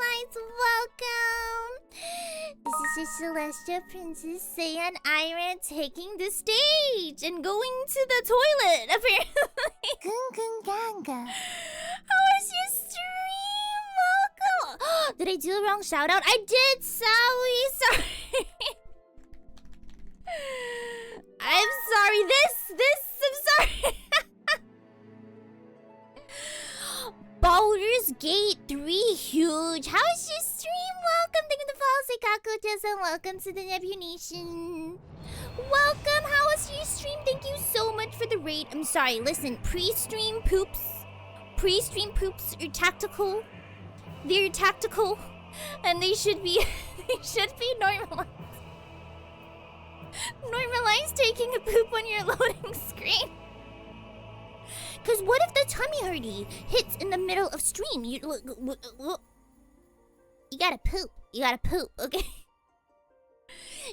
Nebulites, welcome! This is your Celestial Princess Seion Aera taking the stage and going to the toilet, apparently. How was your stream? Welcome! Did I do a wrong shout out? I did, sorry. I'm sorry, I'm sorry. Baldur's Gate 3, huge. How's your stream? Welcome. Thank you for the follow, Seikaku Tessa. Welcome to the Nebu Nation. Welcome. How was your stream? Thank you so much for the raid. I'm sorry. Listen, pre-stream poops are tactical. They're tactical, and they should be normalized. Normalize taking a poop on your loading screen. Cause what if the tummy hurdy hits in the middle of stream? You gotta poop. You gotta poop, okay?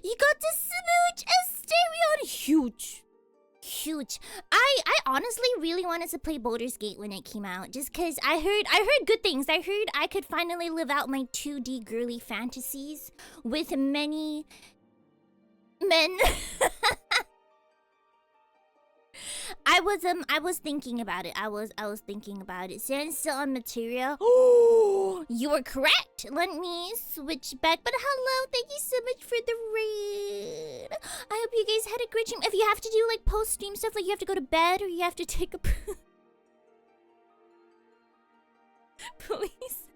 You got to smooch Asterion. Huge. I honestly really wanted to play Baldur's Gate when it came out, just cause I heard good things. I heard I could finally live out my 2D girly fantasies with many men. I was thinking about it. I was thinking about it. Sand's still on materia. Oh, you were correct. Let me switch back. But hello, thank you so much for the raid. I hope you guys had a great stream. If you have to do like post-stream stuff, like you have to go to bed or you have to take a please.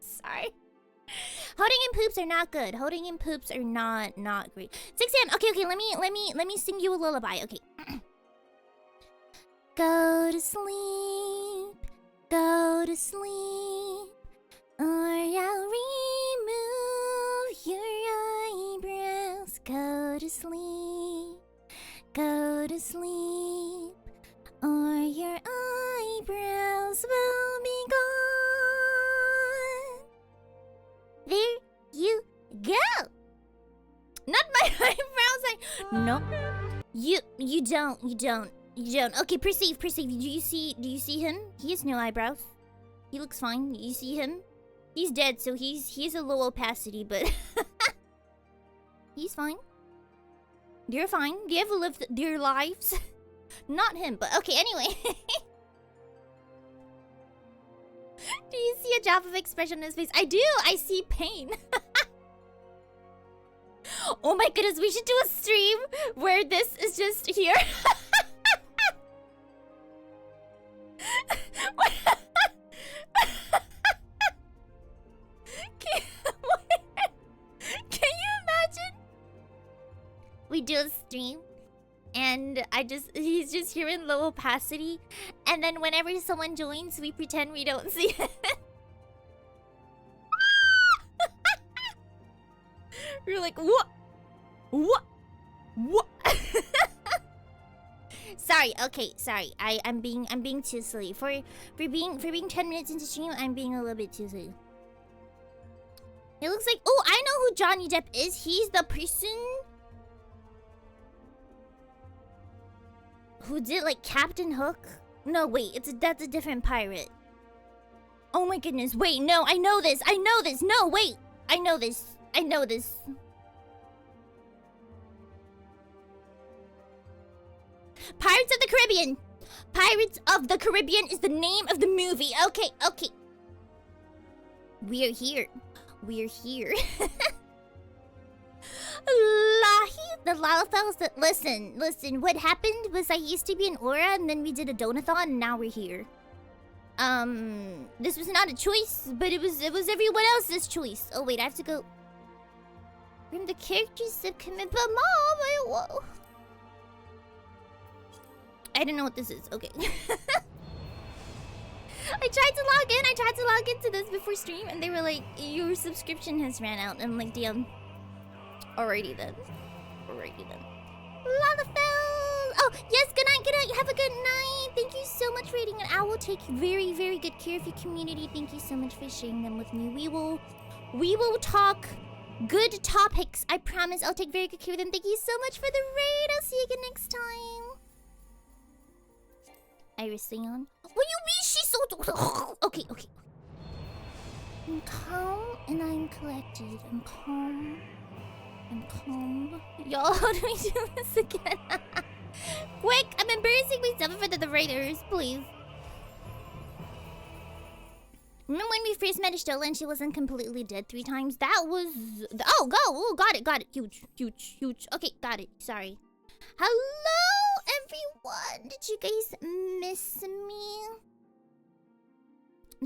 Sorry. Holding in poops are not good. Holding in poops are not great. 6 a.m. Okay. Let me sing you a lullaby. Okay. Go to sleep, or I'll remove your eyebrows. Go to sleep, or your eyebrows will be gone. There you go. Not my eyebrows. No. You don't. Okay, perceive. Do you see him? He has no eyebrows. He looks fine. You see him? He's dead, so he's a low opacity, but he's fine. They're fine. They have lived their lives. Not him, but okay. Anyway. Do you see a drop of expression on his face? I do! I see pain. Oh my goodness, we should do a stream where this is just here. Can you imagine? We do a stream and he's just here in low opacity, and then whenever someone joins, we pretend we don't see it. We're like, what? Sorry. Okay, sorry. I'm being too silly. For being 10 minutes into stream, I'm being a little bit too silly. It looks like, oh, I know who Johnny Depp is. He's the person who did like Captain Hook. No, wait, that's a different pirate. Oh my goodness, wait, no, I know this. No, wait, I know this. Pirates of the Caribbean. Pirates of the Caribbean is the name of the movie. Okay. We're here. The Lalafels that listen. What happened was I used to be in Aura, and then we did a donathon, and now we're here. This was not a choice, but it was everyone else's choice. Oh wait, I have to go from the characters subcommit. But mom, whoa. I don't know what this is. Okay. I tried to log into this before stream, and they were like, your subscription has ran out. And I'm like, damn. Alrighty then. Lalafel! Oh, yes, good night. Have a good night. Thank you so much for reading, and I will take very, very good care of your community. Thank you so much for sharing them with me. We will talk good topics. I promise I'll take very good care of them. Thank you so much for the raid. I'll see you again next time. Iris Seion. What do you mean she's so... Okay. I'm calm and I'm collected. I'm calm. I'm calm. Y'all, how do we do this again? Quick! I'm embarrassing myself in front of the writers, please. Remember when we first met Ashtola and she wasn't completely dead 3 times? That was... Oh, go! Oh, got it. Huge. Okay, got it. Sorry. Hello, everyone! Did you guys miss me?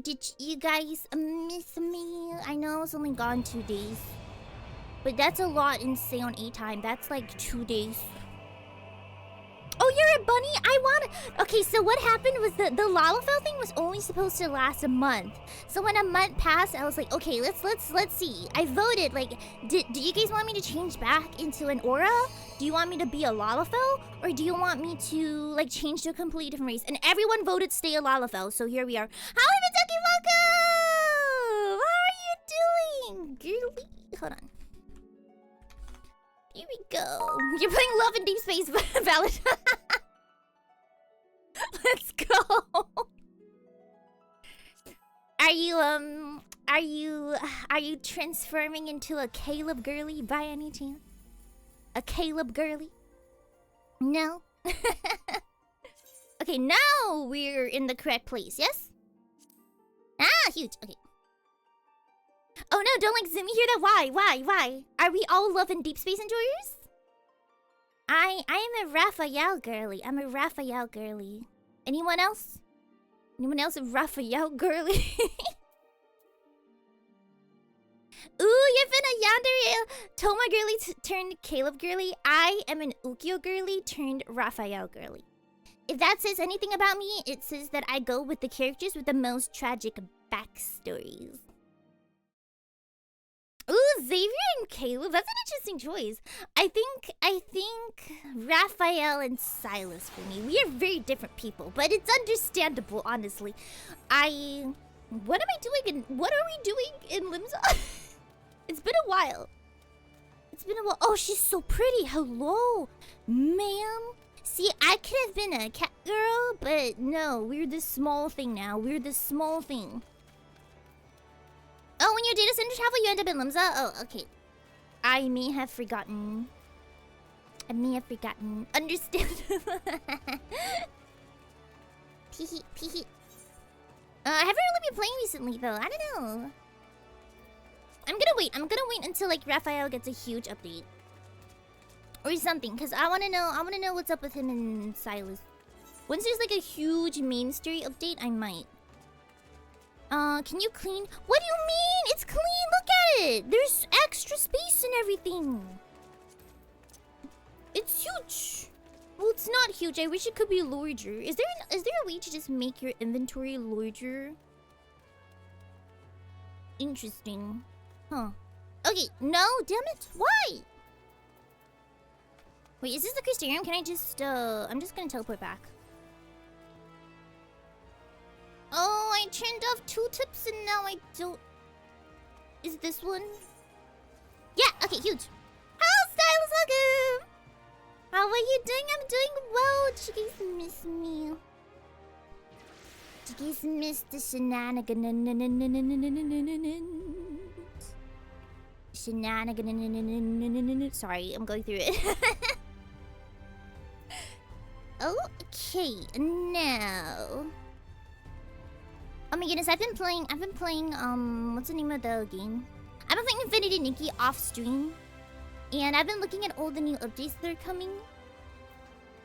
Did you guys miss me? I know I was only gone 2 days. But that's a lot in Seion Aera time. That's like 2 days. Oh, you're a bunny? I want to... Okay, so what happened was the Lalafell thing was only supposed to last a month. So when a month passed, I was like, okay, let's see. I voted, like, do you guys want me to change back into an Aura? Do you want me to be a Lalafell? Or do you want me to, like, change to a completely different race? And everyone voted stay a Lalafell, so here we are. Hi, Mitsuki, welcome! How are you doing? Girly? Hold on. Here we go. You're playing Love in Deep Space, Valid. Let's go. Are you transforming into a Caleb girly by any chance? A Caleb girly? No. Okay, now we're in the correct place. Yes. Ah, huge. Okay. Oh no, don't like Zumi hear that? Why? Are we all Love and Deep Space enjoyers? I am a Raphael girly. I'm a Raphael girly. Anyone else? Anyone else a Raphael girly? Ooh, you've been a Yandere Toma girly turned Caleb girly. I am an Ukyo girly turned Raphael girly. If that says anything about me, it says that I go with the characters with the most tragic backstories. Ooh, Xavier and Caleb. That's an interesting choice. I think Raphael and Silas for me. We are very different people, but it's understandable, honestly. What am I doing what are we doing in Limsa? It's been a while. Oh, she's so pretty. Hello, ma'am. See, I could have been a cat girl, but no, we're this small thing now. We're this small thing. Oh, when your data center travel, you end up in Limsa? Oh, okay. I may have forgotten. Understand. Pee. I haven't really been playing recently, though. I don't know. I'm gonna wait until, like, Raphael gets a huge update. Or something, because I wanna know what's up with him and Silas. Once there's, like, a huge main story update, I might. Can you clean? What do you mean? It's clean. Look at it. There's extra space and everything. It's huge. Well, it's not huge. I wish it could be larger. Is there a way to just make your inventory larger? Interesting. Huh. Okay. No, damn it. Why? Wait, is this the Crystarium? Can I just, I'm just gonna teleport back. Oh, I turned off 2 tips and now I don't... Is this one? Yeah, okay, huge. Hello, Stylus, welcome! How are you doing? I'm doing well. Did you guys miss me? Did you guys miss the shenanigans? Sorry, I'm going through it. Okay, now... Oh my goodness, I've been playing, what's the name of the game? I've been playing Infinity Nikki off stream. And I've been looking at all the new updates that are coming.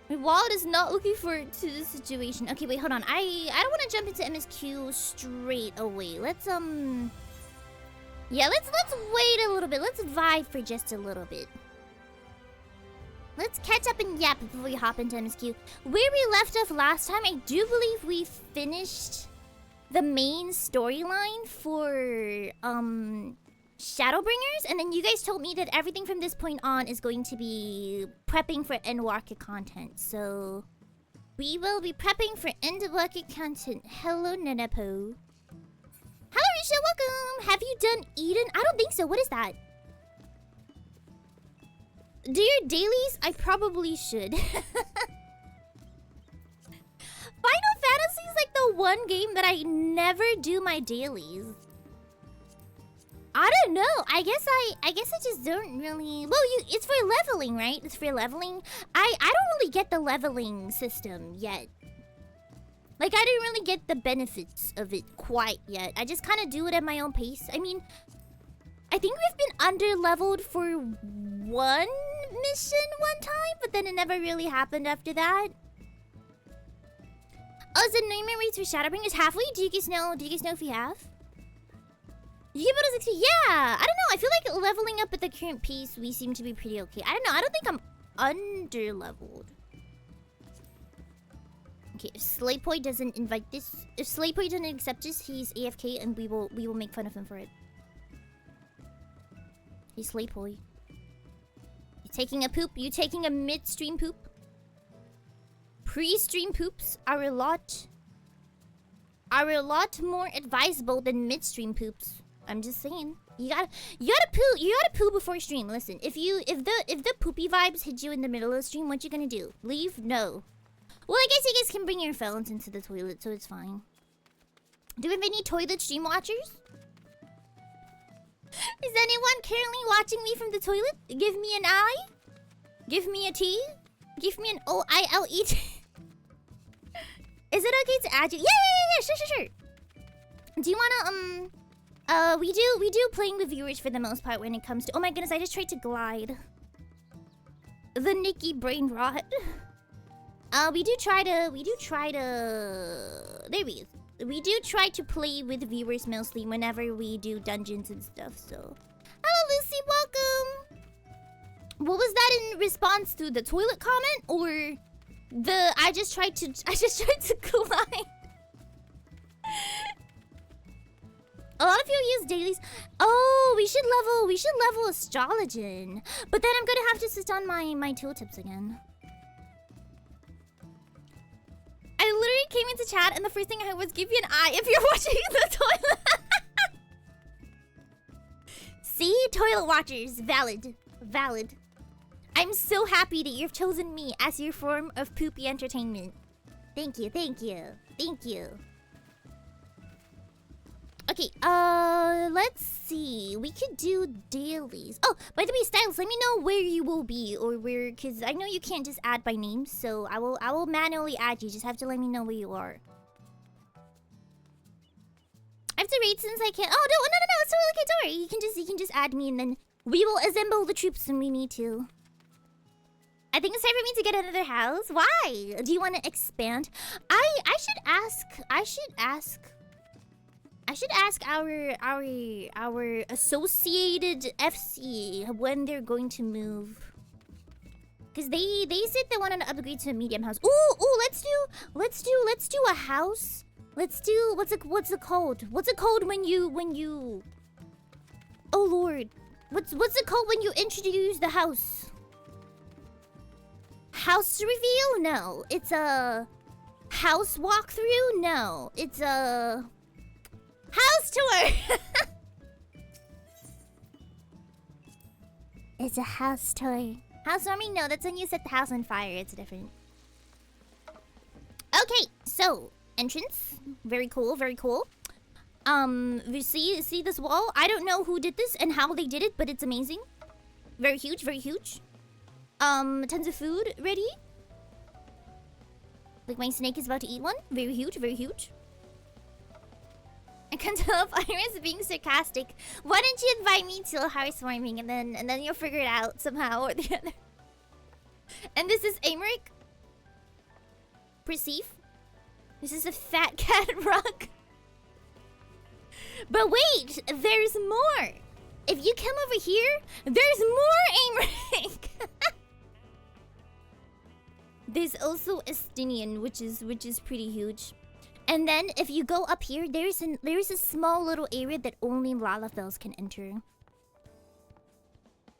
My wallet is not looking forward to this situation. Okay, wait, hold on. I don't want to jump into MSQ straight away. Let's, yeah, let's wait a little bit. Let's vibe for just a little bit. Let's catch up and yap before we hop into MSQ. Where we left off last time, I do believe we finished the main storyline for Shadowbringers, and then you guys told me that everything from this point on is going to be prepping for end market content. So we will be prepping for end market content. Hello, Nenepo. Hello, Risha. Welcome. Have you done Eden? I don't think so. What is that? Do your dailies? I probably should. Final Fantasy is like the one game that I never do my dailies. I don't know. I guess I just don't really. Well, it's for leveling, right? It's for leveling. I don't really get the leveling system yet. Like, I didn't really get the benefits of it quite yet. I just kind of do it at my own pace. I mean, I think we've been under-leveled for one mission one time, but then it never really happened after that. Oh, is the nightmare rates for Shadowbringers halfway? Do you guys know if we have? You get bonus XP? Yeah! I don't know. I feel like leveling up at the current pace, we seem to be pretty okay. I don't know. I don't think I'm under-leveled. Okay, if Slaypoy doesn't invite this... If Slaypoy doesn't accept this, he's AFK and we will make fun of him for it. Hey, Slaypoy. You taking a poop? You taking a mid-stream poop? Pre-stream poops are a lot more advisable than mid-stream poops. I'm just saying. You gotta poo before stream. Listen, if the poopy vibes hit you in the middle of the stream, what you gonna do? Leave? No. Well, I guess you guys can bring your phones into the toilet, so it's fine. Do we have any toilet stream watchers? Is anyone currently watching me from the toilet? Give me an I. Give me a T. Give me an O-I-L-E-T. Is it okay to add you? Yeah, sure. Do you wanna, we do playing with viewers for the most part when it comes to... Oh my goodness, I just tried to glide. The Nikki brain rot. We do try to... There we go. We do try to play with viewers mostly whenever we do dungeons and stuff, so... Hello, Lucy, welcome! What was that in response to the toilet comment, or the I just tried to glide? A lot of people use dailies. Oh, we should level astrologian. But then I'm gonna have to sit on my tooltips again. I literally came into chat and the first thing I heard was give you an eye if you're watching the toilet. See? Toilet watchers. Valid. I'm so happy that you've chosen me as your form of poopy entertainment. Thank you. Okay, let's see. We could do dailies. Oh, by the way, Styles, let me know where you will be or where, because I know you can't just add by name, so I will manually add you. Just have to let me know where you are. I have to rate since I can't. Oh, no, it's totally okay, don't worry. You can just add me and then we will assemble the troops when we need to. I think it's time for me to get another house. Why? Do you want to expand? I should ask our associated FC when they're going to move. Cause they said they wanted to upgrade to a medium house. Ooh, let's do a house. Let's do what's it called? What's it called when you Oh Lord. What's it called when you introduce the house? House reveal? No. It's a house walkthrough? No. It's a house tour! It's a house tour. Housewarming? No, that's when you set the house on fire. It's different. Okay, so entrance. Very cool. We see this wall? I don't know who did this and how they did it, but it's amazing. Very huge. Tons of food ready. Like my snake is about to eat one. Very huge. I can't tell if Iris being sarcastic. Why don't you invite me to a housewarming and then you'll figure it out somehow or the other. And this is Amric. Perceive. This is a fat cat rock. But wait, there's more. If you come over here, there's more Amric. There's also Estinian, which is pretty huge. And then if you go up here, there's a small little area that only Lalafels can enter.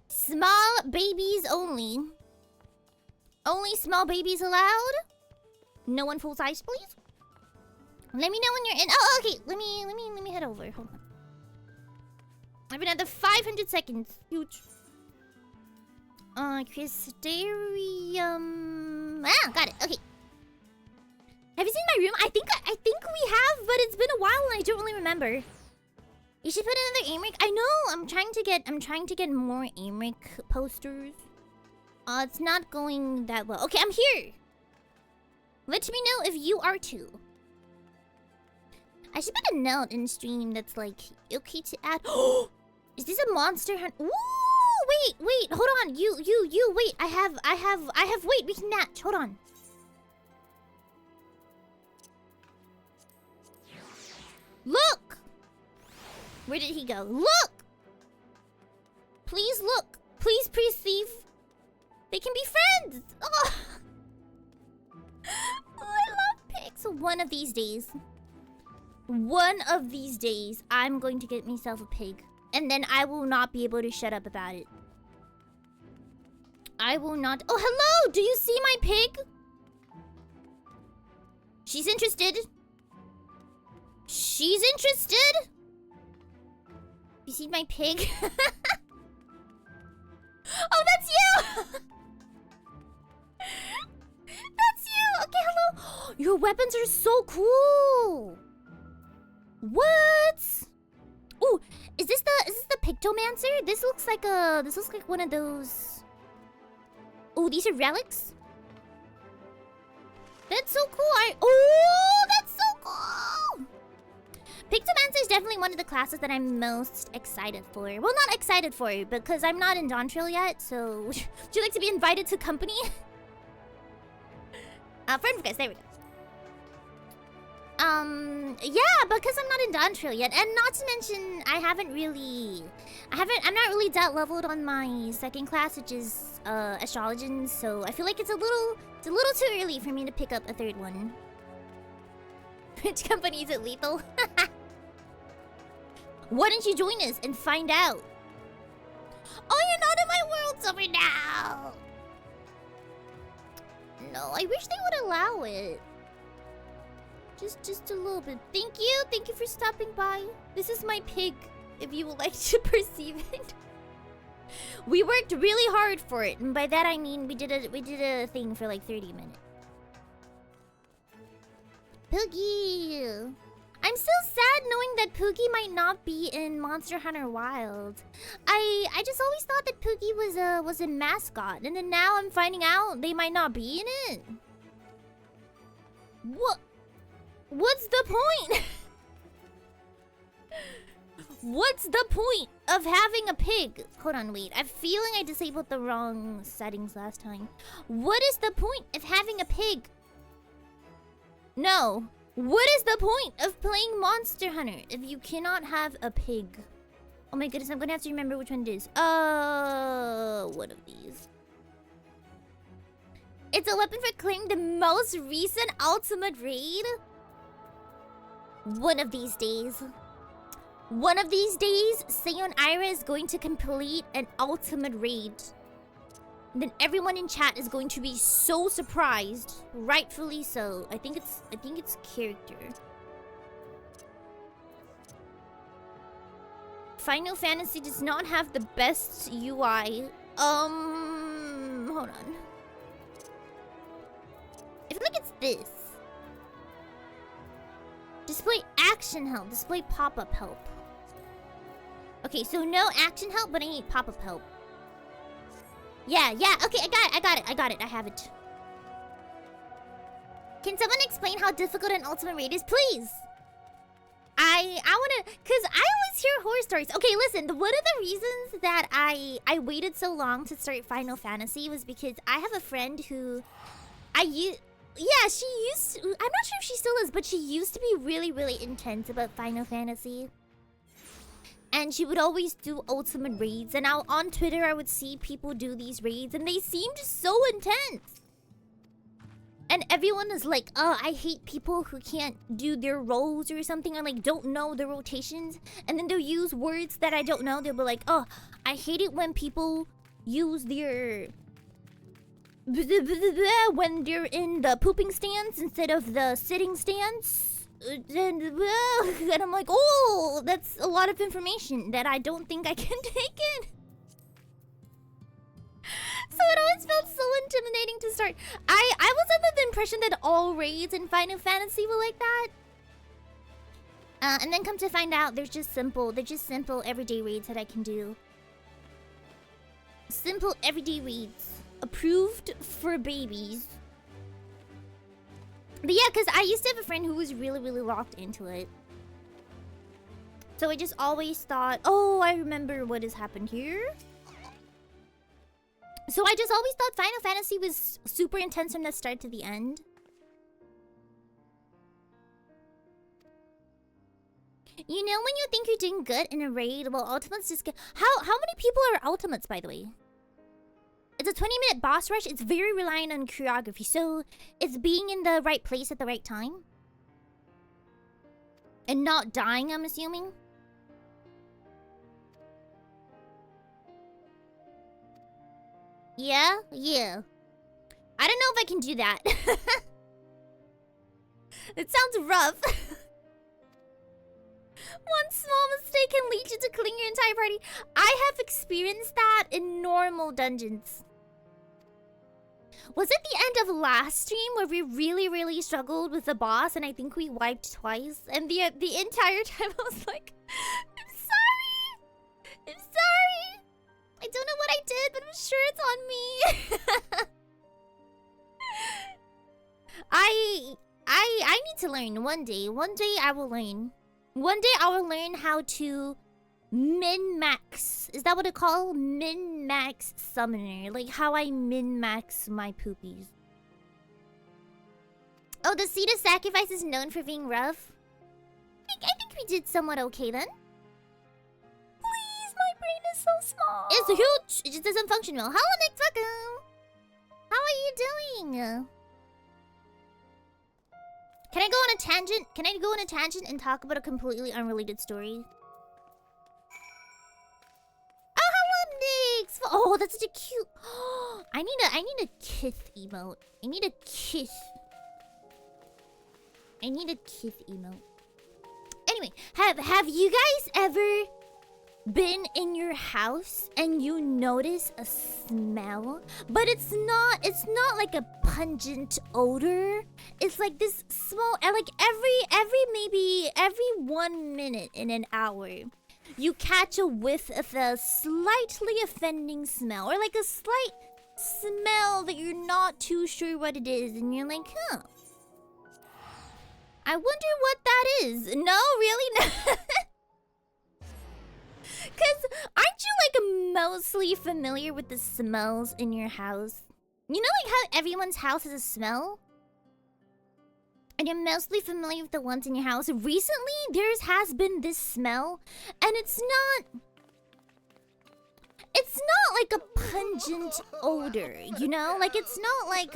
Small babies only. Only small babies allowed. No one full size, please. Let me know when you're in. Oh, okay. Let me head over. Hold on. I've been at the 500 seconds. Huge. Crystarium. Ah, got it. Okay. Have you seen my room? I think we have, but it's been a while and I don't really remember. You should put another aim rig. I know. I'm trying to get more aim rig posters. It's not going that well. Okay, I'm here. Let me know if you are too. I should put a note in stream that's like okay to add. Is this a monster hunt? Ooh, wait, hold on. You, wait. I have. Wait, we can match. Hold on. Look. Where did he go? Look. Please look. Please perceive. They can be friends. Oh, I love pigs. One of these days, I'm going to get myself a pig. And then I will not be able to shut up about it. I will not. Oh, hello! Do you see my pig? She's interested. She's interested. You see my pig? Oh, that's you! That's you! Okay, hello! Your weapons are so cool! What? Ooh, is this the Pictomancer? This looks like one of those. Oh, these are relics? That's so cool. Oh, that's so cool! Pictomancer is definitely one of the classes that I'm most excited for. Well, not excited for, because I'm not in Dawntrail yet, so... Would you like to be invited to company? Friend request, there we go. Yeah, because I'm not in Dawntrail yet, and not to mention, I'm not really that leveled on my second class, which is, Astrologian, so I feel like it's a little too early for me to pick up a third one. Which company is it, Lethal? Why don't you join us and find out? Oh, you're not in my world server now! No, I wish they would allow it. Just a little bit. Thank you for stopping by. This is my pig, if you would like to perceive it. We worked really hard for it, and by that I mean we did a thing for like 30 minutes. Poogie! I'm still sad knowing that Poogie might not be in Monster Hunter Wild. I just always thought that Poogie was a mascot, and then now I'm finding out they might not be in it. What's the point? What's the point of having a pig? Hold on, wait. I'm feeling I disabled the wrong settings last time. What is the point of having a pig? No. What is the point of playing Monster Hunter if you cannot have a pig? Oh my goodness, I'm gonna have to remember which one it is. One of these. It's a weapon for clearing the most recent ultimate raid? One of these days. One of these days, Seion Aera is going to complete an ultimate raid. And then everyone in chat is going to be so surprised. Rightfully so. I think it's character. Final Fantasy does not have the best UI. Hold on. I feel like it's this. Display action help. Display pop-up help. Okay, so no action help, but I need pop-up help. Yeah. Okay, I got it. I have it. Can someone explain how difficult an ultimate raid is, please? I wanna, cause I always hear horror stories. Okay, listen. One of the reasons that I waited so long to start Final Fantasy was because I have a friend who yeah, she used to, I'm not sure if she still is, but she used to be really, really intense about Final Fantasy. And she would always do ultimate raids. And now on Twitter, I would see people do these raids. And they seemed so intense. And everyone is like, oh, I hate people who can't do their roles or something. Or like, don't know the rotations. And then they'll use words that I don't know. They'll be like, oh, I hate it when people use their... when they're in the pooping stance instead of the sitting stance. And I'm like, oh, that's a lot of information that I don't think I can take in. So it always felt so intimidating to start. I was under the impression that all raids in Final Fantasy were like that. And then come to find out, they're just simple everyday raids that I can do. Simple everyday raids. Approved for babies. But yeah, because I used to have a friend who was really, really locked into it. So I just always thought, oh, I remember what has happened here. So I just always thought Final Fantasy was super intense from the start to the end. You know when you think you're doing good in a raid, well, ultimates just get... How many people are ultimates, by the way? It's a 20-minute boss rush. It's very reliant on choreography. So it's being in the right place at the right time. And not dying, I'm assuming. Yeah? Yeah. I don't know if I can do that. It sounds rough. One small mistake can lead you to killing your entire party. I have experienced that in normal dungeons. Was it the end of last stream where we really, really struggled with the boss and I think we wiped twice? And the entire time I was like, I'm sorry. I'm sorry. I don't know what I did, but I'm sure it's on me. I need to learn one day. One day I will learn. One day I will learn how to min-max. Is that what it called? Min-max summoner. Like how I min-max my poopies. Oh, the Seed of Sacrifice is known for being rough? I think we did somewhat okay then. Please, my brain is so small. It's huge. It just doesn't function well. Hello, Nick. Welcome. How are you doing? Can I go on a tangent? Can I go on a tangent and talk about a completely unrelated story? Oh, hello, Nix! Oh, that's such a cute... I need a kiss emote. I need a kiss. I need a kiss emote. Anyway, have you guys ever been in your house and you notice a smell, but it's not like a pungent odor? It's like this small, like every 1 minute in an hour you catch a whiff of a slightly offending smell, or like a slight smell that you're not too sure what it is, and you're like, huh, I wonder what that is. No, really? Because aren't you like mostly familiar with the smells in your house? You know like how everyone's house has a smell? And you're mostly familiar with the ones in your house. Recently, there has been this smell, and it's not like a pungent odor, you know? Like it's not like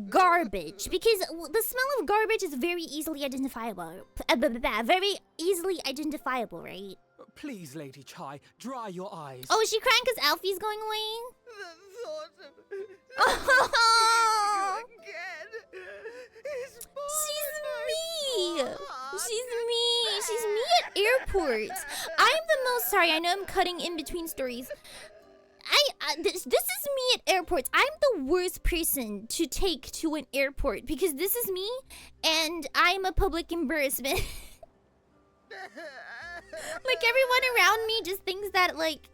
garbage, because the smell of garbage is very easily identifiable. Very easily identifiable, right? Please, Lady Chai, dry your eyes. Oh, is she crying because Alfie's going away? The thought of Oh. She's me. She's me at airports. I'm the most sorry. I know I'm cutting in between stories. This is me at airports. I'm the worst person to take to an airport because this is me, and I'm a public embarrassment. Like everyone around me just thinks that, like,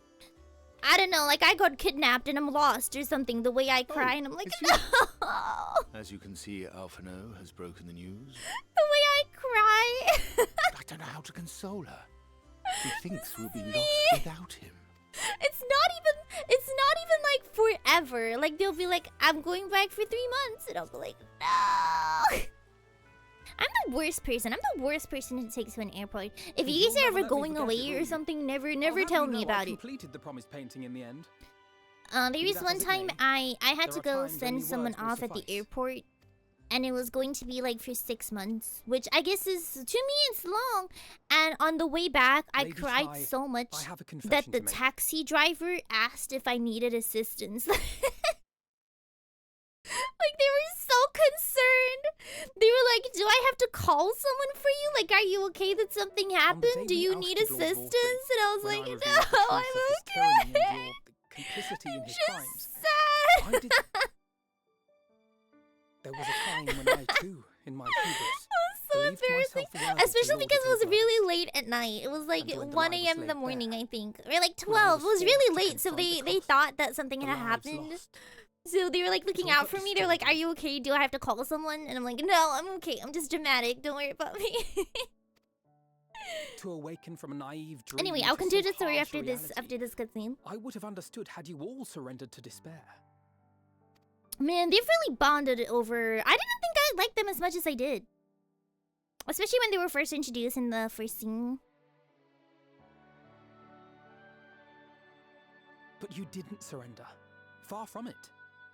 I don't know, like I got kidnapped and I'm lost or something. The way I cry, and I'm like, no. As you can see, Alphino has broken the news. The way I cry. I don't know how to console her. She thinks we'll be lost without him. It's not even like forever. Like they'll be like, I'm going back for 3 months, and I'll be like, no. I'm the worst person. I'm the worst person to take to an airport. If you guys are ever going away or something, never tell me about it. Completed the promised painting in the end. There was one time I had to go send someone off at the airport, and it was going to be like for 6 months, which I guess is, to me, it's long. And on the way back, I cried so much that the taxi driver asked if I needed assistance. Like, they were so concerned. They were like, do I have to call someone for you? Like, are you okay that something happened? Do you need assistance? And I was like, no, I'm okay. I'm just sad. There was a time when I too, in my hubris, so believed myself Especially because it was really late at night. It was like 1 a.m. in the morning, I think. Or like 12. It was really late, so they thought that something had happened. So they were like looking out for me. They're like, "Are you okay? Do I have to call someone?" And I'm like, "No, I'm okay. I'm just dramatic. Don't worry about me." To awaken from a naive dream. Anyway, I'll continue the story after this cutscene. I would have understood had you all surrendered to despair. Man, they've really bonded over... I didn't think I liked them as much as I did. Especially when they were first introduced in the first scene. But you didn't surrender. Far from it.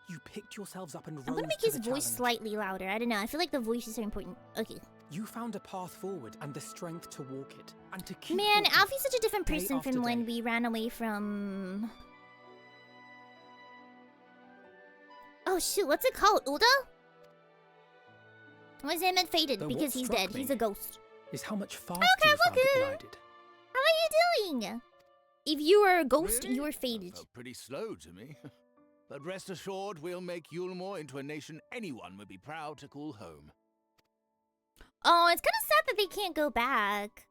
You picked yourselves up and rose I'm gonna make to his the voice challenge. slightly louder. I don't know. I feel like the voices are important. Okay. You found a path forward and the strength to walk it. And to keep Man, walking Alfie's such a different day person after from when day. we ran away from... Oh shoot, what's it called? Uda? What's him and Faded? Though Because what he's struck dead. me He's a ghost. Is how much faster Okay, you found it than I look. did. How are you doing? If you are a ghost, Really? you are faded. Oh, pretty slow to me. But rest assured, we'll make Yulmore into a nation anyone would be proud to call home. Oh, it's kind of sad that they can't go back.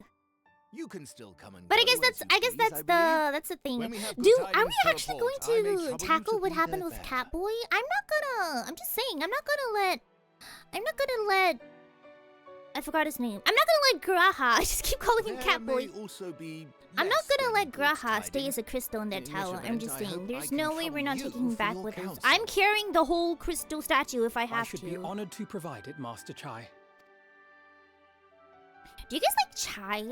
You can still come and But go I guess as that's you I guess please, that's believe. that's the thing. When we have good Dude, are tidings we to actually report, I going may to trouble you tackle to what be happened their with bearer. Catboy? I'm just saying, I'm not gonna let I forgot his name. I'm not gonna let Graha. I just keep calling him There Catboy. may also be I'm not less gonna than let good Graha stay tidings. as a crystal in that In which tower. I'm event, just I saying, hope there's I can no way we're trouble not you taking him for back your with us. counsel. I'm carrying the whole crystal statue if I I have should to. be honored to provide it, Master Chai. Do you guys like chai? I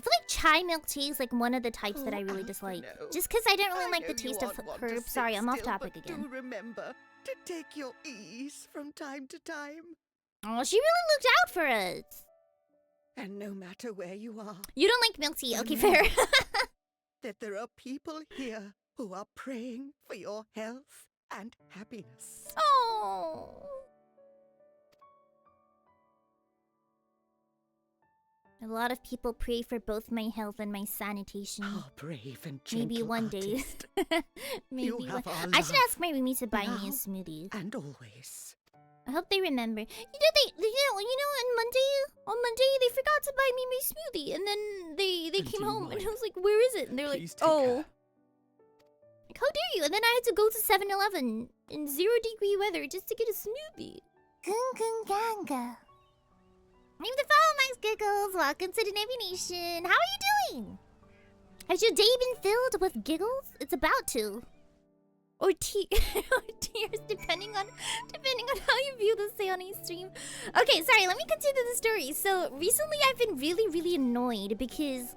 feel like chai milk tea is like one of the types that I really dislike. no. Just because I don't really I like the know you taste of aren't one to herbs. sit Sorry, I'm off still, topic but again. Do remember to take your ease from time to time. Oh, she really looked out for us. And no matter where you are, You don't like milk tea. Okay, fair. that there are people here who are praying for your health and happiness. Oh. A lot of people pray for both my health and my sanitation. Oh, brave and gentle Maybe one day. artist. Maybe You one. have our I should love ask my roomie to buy me now a smoothie. and always. I hope they remember. On Monday they forgot to buy me my smoothie, and then they And came you home, and mind? I was like, "Where is it?" And they're like, Please take "Oh." care. Like, how dare you? And then I had to go to 7-Eleven in 0-degree weather just to get a smoothie. Ganga. Leave the follow, Max Giggles. Welcome to the Nebby Nation. How are you doing? Has your day been filled with giggles? It's about to. Or or tears, depending on how you view the Seion stream. Okay, sorry, let me continue the story. So recently I've been really annoyed because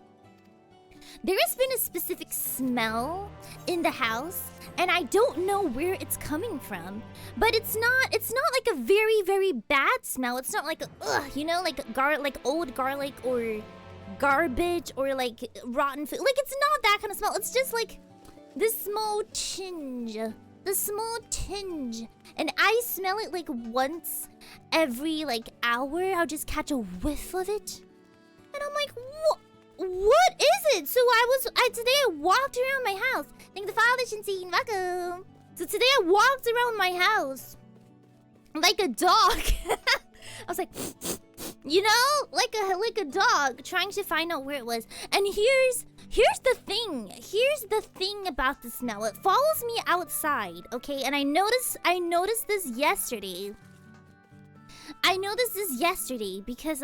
there has been a specific smell in the house, and I don't know where it's coming from. But it's not like a very bad smell. It's not like like old garlic or garbage or like rotten food. Like, it's not that kind of smell. It's just like the small tinge. And I smell it like once every like hour. I'll just catch a whiff of it. And I'm like, what is it? So today I walked around my house. Thank the father, Shinsine. Welcome. So today I walked around my house like a dog. I was like, like a dog trying to find out where it was. And here's the thing. Here's the thing about the smell. It follows me outside, okay? And I noticed this yesterday. Because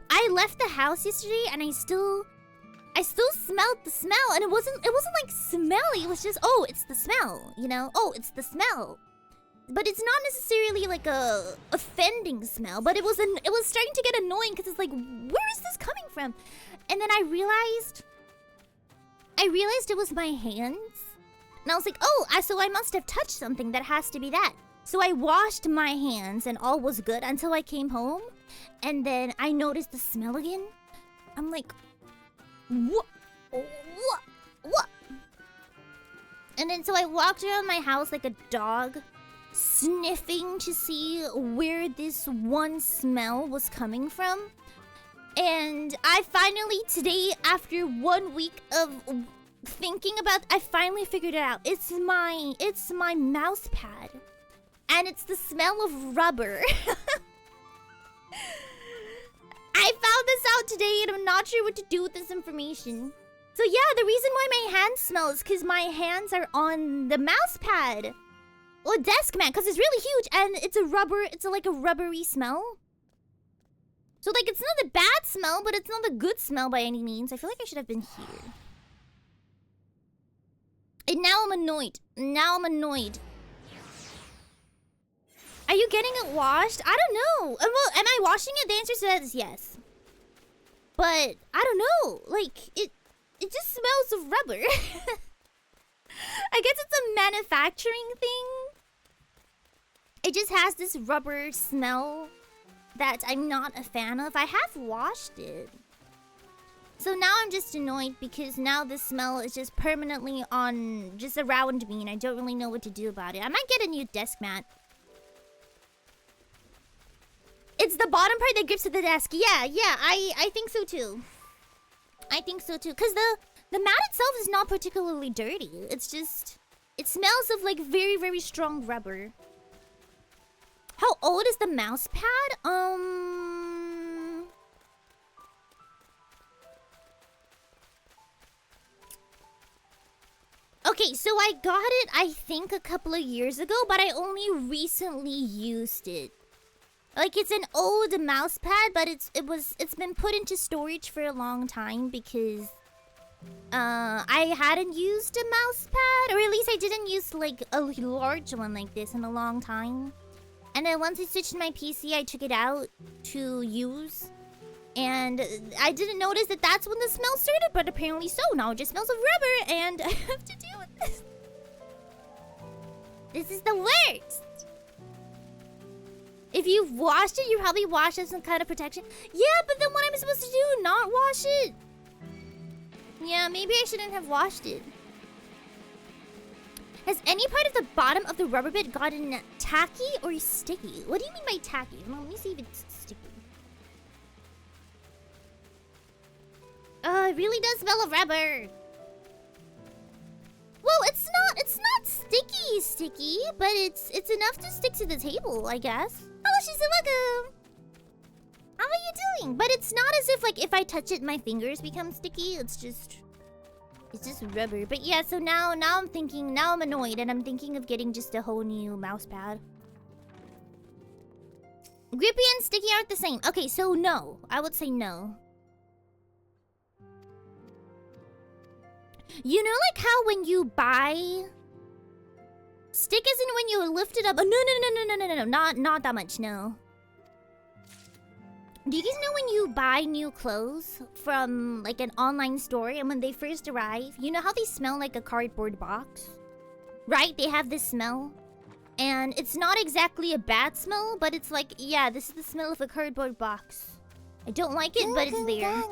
I left the house yesterday and I still smelled the smell, and it wasn't like smelly. It was just, oh, it's the smell, Oh, it's the smell. But it's not necessarily like a offending smell, but it was starting to get annoying because it's like, where is this coming from? And then I realized it was my hands. And I was like, oh, so I must have touched something. That has to be that. So I washed my hands and all was good until I came home. And then I noticed the smell again. I'm like, what? And then so I walked around my house like a dog, sniffing to see where this one smell was coming from. And I finally, today, after 1 week of thinking about, I finally figured it out. It's my mouse pad. And it's the smell of rubber. I found this out today and I'm not sure what to do with this information. So yeah, the reason why my hands smell is because my hands are on the mouse pad. Or desk mat, because it's really huge and it's like a rubbery smell. So like it's not a bad smell, but it's not a good smell by any means. I feel like I should have been here. And now I'm annoyed. Are you getting it washed? I don't know. Well, am I washing it? The answer to that is yes. But I don't know. Like it just smells of rubber. I guess it's a manufacturing thing. It just has this rubber smell that I'm not a fan of. I have washed it. So now I'm just annoyed because now the smell is just permanently just around me and I don't really know what to do about it. I might get a new desk mat. It's the bottom part that grips to the desk. Yeah, I think so too. Because the mat itself is not particularly dirty. It's just, it smells of like very, very strong rubber. How old is the mouse pad? Okay, so I got it, I think, a couple of years ago, but I only recently used it. Like, it's an old mouse pad, but it's been put into storage for a long time because I hadn't used a mouse pad, or at least I didn't use like a large one like this in a long time. And then once I switched to my PC, I took it out to use. And I didn't notice that that's when the smell started, but apparently so. Now it just smells of rubber, and I have to deal with this. This is the worst. If you've washed it, you probably washed it as some kind of protection. Yeah, but then what am I supposed to do? Not wash it? Yeah, maybe I shouldn't have washed it. Has any part of the bottom of the rubber bit gotten tacky or sticky? What do you mean by tacky? Well, let me see if it's sticky. Oh, it really does smell of rubber. Well, it's not sticky, but it's enough to stick to the table, I guess. Hello, Shizuaka. How are you doing? But it's not as if like if I touch it, my fingers become sticky. It's just rubber. But yeah, so now I'm annoyed and I'm thinking of getting just a whole new mouse pad. Grippy and sticky aren't the same. Okay, so no. I would say no. You know like how when you buy... Stick isn't when you lift it up... Oh, no. Not that much, no. Do you guys know when you buy new clothes from like an online store and when they first arrive, you know how they smell like a cardboard box? Right? They have this smell. And it's not exactly a bad smell, but it's like, yeah, this is the smell of a cardboard box. I don't like it, but it's there.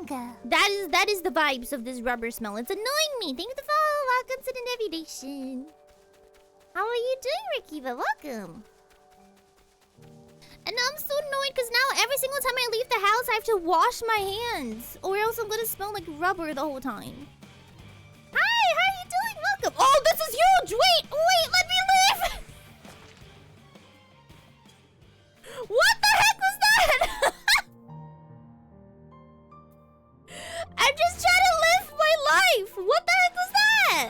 That is the vibes of this rubber smell. It's annoying me. Thank you for the follow. Welcome to the Nebulation. How are you doing, Rikiba? Welcome. And I'm so annoyed because now every single time I leave the house, I have to wash my hands. Or else I'm gonna smell like rubber the whole time. Hi, how are you doing? Welcome. Oh, this is huge. Wait, let me leave. What the heck was that? I'm just trying to live my life. What the heck was that?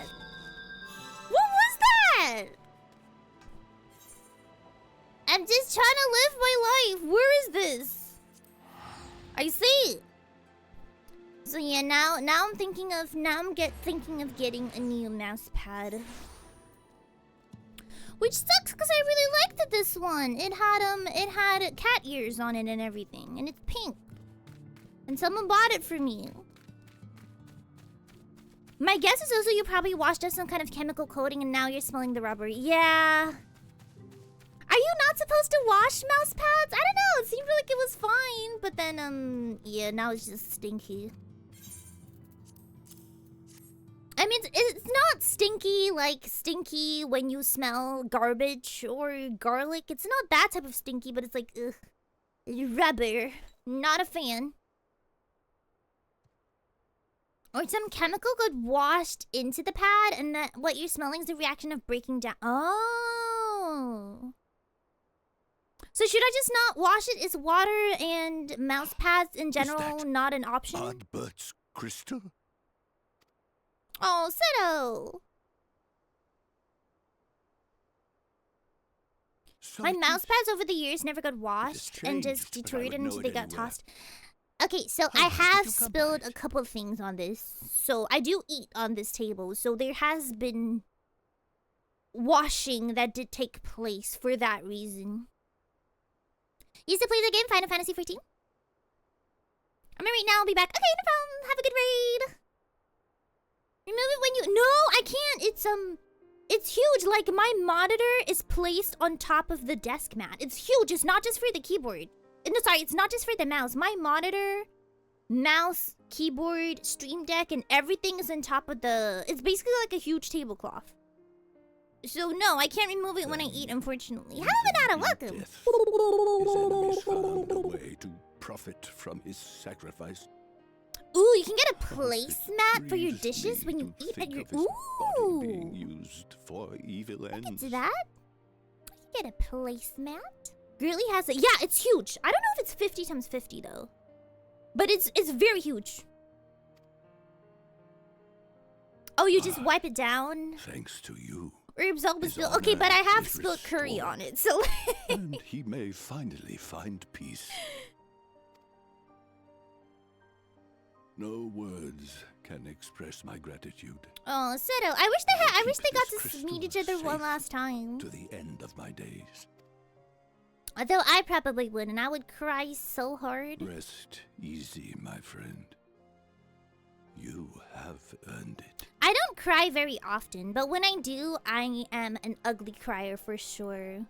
What was that? I'm just trying to live my life. Where is this? I see. So yeah, now I'm thinking of getting a new mouse pad. Which sucks because I really liked this one. It had cat ears on it and everything, and it's pink. And someone bought it for me. My guess is also you probably washed up some kind of chemical coating and now you're smelling the rubber. Yeah. Are you not supposed to wash mouse pads? I don't know. It seemed like it was fine, but then yeah, now it's just stinky. I mean, it's not stinky like stinky when you smell garbage or garlic. It's not that type of stinky, but it's like, ugh. Rubber. Not a fan. Or some chemical got washed into the pad and that what you're smelling is the reaction of breaking down. Oh. So should I just not wash it? Is water and mouse pads in general that not an option? Ardbert's crystal? Oh, Seto! My mouse pads over the years never got washed and just changed, but I would deteriorated know until it they got anywhere. tossed. Okay, so I How did have you come by spilled it? a couple of things on this. So I do eat on this table. So there has been washing that did take place for that reason. Used to play the game Final Fantasy 14. I'm gonna read now. I'll be back. Okay, no problem. Have a good raid. Remove it when you. No, I can't. It's huge. Like my monitor is placed on top of the desk mat. It's huge. It's not just for the keyboard. No, sorry, it's not just for the mouse. My monitor, mouse, keyboard, stream deck, and everything is on top of the. It's basically like a huge tablecloth. So no, I can't remove it when I eat, unfortunately. Hello, Vanada, welcome. Death. His enemies found a way to profit from his sacrifice. Ooh, you can get a How it placemat for your grieves dishes me when you to eat at think your. of his body being Ooh, used for evil I ends. can do that. You get a placemat. Girly has it. Yeah, it's huge. I don't know if it's 50 times 50 though, but it's very huge. Oh, you just wipe it down. Thanks to you. Herbs always His spill. Okay, but I honor have is spilled curry restored. on it, so. And he may finally find peace. No words can express my gratitude. Oh, Seto, I wish they got Keep to this meet each crystal other one safe last time. To the end of my days. Although I probably would, and I would cry so hard. Rest easy, my friend. You have earned it. I don't cry very often, but when I do, I am an ugly crier for sure.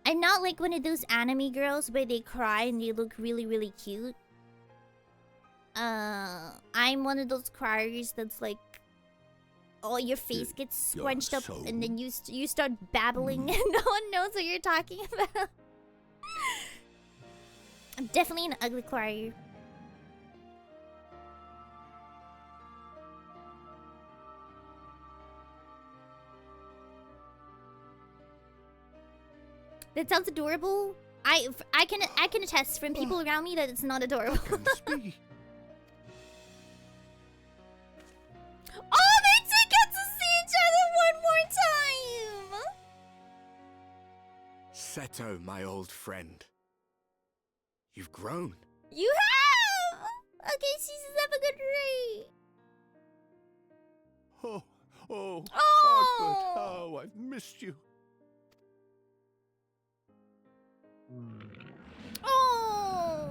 I'm not like one of those anime girls where they cry and they look really, really cute. I'm one of those criers that's like, oh, your face gets Your scrunched up soul? and then you start babbling and no one knows what you're talking about. I'm definitely an ugly crier. That sounds adorable. I can attest from people around me that it's not adorable. Can this be? Oh, they two get to see each other one more time. Seto, my old friend. You've grown. You have. Okay, Jesus, have a good rate. Oh, Oh. Ardbert, how I've missed you. Oh.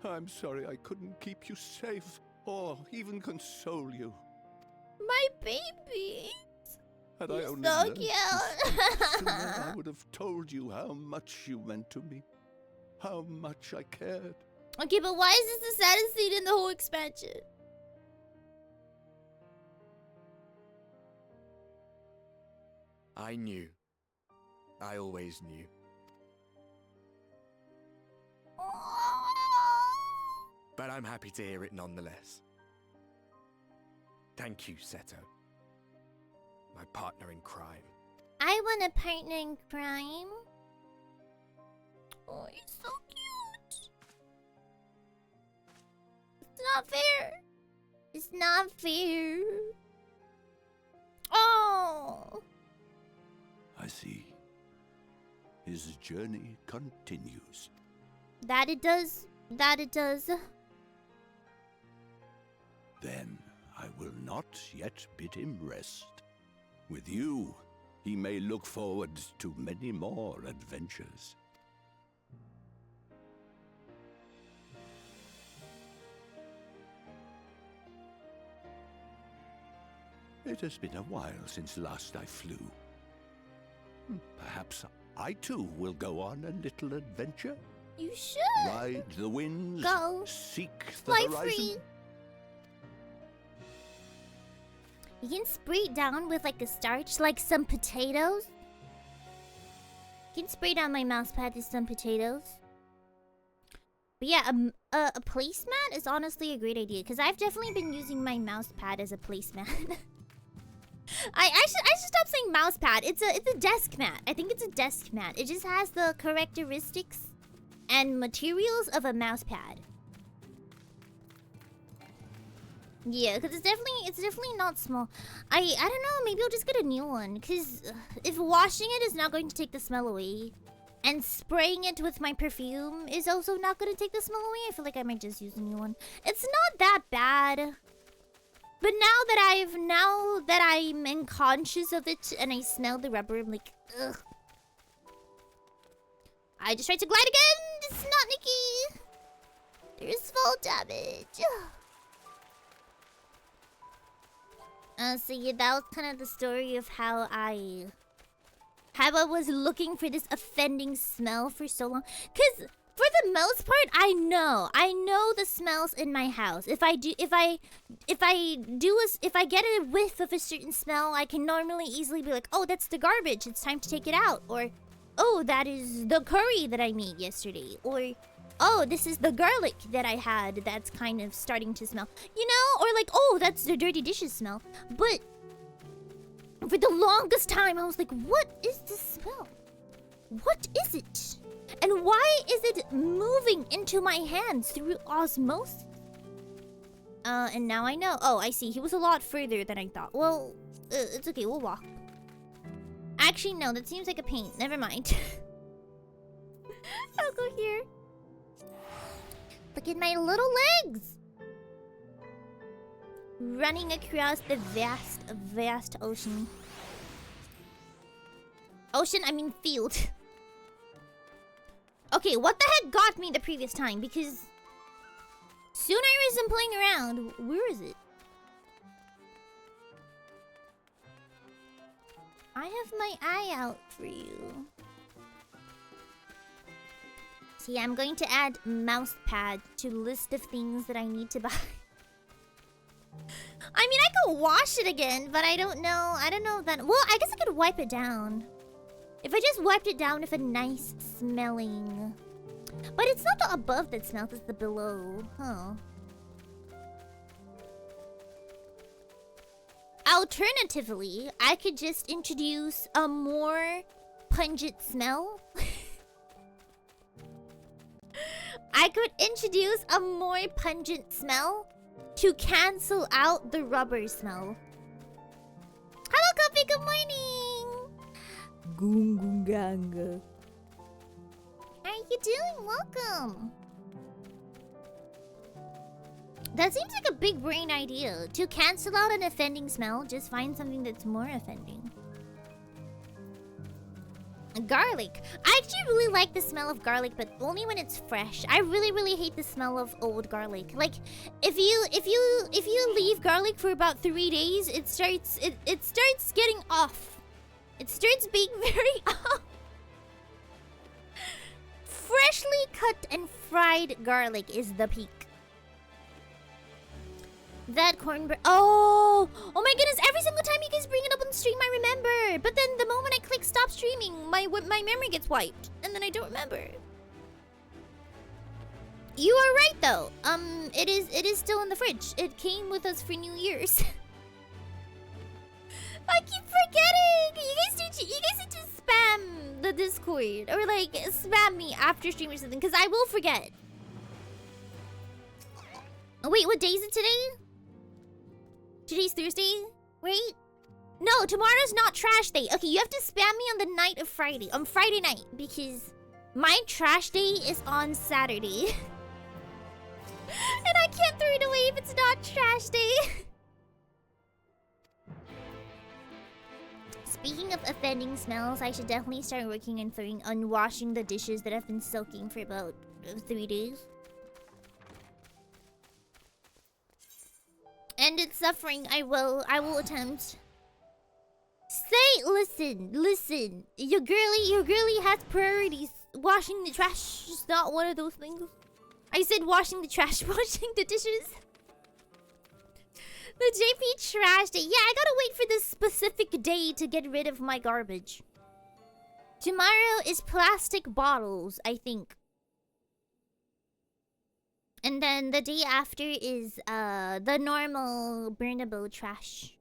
I'm sorry I couldn't keep you safe or even console you. My baby. Had I You're only so learned to cute. speak sooner, I would have told you how much you meant to me, how much I cared. Okay, but why is this the saddest scene in the whole expansion? I knew. I always knew. But I'm happy to hear it nonetheless. Thank you, Seto. My partner in crime. I want a partner in crime. Oh, you're so cute. It's not fair. It's not fair. Oh. I see. His journey continues. That it does. That it does. Then I will not yet bid him rest. With you, he may look forward to many more adventures. It has been a while since last I flew. Perhaps I too will go on a little adventure. You should. Ride the winds, Go. seek the Fly horizon. free. You can spray it down with like a starch, like some potatoes. You can spray down my mouse pad with some potatoes. But yeah, a placemat is honestly a great idea because I've definitely been using my mouse pad as a placemat. I should stop saying mouse pad. It's a desk mat. I think it's a desk mat. It just has the characteristics and materials of a mouse pad. Yeah, because it's definitely not small. I don't know, maybe I'll just get a new one. Because if washing it is not going to take the smell away, and spraying it with my perfume is also not going to take the smell away, I feel like I might just use a new one. It's not that bad. But now that I'm unconscious of it and I smell the rubber, I'm like, ugh. I just tried to glide again! It's not Nikki! There's fall damage. So yeah, that was kind of the story of how I was looking for this offending smell for so long. Cause for the most part, I know the smells in my house. If I get a whiff of a certain smell, I can normally easily be like, oh, that's the garbage. It's time to take it out. Or, oh, that is the curry that I made yesterday. Or, oh, this is the garlic that I had that's kind of starting to smell. You know? Or like, oh, that's the dirty dishes smell. But for the longest time, I was like, what is this smell? What is it? And why is it moving into my hands through osmosis? And now I know. Oh, I see. He was a lot further than I thought. Well, it's okay. We'll walk. Actually, no. That seems like a pain. Never mind. I'll go here. Look at my little legs! Running across the vast, vast ocean. Ocean, I mean field. Okay, what the heck got me the previous time? Because soon I wasn't playing around. Where is it? I have my eye out for you. See, I'm going to add mouse pad to list of things that I need to buy. I mean, I could wash it again, but I don't know. I don't know if that... Well, I guess I could wipe it down. If I just wiped it down with a nice smelling... But it's not the above that smells, it's the below. Huh. Alternatively, I could just introduce a more pungent smell. I could introduce a more pungent smell to cancel out the rubber smell. Hello, Coffee. Good morning. Gungungang. How are you doing? Welcome. That seems like a big brain idea. To cancel out an offending smell, just find something that's more offending. Garlic. I actually really like the smell of garlic, but only when it's fresh. I really hate the smell of old garlic. Like, if you leave garlic for about 3 days, it starts getting off. It starts being very off. Freshly cut and fried garlic is the peak. That cornbread. Oh my goodness! Every single time you guys bring it up on stream, I remember. But then the moment I click stop streaming, my memory gets wiped, and then I don't remember. You are right though. It is still in the fridge. It came with us for New Year's. I keep forgetting. You guys need to spam the Discord or like spam me after stream or something, because I will forget. Oh, wait, what day is it today? Today's Thursday, right? No, tomorrow's not trash day. Okay, you have to spam me on the night of Friday, on Friday night, because my trash day is on Saturday. And I can't throw it away if it's not trash day. Speaking of offending smells, I should definitely start working on washing the dishes that have been soaking for about 3 days. And it's suffering. I will attempt. Listen. Your girly has priorities. Washing the trash is not one of those things. I said washing the trash, washing the dishes. The JP trash day. Yeah, I gotta wait for this specific day to get rid of my garbage. Tomorrow is plastic bottles, I think. And then the day after is the normal burnable trash.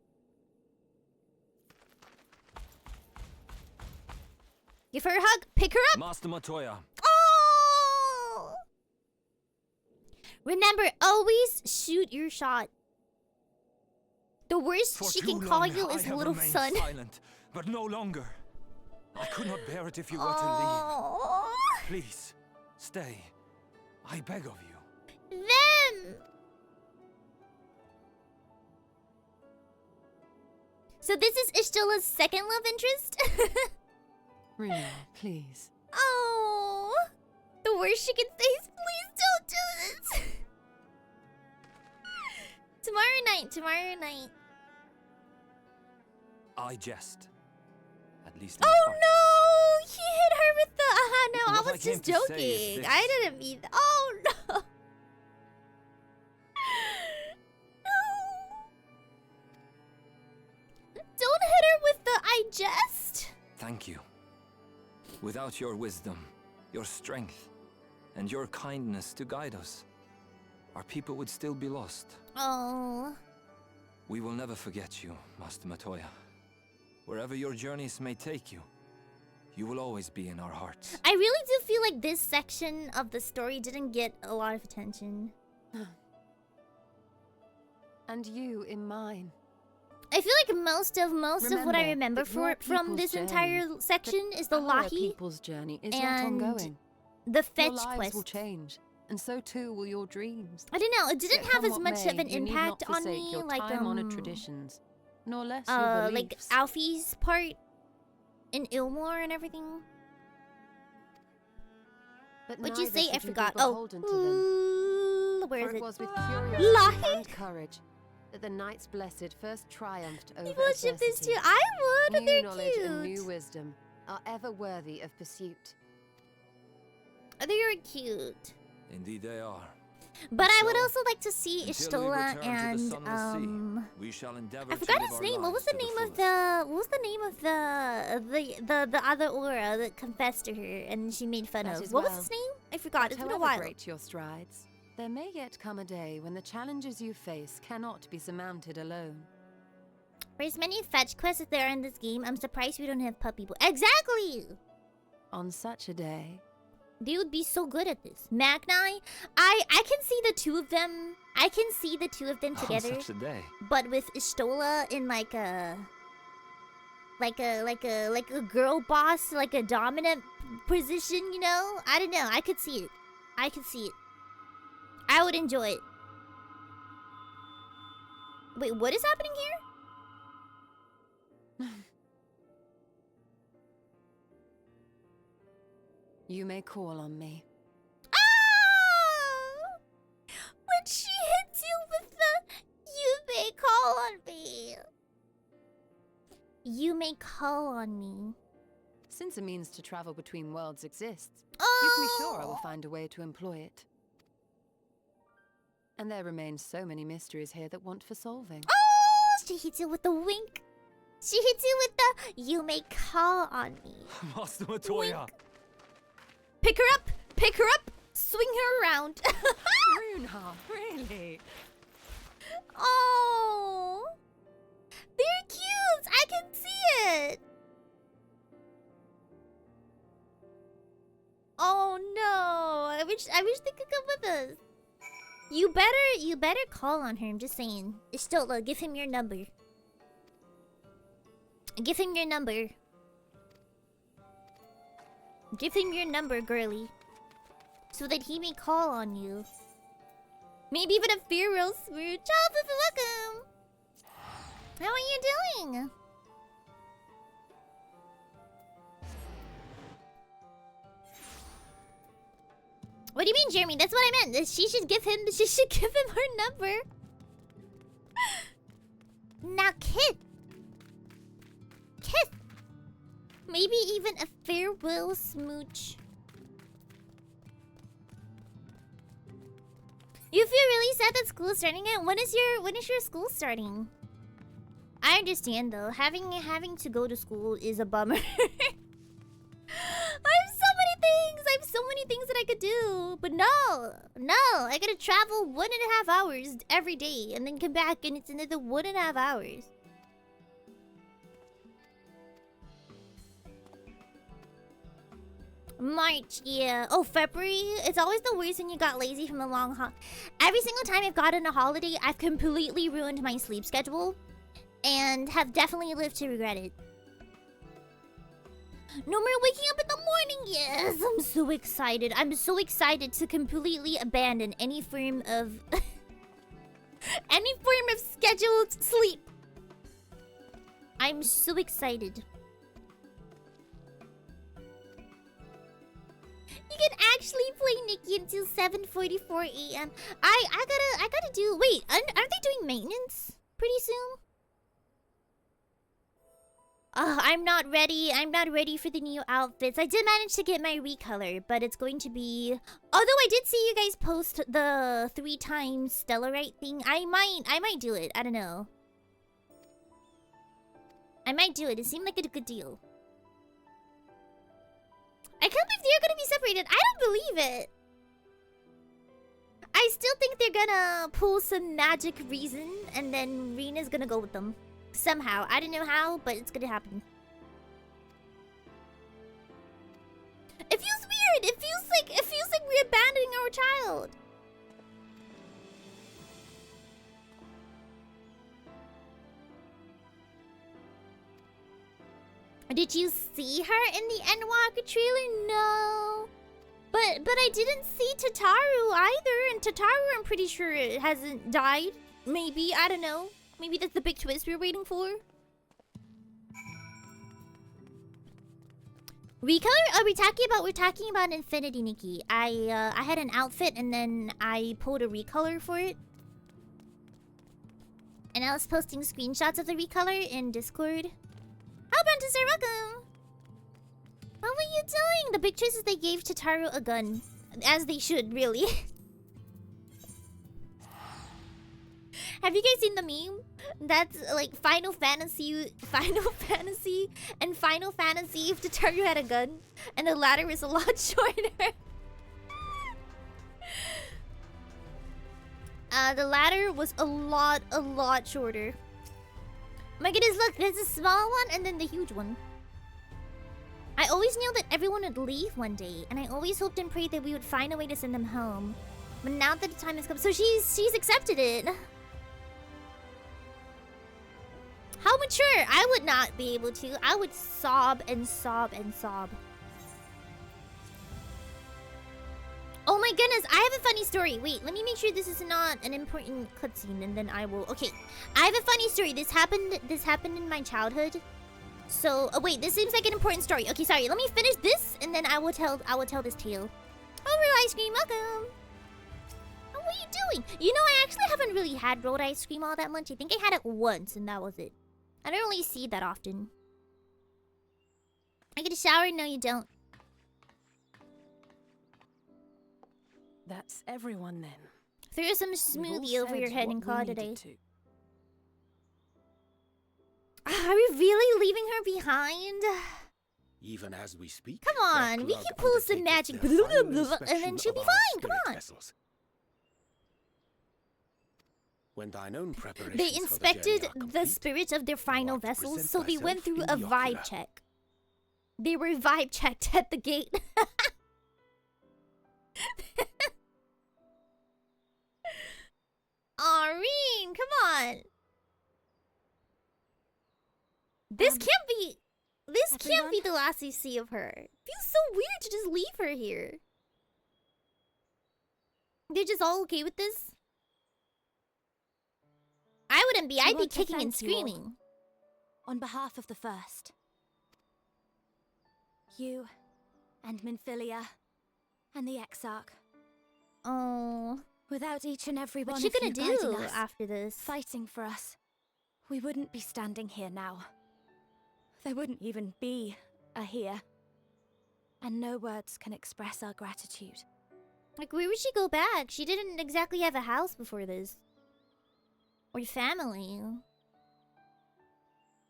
Give her a hug. Pick her up. Master Matoya. Oh! Remember, always shoot your shot. The worst For she too can call long, you I is have little remained son. silent, but no longer. I could not bear it if you were to Oh. leave. Please, stay. I beg of you. Them! So this is Ishtila's second love interest? Rina, please. Oh! The worst she can say is, please don't do this! Tomorrow night. I jest. At least in Oh part. no! He hit her with the... no, I What I was came just to say is joking. this. I didn't mean... Oh no! No! Don't hit her with the I jest! Thank you. Without your wisdom, your strength, and your kindness to guide us, our people would still be lost. Oh... We will never forget you, Master Matoya. Wherever your journeys may take you, you will always be in our hearts. I really do feel like this section of the story didn't get a lot of attention. And you in mine. I feel like most of what I remember that your from this people's entire journey, section is the Our Lahi, people's journey is not and ongoing. the Your fetch lives quest. will change, and so too will your dreams. I don't know. It didn't Yet have come as what much may, of an you need impact not on forsake me, your like time-honored traditions, nor less your like beliefs. Alfie's part in Ilmore and everything. But What'd you neither say? I should you be forgot. beholden to them. Where For is it it? was with curiosity Lahi? and courage that the Knights Blessed first triumphed over People ship this adversity. too. I would. New They're knowledge and cute. new wisdom are ever worthy of pursuit. They're cute. Indeed they are. But I would So, also like to see Until we Ishtola return to the and sunless sea, we shall endeavor I forgot to live his our name. What was lives the to name of fullest. the what was the name of the other aura that confessed to her and she made fun That of? is What was well. his name? I forgot. But It's been a however while. great your strides, there may yet come a day when the challenges you face cannot be surmounted alone. For as many fetch quests as there are in this game, I'm surprised we don't have puppy boy. Exactly. On such a day, They would be so good at this. Magnai, I can see the two of them. I can see the two of them together. On such a day. But with Ishtola in like a girl boss, like a dominant position, you know? I don't know. I could see it. I could see it. I would enjoy it. Wait, what is happening here? you may call on me. Ah! When she hits you with the "you may call on me." You may call on me. Since a means to travel between worlds exists, Oh! you can be sure I will find a way to employ it. And there remain so many mysteries here that want for solving. Oh! She hits you with the wink. She hits you with the "you may call on me." Master Matoya. Wink. Pick her up! Pick her up! Swing her around. Runa, really? Oh! They're cute! I can see it! Oh no! I wish they could come with us. You better call on her, I'm just saying. Ishtola, give him your number. Give him your number. Give him your number, girly. So that he may call on you. Maybe even a feral smooch. Oh, welcome! How are you doing? What do you mean, Jeremy? That's what I meant. She should give him her number. Now, Kit. Maybe even a farewell smooch. You feel really sad that school is starting it? When is your school starting? I understand though. Having to go to school is a bummer. I have so many things that I could do. bro. But no, I gotta travel 1.5 hours every day and then come back and it's another 1.5 hours. March, yeah. Oh, February? It's always the worst when you got lazy from a long Every single time I've gotten a holiday, I've completely ruined my sleep schedule. And have definitely lived to regret it. No more waking up in the morning, yes! I'm so excited. I'm so excited to completely abandon any form of... any form of scheduled sleep. I'm so excited. You can actually play Nikki until 7:44 a.m. I gotta do. Wait, aren't they doing maintenance pretty soon? I'm not ready. I'm not ready for the new outfits. I did manage to get my recolor, but it's going to be. Although I did see you guys post the 3 times Stellarite thing. I might do it. I don't know. I might do it. It seemed like a good deal. I can't believe they're gonna be separated. I don't believe it. I still think they're gonna pull some magic reason and then Rena's gonna go with them. Somehow. I don't know how, but it's gonna happen. It feels weird. It feels like we're abandoning our child. Did you see her in the Endwalker trailer? No. But I didn't see Tataru either. And Tataru, I'm pretty sure it hasn't died. Maybe, I don't know. Maybe that's the big twist we're waiting for. Recolor? We're talking about Infinity, Nikki. I had an outfit and then I pulled a recolor for it. And I was posting screenshots of the recolor in Discord. How about to say welcome? What were you doing? The big choice is they gave Tataru a gun. As they should, really. Have you guys seen the meme? That's like Final Fantasy and Final Fantasy if Tataru had a gun. And the ladder was a lot shorter. The ladder was a lot shorter. My goodness, look, there's a small one and then the huge one. I always knew that everyone would leave one day, and I always hoped and prayed that we would find a way to send them home. But now that the time has come, so she's accepted it. How mature? I would not be able to. I would sob and sob and sob. Oh my goodness, I have a funny story. Wait, let me make sure this is not an important cutscene and then I will... Okay, I have a funny story. This happened in my childhood. So, oh wait, this seems like an important story. Okay, sorry, let me finish this and then I will tell this tale. Oh, ice cream, welcome. Oh, what are you doing? You know, I actually haven't really had rolled ice cream all that much. I think I had it once and that was it. I don't really see it that often. I get a shower? No, you don't. That's everyone then. Throw some smoothie over your head and call it a day. Are we really leaving her behind? Even as we speak. Come on, we can pull some magic and then she'll be fine. Come on. When thine own preparations they inspected the spirits of their final vessels, so they went through a vibe check. They were vibe checked at the gate. Aureen, come on. This can't be the last you see of her. It feels so weird to just leave her here. They're just all okay with this? I wouldn't be. I'd be kicking and screaming. On behalf of the First. You and Minfilia and the Exarch. Oh. Without each and every one of you guiding us, what's she gonna do after this? Fighting for us. We wouldn't be standing here now. There wouldn't even be a here. And no words can express our gratitude. Like, where would she go back? She didn't exactly have a house before this. Or family.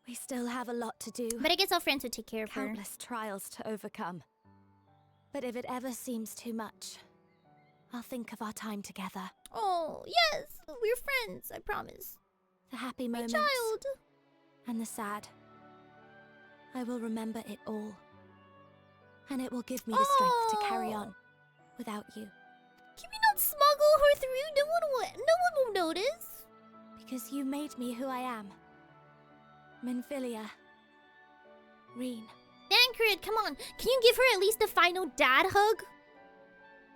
We still have a lot to do. But I guess our friends would take care of her. Countless trials to overcome. But if it ever seems too much, I'll think of our time together. Oh, yes. We're friends, I promise. The happy My moments. child. And the sad. I will remember it all. And it will give me the strength to carry on without you. Can we not smuggle her through? No one will notice. Because you made me who I am. Minfilia. Reen. Dankrid, come on. Can you give her at least a final dad hug?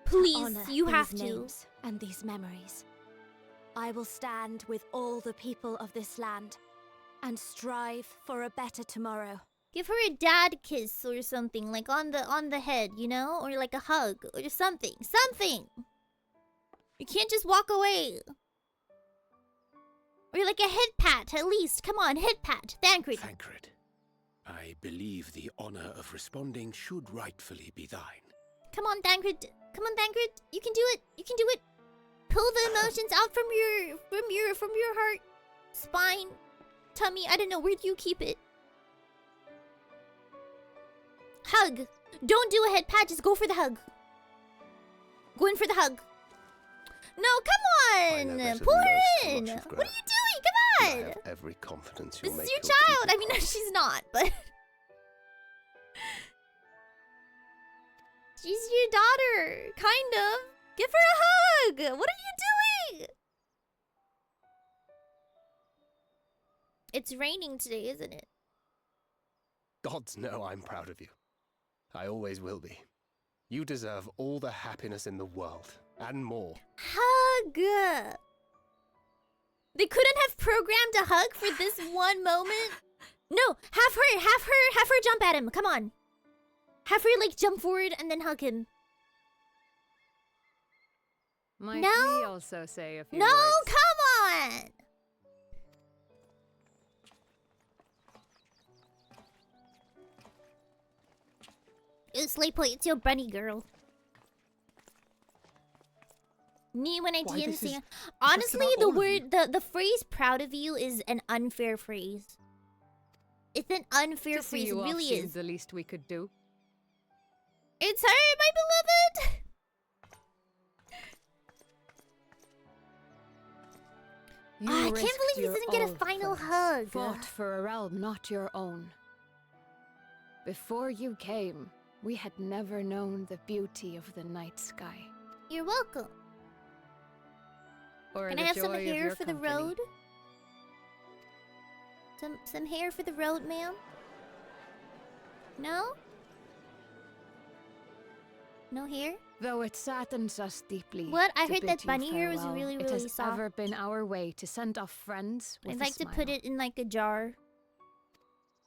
Please, Honor you have these to. names and these memories. I will stand with all the people of this land and strive for a better tomorrow. Give her a dad kiss or something, like on the head, you know? Or like a hug or something. Something! You can't just walk away. Or like a head pat, at least. Come on, head pat. Dankrid. Thancred, I believe the honor of responding should rightfully be thine. Come on, Dankrid. Come on, Dankrid. You can do it. You can do it. Pull the emotions out from your heart, spine, tummy. I don't know. Where do you keep it? Hug. Don't do a head pat. Just go for the hug. Go in for the hug. No, come on. Pull her in. What are you doing? Come on. I have every confidence you'll This make is your your child. people I mean, no, she's not, but she's your daughter, kind of. Give her a hug. What are you doing? It's raining today, isn't it? Gods know I'm proud of you. I always will be. You deserve all the happiness in the world, and more. Hug. They couldn't have programmed a hug for this one moment. No, have her jump at him. Come on. Have her like jump forward and then hug him. Might No. we also say a few No, words? come on. It's Slaypoint, it's your bunny girl. Me when I Why, this DNC. is Honestly, just the about all of word, the phrase "proud of you" is an unfair phrase. It's an unfair To see phrase. It you off really seemed is. the least we could do. It's her, my beloved. You I can't risked believe he your doesn't get a all final for us, hug. Fought for a realm not your own. Before you came, we had never known the beauty of the night sky. You're welcome. Or Can the I have some joy of hair your for the company. road? Some hair for the road, ma'am? No? No hair? Though it saddens us deeply. What? I to heard bid that you bunny hair was farewell, really, It really has soft. ever been our way to send off friends with I'd a like to smile. put it in like a jar.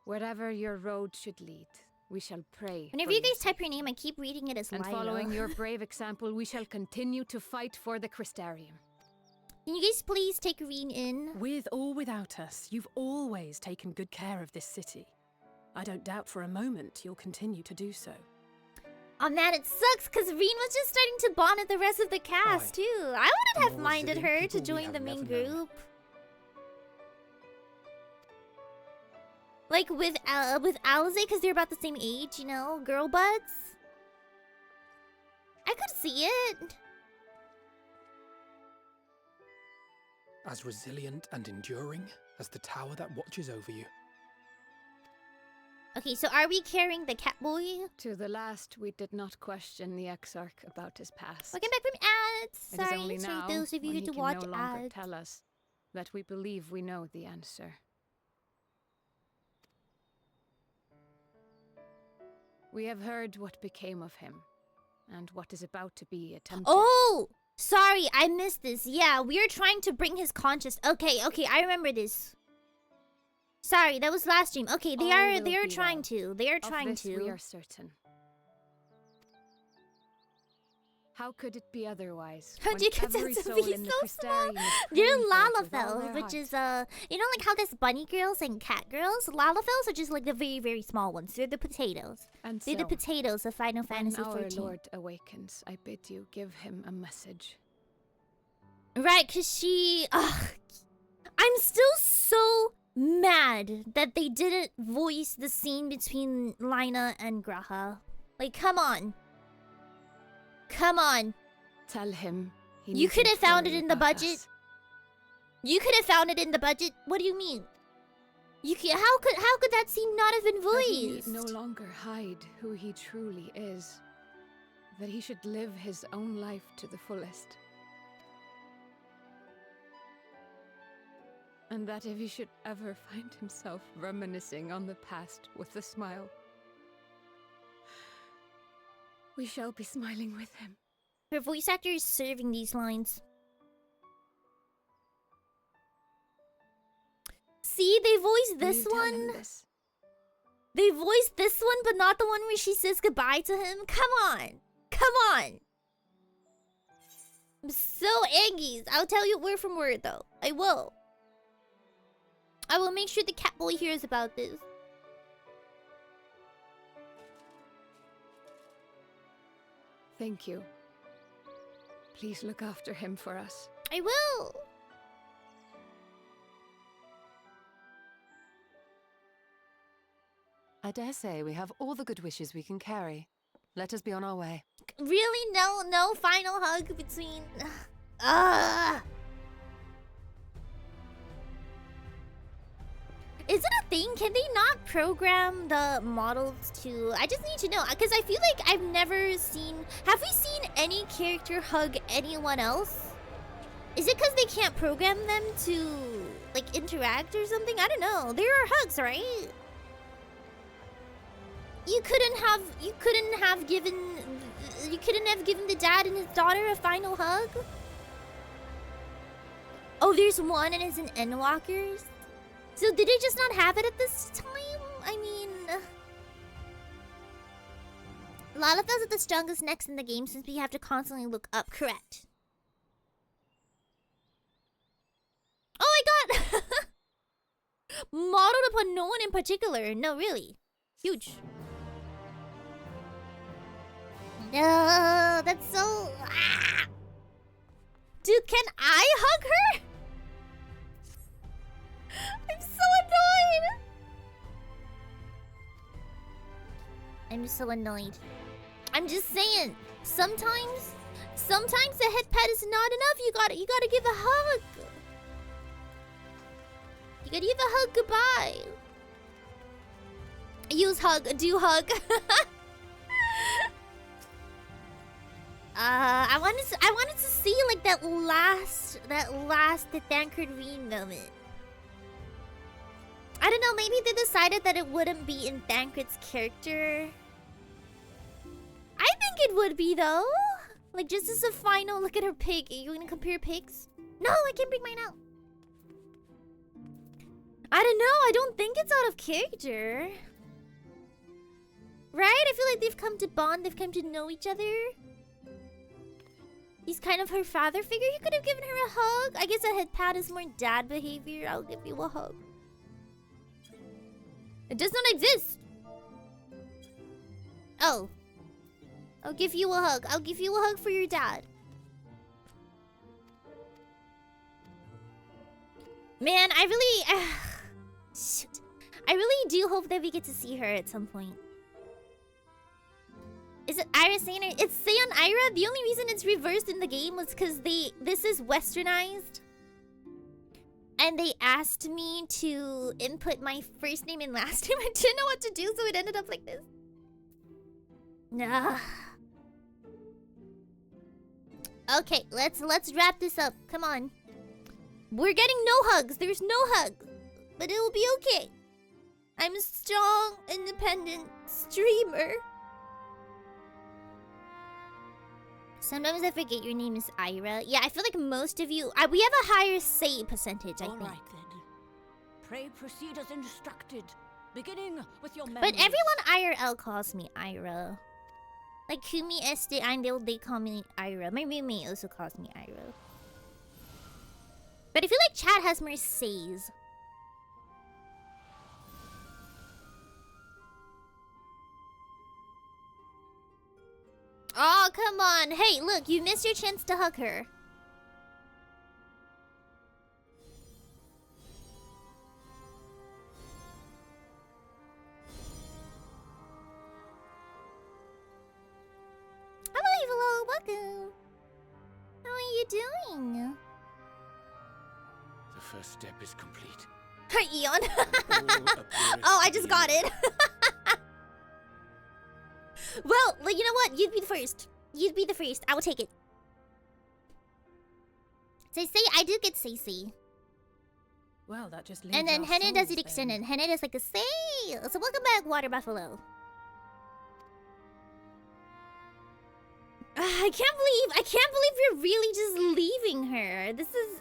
Wherever your road should lead, we shall pray. Whenever for you guys your type your name, I keep reading it as And Lila. following your brave example, we shall continue to fight for the Crystarium. Can you guys please take Reen in? With or without us, you've always taken good care of this city. I don't doubt for a moment you'll continue to do so. On that, it sucks because Reen was just starting to bond with the rest of the cast Aye. too. I wouldn't have More minded resilient her to people we join have the main never known. group. Like with Alize, because they're about the same age, you know, girl buds. I could see it. As resilient and enduring as the tower that watches over you. Okay, so are we carrying the cat boy? To the last, we did not question the Exarch about his past. Welcome back from ads. It is Sorry, only for now, those of you when who he to can watch no longer ads. tell us, that we believe we know the answer. We have heard what became of him, and what is about to be attempted. Oh! Sorry, I missed this. Yeah, we are trying to bring his conscious. Okay, I remember this. Sorry, that was last stream. Okay, they All are will be trying well. to. They are Of trying this to. we are certain. How could it be otherwise? How when do you get every sense of soul being in the so small? Crystarium is They're praying for it with all Lalafels, their which heart? is you know, like how there's bunny girls and cat girls. Lalafels are just like the very, very small ones. They're the potatoes. And They're the so, potatoes of Final Fantasy when our XIV. Lord awakens, I bid you give him a message. Right, cause she. Ugh, I'm still so mad that they didn't voice the scene between Lina and Graha. Like, come on. Come on. Tell him he You could have needn't found it worry in the about budget. us. You could have found it in the budget. What do you mean? You can, how could that scene not have been That he need voiced? no longer hide who he truly is. That he should live his own life to the fullest. And that if he should ever find himself reminiscing on the past with a smile, we shall be smiling with him. Her voice actor is serving these lines. See, they voiced Will this you tell him one. this? They voiced this one, but not the one where she says goodbye to him. Come on. Come on. I'm so angry. I'll tell you word from word, though. I will. I will make sure the Catboy hears about this. Thank you. Please look after him for us. I will. I dare say we have all the good wishes we can carry. Let us be on our way. Really? No final hug between... Ugh. Is it a thing? Can they not program the models to... I just need to know, because I feel like I've never seen... Have we seen any character hug anyone else? Is it because they can't program them to, like, interact or something? I don't know. There are hugs, right? You couldn't have given the dad and his daughter a final hug? Oh, there's one and it's an Endwalkers? So did they just not have it at this time? I mean... Lalafell's are the strongest necks in the game since we have to constantly look up. Correct. Oh my god! Modeled upon no one in particular. No, really. Huge. No, that's so... Ah! Dude, can I hug her? I'm so annoyed. I'm so annoyed. I'm just saying, sometimes the head pet is not enough. You gotta give a hug. You gotta give a hug goodbye. Use hug, do hug. I wanted to see like that last the Thancred Reed moment. I don't know, maybe they decided that it wouldn't be in Thancred's character. I think it would be though. Like just as a final look at her pig. Are you gonna compare pigs? No, I can't bring mine out. I don't know, I don't think it's out of character. Right? I feel like they've come to bond, they've come to know each other. He's kind of her father figure. You could have given her a hug. I guess a head pat is more dad behavior. I'll give you a hug. It does not exist. Oh. I'll give you a hug. I'll give you a hug for your dad. Man, I really... shoot. I really do hope that we get to see her at some point. Is it Aera Seion Aera? It's Seion Aera. The only reason it's reversed in the game was because this is westernized. And they asked me to input my first name and last name. I didn't know what to do, so it ended up like this. Nah. Okay, let's wrap this up. Come on. We're getting no hugs. There's no hug. But it'll be okay. I'm a strong, independent streamer. Sometimes I forget your name is Aera. Yeah, I feel like most of you... we have a higher say percentage, I think. All right, then. Pray proceed as instructed, beginning with your But memories. everyone IRL calls me Aera. Like Kumi Este, they call me Aera. My roommate also calls me Aera. But I feel like chat has more says. Oh, come on. Hey, look, you missed your chance to hug her. Hello, Evilo. Welcome. you doing? The first step is complete. Eon. Oh, I just got it. Well, you know what? You'd be the first. You'd be the first. I will take it. Say, I do get say. Well, that just leaves And then our Henna does it souls extended. then. Henna does like a say. So welcome back, Water Buffalo. I can't believe you're really just leaving her. This is,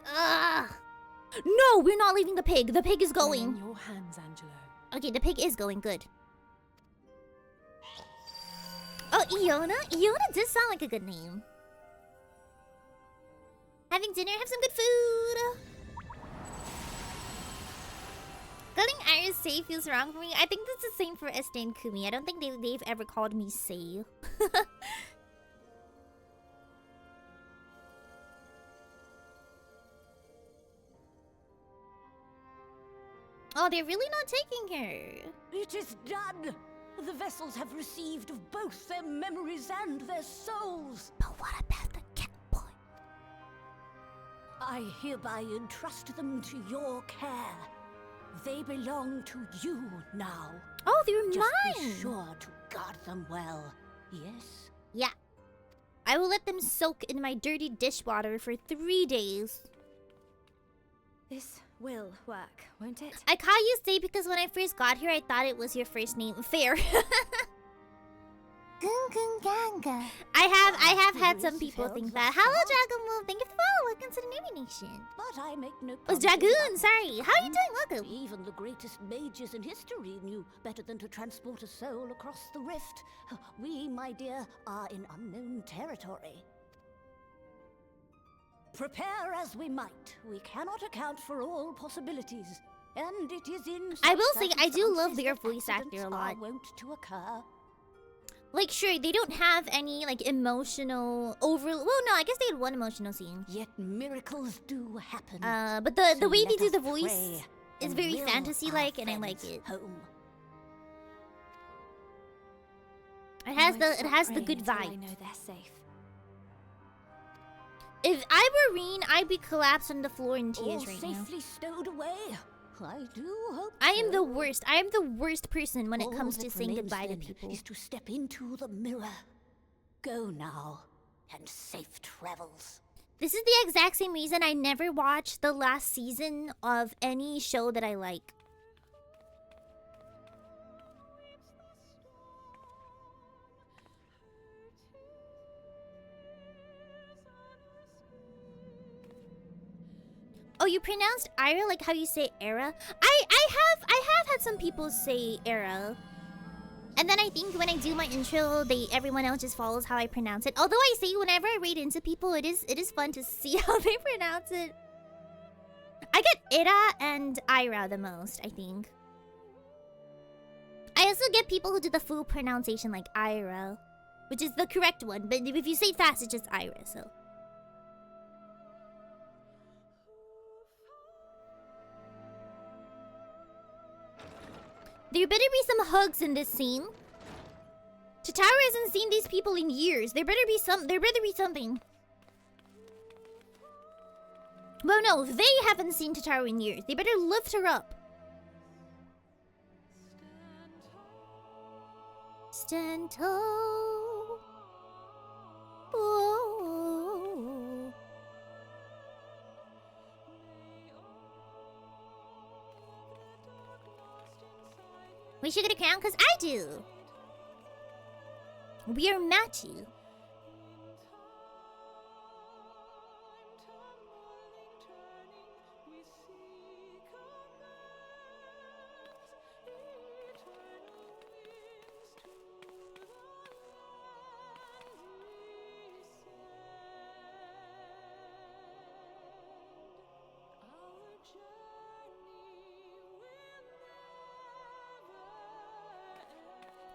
No, we're not leaving the pig. The pig is We're going. in your hands, Angelo. Okay, the pig is going. Good. Oh, Iona? Iona does sound like a good name. Having dinner, have some good food. Calling Iris Say feels wrong for me. I think that's the same for Estee and Kumi. I don't think they've ever called me Say. Oh, they're really not taking her. It is done! The vessels have received of both their memories and their souls. But what about the cat boy? I hereby entrust them to your care. They belong to you now. Oh, they're Just mine. be sure to guard them well. Yes? Yeah. I will let them soak in my dirty dishwater for 3 days. This will work, won't it? I call you Say because when I first got here, I thought it was your first name. Fair. I have had some people think that. Hello, Dragon Wolf. Thank you for the follow. Welcome to the Navy Nation. But I make no Oh, Dragoon. Sorry. How are you doing? Welcome. Even the greatest mages in history knew better than to transport a soul across the rift. We, my dear, are in unknown territory. Prepare as we might, we cannot account for all possibilities. And it is in I will say, I do circumstances love their that voice actor a accidents lot. are wont to occur. Like, sure, they don't have any, like, emotional Well, no, I guess they had one emotional scene. Yet miracles do happen. But the So way they let do us the voice pray is and very will fantasy-like, our and I like friends it. Home. It has I the won't stop good praying until I vibe. know they're safe. If I were Reen, I'd be collapsed on the floor in All tears right now. safely stowed away. I do hope I am the so. worst. I am the worst person when it All comes to that saying remains goodbye to then people. is to step into the mirror. Go now, and safe travels. This is the exact same reason I never watched the last season of any show that I like. Oh, you pronounced Aera like how you say Era? I have had some people say Era. And then I think when I do my intro, everyone else just follows how I pronounce it. Although I say whenever I read into people, it is fun to see how they pronounce it. I get Era and Aira the most, I think. I also get people who do the full pronunciation like Aira, which is the correct one. But if you say it fast, it's just Aira, so. There better be some hugs in this scene. Chitauri hasn't seen these people in years. There better be something. Well, no, they haven't seen Chitauri in years. They better lift her up. Stand tall. Oh. We should get a crown because I do. We are matchy.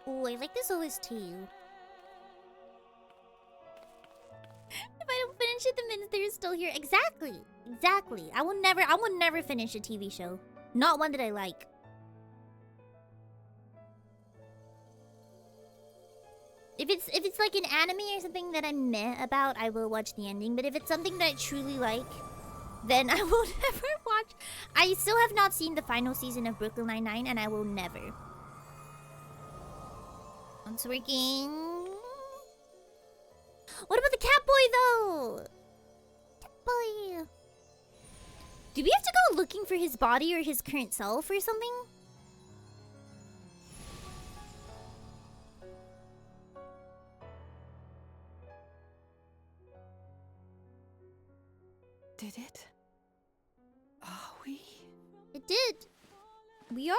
Oh, I like this OST. If I don't finish it, the minister is still here. Exactly. I will never finish a TV show. Not one that I like. If it's like like an anime or something that I'm meh about, I will watch the ending. But if it's something that I truly like, then I will never watch. I still have not seen the final season of Brooklyn Nine-Nine, and I will never. It's working. What about the cat boy, though? Cat boy. Do we have to go looking for his body or his current self or something? Did it? Are we? It did. We are.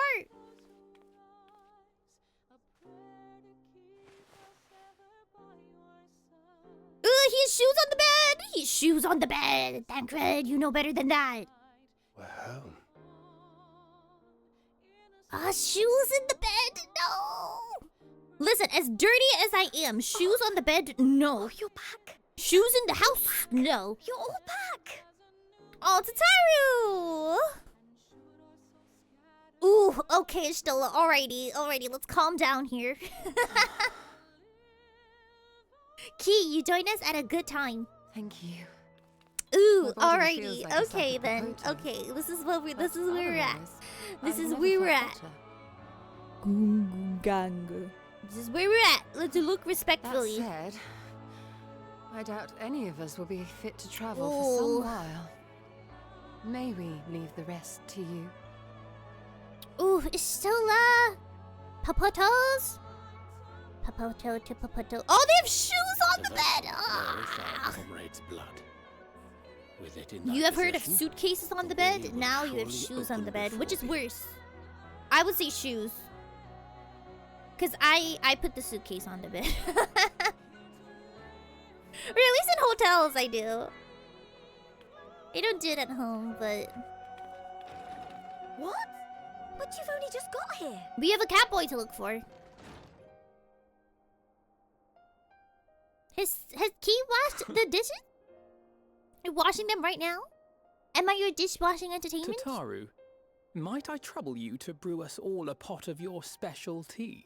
He has shoes on the bed. He has shoes on the bed. Tancred, you know better than that. We're home. Shoes in the bed. No. Listen, as dirty as I am, shoes on the bed. No. Oh, you're back. Shoes in the house. No. You're all back. Oh, Tataru. Ooh, okay, Stella. Alrighty, let's calm down here. Key, you joined us at a good time. Thank you. Ooh, My body alrighty. feels like a Okay sack of then. potato. Okay, this is where we're at. Otherwise, This I've is never where we're felt at. better. This is where we're at. Let's look That respectfully. said, I doubt any of us will be fit to travel for Ooh. some while. May we leave the rest to you? Ooh, Stella. Papotos. Papoto to papoto. Oh, they have shoes on the bed. Ah. Comrade's blood. With it in You that have heard of possession, suitcases on the the way bed? will Now you have surely shoes on open the bed. Which is before thee. worse? I would say shoes. Because I put the suitcase on the bed. Or at least in hotels I do. I don't do it at home, but... What? But you've only just got here. We have a cat boy to look for. Has Key washed the dishes? You're washing them right now? Am I your dishwashing entertainment? Tataru, might I trouble you to brew us all a pot of your special tea?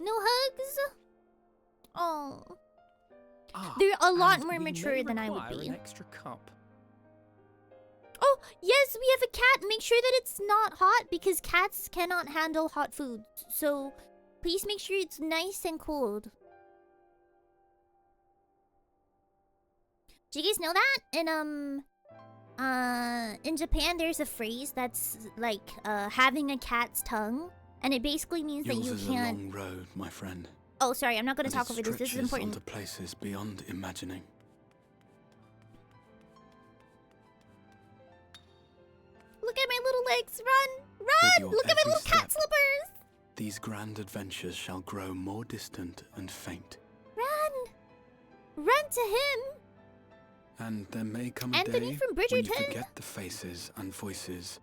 No hugs? Oh. Ah, They're a lot and more we mature may than I would require be. An extra cup. Oh, yes, we have a cat. Make sure that it's not hot because cats cannot handle hot food. So please make sure it's nice and cold. Do you guys know that? In Japan, there's a phrase that's like having a cat's tongue, and it basically means that you Yours is can't. a long road, my friend. Oh, sorry, I'm not going to and talk it over this. This is stretches important. onto places beyond imagining. Look at my little legs. Run! With Run! your Look at my every little cat step, slippers! These grand adventures shall grow more distant and faint. Run! Run to him! And there may come a Anthony day from when you Bridgerton. forget the faces and voices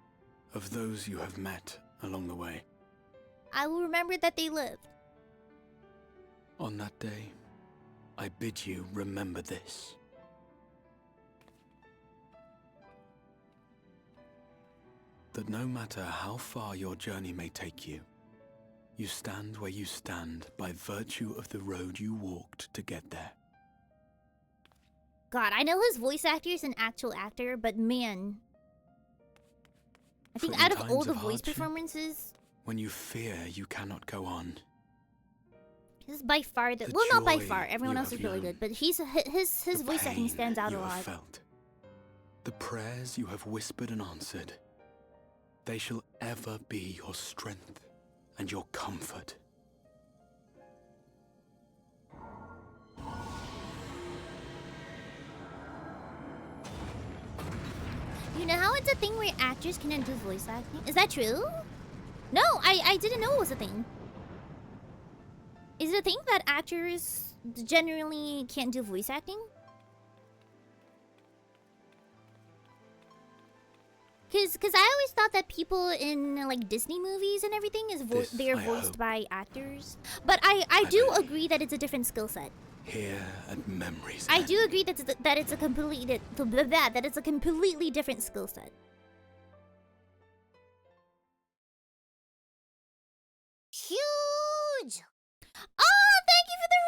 of those you have met along the way. I will remember that they lived. On that day, I bid you remember this. That no matter how far your journey may take you, you stand where you stand by virtue of the road you walked to get there. God, I know his voice actor is an actual actor, but man. I think For in out of all times the of voice hardship, performances, When you fear you cannot go on, this is by far the... The Well, not by joy far. Everyone you else is have really known, good. But his the voice acting pain stands out a you have lot. felt, the prayers you have whispered and answered, they shall ever be your strength and your comfort. You know how it's a thing where actors cannot do voice acting? Is that true? No, I didn't know it was a thing. Is it a thing that actors generally can't do voice acting? Cause I always thought that people in like Disney movies and everything is they're I voiced hope. by actors. But I do agree that it's a different skill set. Here and memories. I do agree that it's a completely different skill set. Huge! Oh, thank you for the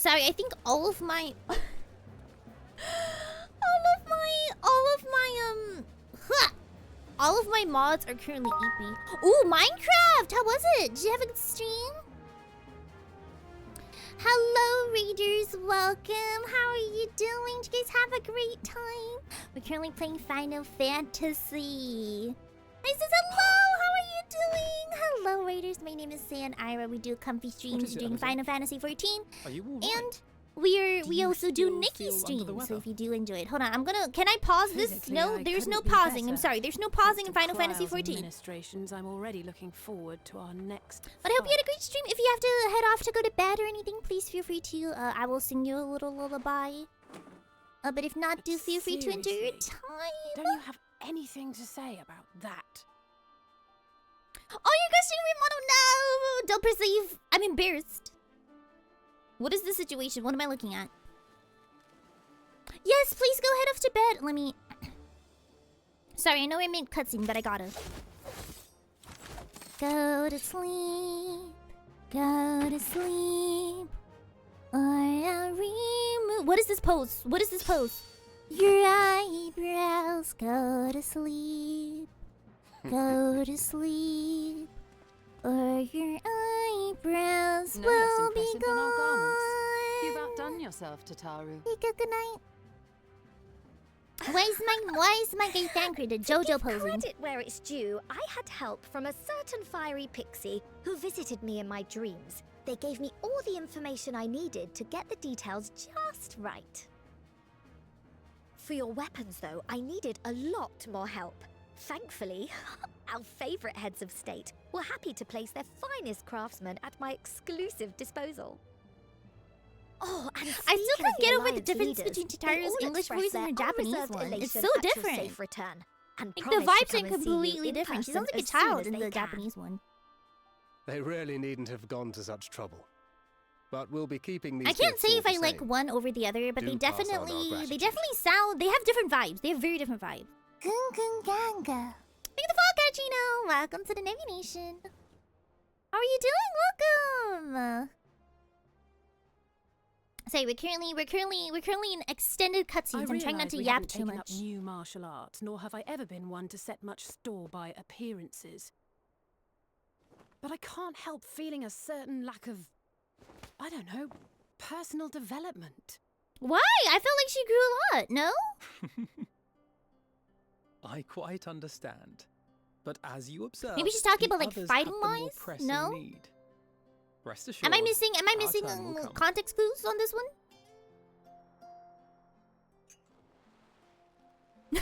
Sorry, I think all of my all of my mods are currently EP. Ooh, Minecraft! How was it? Did you have a good stream? Hello, readers. Welcome. How are you doing? Did you guys have a great time? We're currently playing Final Fantasy. I says hello. How are you doing? Hello, raiders. My name is Seion Aera. We do comfy streams doing Final Fantasy 14. Are you all right? And we also do Nikki streams, so if you do enjoy it. Hold on, can I pause this? No, there's no pausing. I'm sorry, there's no pausing in Final Fantasy 14. Administrations, I'm already looking forward to our next. But I hope you had a great stream. If you have to head off to go to bed or anything, please feel free to. I will sing you a little lullaby. But if not, do feel free to enjoy your time. Don't you have anything to say about that? Oh, you're gushing remodel. No, don't perceive. I'm embarrassed. What is the situation? What am I looking at? Yes, please go head off to bed. Let me... Sorry, I know I made cutscene, but I gotta. Go to sleep. Go to sleep. Or I'll remove... What is this pose? What is this pose? Your eyebrows. Go to sleep. Go to sleep. Or your eyebrows will be gone. You've outdone yourself, Tataru. Good night. Why is my gay fan created JoJo posing? Credit where it's due, I had help from a certain fiery pixie who visited me in my dreams. They gave me all the information I needed to get the details just right. For your weapons, though, I needed a lot more help. Thankfully, our favorite heads of state were happy to place their finest craftsmen at my exclusive disposal. Oh, and I still can't get over the difference between Tataru's English voice and her Japanese one. It's so different. Safe return, and like, the vibes are completely different. She sounds like a child in the Japanese one. They really needn't have gone to such trouble. But we'll be keeping these. I can't say if I like one over the other, but they definitely sound. They have different vibes. They have very different vibes. Ganga. Thank you the fall, Cappuccino. Welcome to the Navy Nation. How are you doing? Welcome. Sorry, we're currently in extended cutscenes. I'm trying not to yap too much. Up new martial arts, nor have I ever been one to set much store by appearances. But I can't help feeling a certain lack of, I don't know, personal development. Why? I felt like she grew a lot. No? I quite understand. But as you observe, maybe she's talking about like fighting wise? No? Need. Rest assured, am I missing context clues on this one?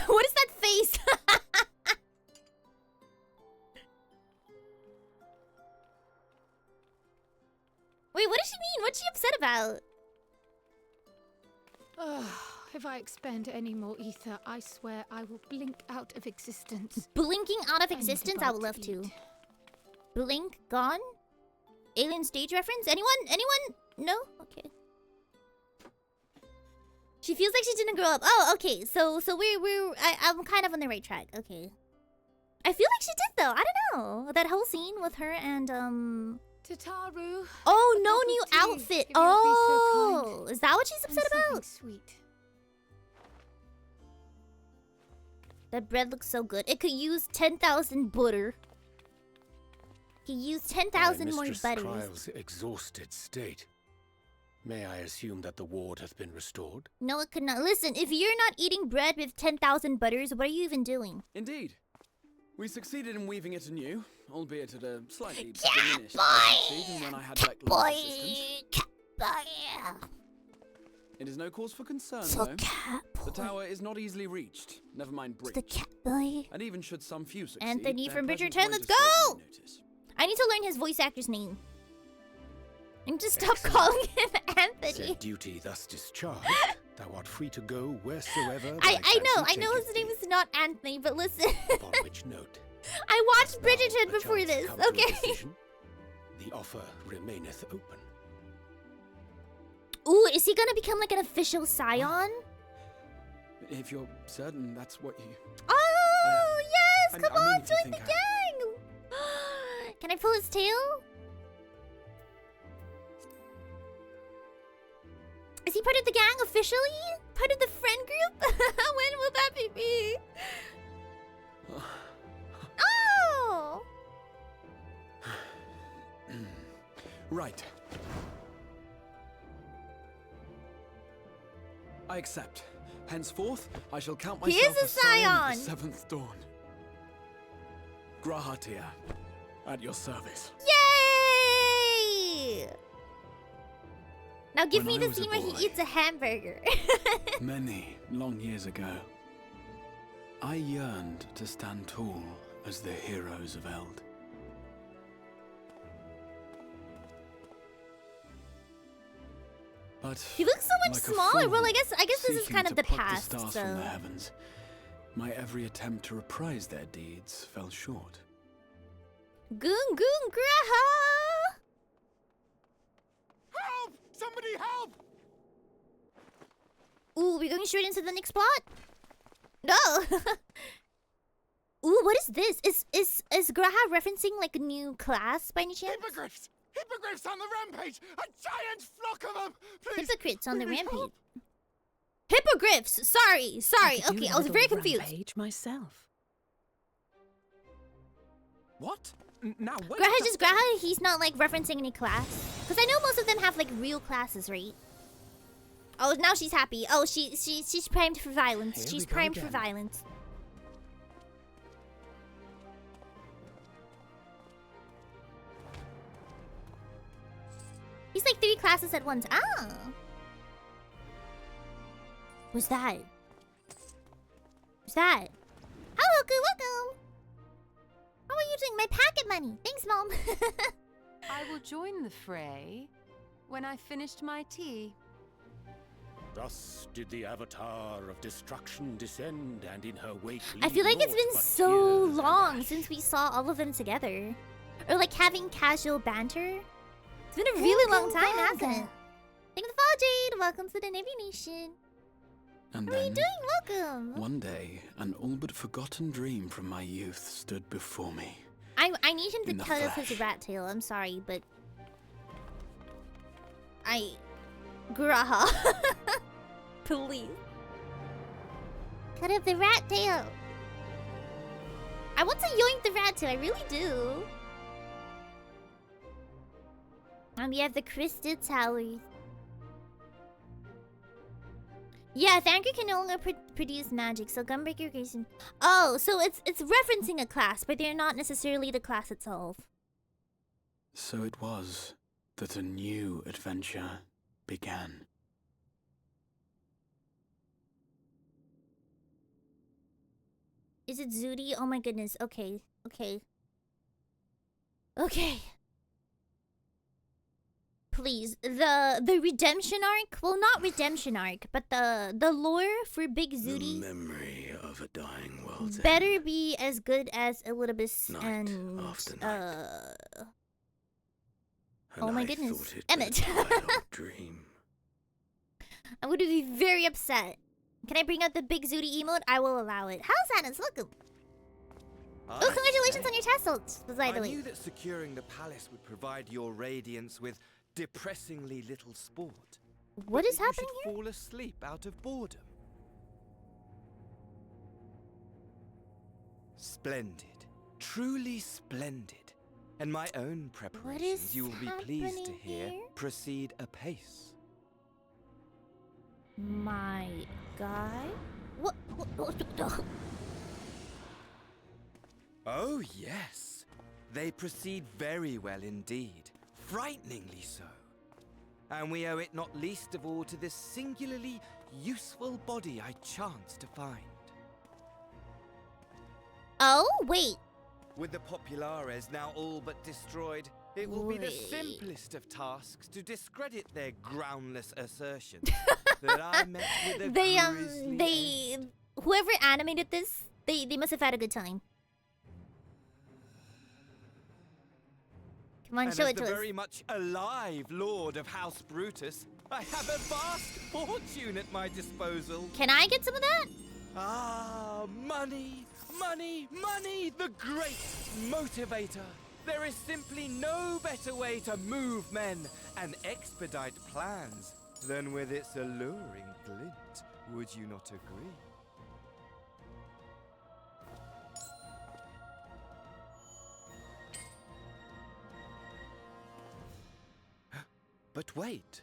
What is that face? Wait, what does she mean? What's she upset about? If I expend any more ether, I swear I will blink out of existence. Blinking out of existence? I would love to. Blink? Gone? Alien stage reference? Anyone? No? Okay. She feels like she didn't grow up. Oh, okay. So I'm kind of on the right track. Okay. I feel like she did though. I don't know. That whole scene with her and Tataru. Oh, no new outfit. Oh, is that what she's upset about? Sweet. That bread looks so good. It could use 10,000 butter. Could use 10,000 more butters. Trial's exhausted state. May I assume that the ward has been restored? No, it could not. Listen, if you're not eating bread with 10,000 butters, what are you even doing? Indeed. We succeeded in weaving it anew, albeit at a slightly diminished boy! Than when I had like Boy! Cat boy! It is no cause for concern, though. The tower is not easily reached, never mind breached. The cat boy. And even should some few succeed, Anthony from Bridgerton, let's go! I need to learn his voice actor's name. And just stop calling him Anthony. Said duty thus discharged, thou art free to go wheresoever. I know his name is not Anthony, but listen. Upon which note? I watched Bridgerton before this, okay? The offer remaineth open. Ooh, is he gonna become like an official Scion? If you're certain that's what you... Oh, yes! Come on, join the gang! Can I pull his tail? officially part of the friend group? When will that be? Oh! Right. I accept. Henceforth, I shall count He myself is a a scion of Seion. the seventh dawn. Grahatia, at your service. Yay! Now give When me I the was a scene where boy- he eats a hamburger. Many long years ago, I yearned to stand tall as the heroes of Eld. But He looks so much like a smaller. Well, fool, I guess this is seeking kind to of the pluck past, stars so. from the heavens, my every attempt to reprise their deeds fell short. Goon Goon Graha! Help! Somebody help! Ooh, we're going straight into the next plot? No! Ooh, what is this? Is Graha referencing like a new class by any chance? Hippogriffs! Hippogriffs on the rampage! A giant flock of them! Please! Hypocrites on the we need rampage. help. Hippogriffs! Sorry. could do Okay, I was with a very little confused. rampage myself. What? Now where Graha does just Graha, he's not like referencing any class. Because I know most of them have like real classes, right? Oh, now she's happy. Oh, she's primed for violence. Here She's we go primed for again. violence. He's like 3 classes at once. Ah. What's that? What's that? Hello, welcome. How are you doing? My pocket money. Thanks, Mom. I will join the fray when I finished my tea. Thus did the avatar of destruction descend, and in her wake I feel like it's naught been but so tears and long since we saw all of them together. Or like having casual banter. It's been a really long time, hasn't it? Thank you for the follow, Jade. Welcome to the Navy Nation. And How are you then, doing? Welcome. one day, an all but forgotten dream from my youth stood before me. I need him In to the tell us his flesh. rat tail. I'm sorry, but Graha. Please. Cut up the rat tail. I want to yoink the rat tail. I really do. And we have the Crystal Towers. Yeah, Thanker can no longer produce magic, so Gunbreaker Grayson. Oh, so it's referencing a class, but they're not necessarily the class itself. So it was that a new adventure began. Is it Zudi? Oh my goodness. Okay. Please, the redemption arc. Well, not redemption arc, but the lore for Big Zudi. The memory of a dying world's Better be as good as Elidibus Night and after night. And oh my I goodness, thought it Emmett. a twilight dream. I'm going to be very upset. Can I bring out the Big Zudi emote? I will allow it. How's Hannes? Welcome. Oh, congratulations on your tassels, by the I way. knew that securing the palace would provide your radiance with depressingly little sport. What is happening here? You should fall asleep out of boredom. Splendid. Truly splendid. And my own preparations, you will be pleased to hear, here? proceed apace. My God. What? Oh, yes. They proceed very well indeed. Frighteningly so. And we owe it not least of all to this singularly useful body I chanced to find. Oh, wait. With the Populares now all but destroyed, it will be the simplest of tasks to discredit their groundless assertions that I met with a grisly end. Whoever animated this, they must have had a good time. Come on, And show as it to the us. very much alive Lord of House Brutus, I have a vast fortune at my disposal. Can I get some of that? Ah, money, money, money, the great motivator. There is simply no better way to move men and expedite plans than with its alluring glint. Would you not agree? But wait,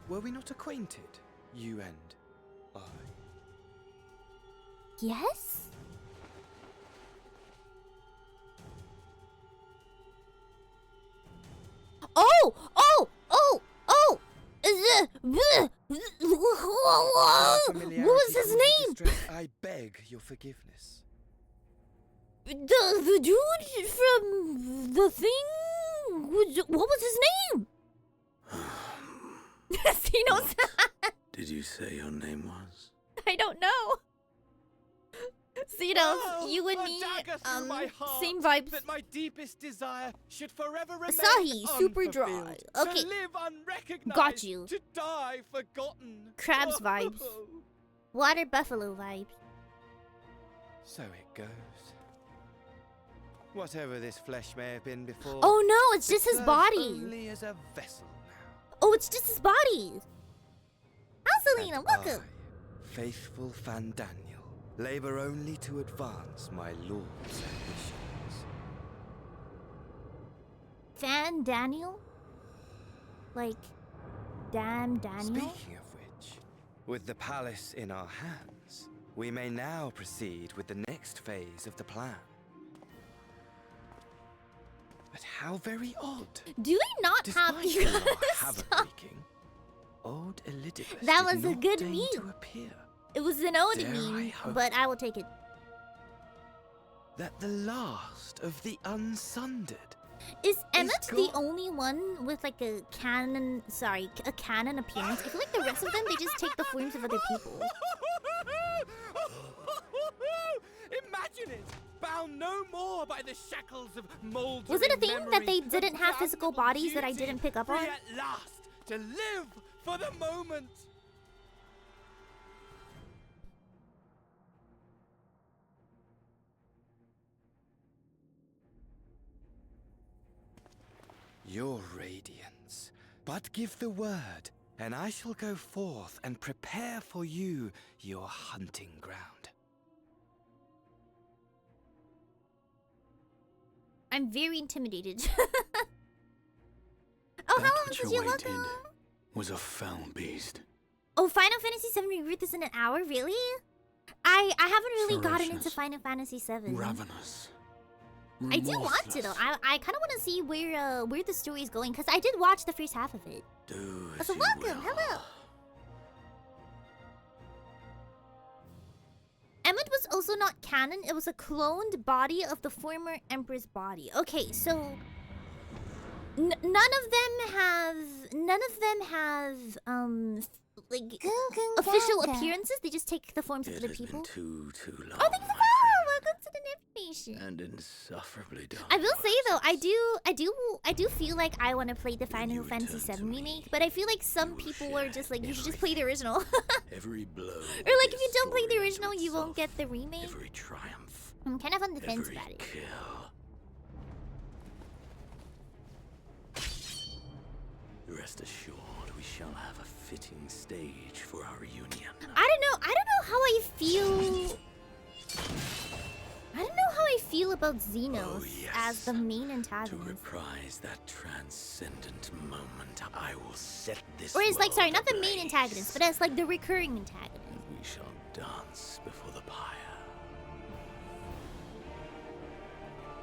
were we not acquainted, you and I? Yes? Oh! Oh! Oh! Oh! What was his name? I beg your forgiveness. The dude from the thing? What was his name? He knows. Did you say your name was? I don't know. Oh, you and a me, dagger through my heart, same vibes. That my deepest desire should forever remain Asahi, super dry. unfulfilled, Okay. To live unrecognized. Got you. To die forgotten. Crabs vibes. Water buffalo vibes. So it goes. Whatever this flesh may have been before. Oh no, it's it just his serves body. Only as a vessel now. Oh, it's just his body. Hi, Selena, welcome. Faithful Fandaniel, labor only to advance my lord's ambitions. Fan Daniel? Like, damn Daniel? Speaking of which, with the palace in our hands, we may now proceed with the next phase of the plan. But how very odd. Do we not have Despite our havoc-wreaking, old Elizabeth That did was a not good deign meme. to appear. It was an ode Dare I meme, hope but I will take it. that the last of the unsundered Is Emmett the gone. only one with like a canon appearance? I feel like the rest of them, they just take the forms of other people. Imagine it! Bound no more by the shackles of moldering Was it a thing that they memory, didn't have physical bodies that I beauty, didn't pick up free on? at last to live for the moment. Your radiance. But give the word, and I shall go forth and prepare for you your hunting ground. I'm very intimidated. Oh, how long did you look? Was a foul beast. Oh, Final Fantasy VII Rebirth is in an hour, really? I haven't really gotten into Ferocious. Final Fantasy VII. Ravenous. I do want to though. I kind of want to see where the story is going because I did watch the first half of it. Do as So you welcome, will. hello. Emmett was also not canon. It was a cloned body of the former Emperor's body. Okay, so none of them have like official appearances. They just take the forms of It other has people. been too long. Oh, thank you for following. Welcome to the Nation. And insufferably done. I will say though, I do feel like I want to play the Final Fantasy VII remake, but I feel like some people are just like, you should just play the original. Every blow. Or like if you don't play the original, you won't get the remake. Every triumph. I'm kind of on the fence Every about it. kill. Rest assured, we shall have a fitting stage for our reunion. I don't know how I feel. I don't know how I feel about Xenos as the main To antagonist. reprise that transcendent moment, I will set this Or as like, sorry, world not the main ablaze. antagonist, but as like the recurring antagonist. We shall dance before the pyre.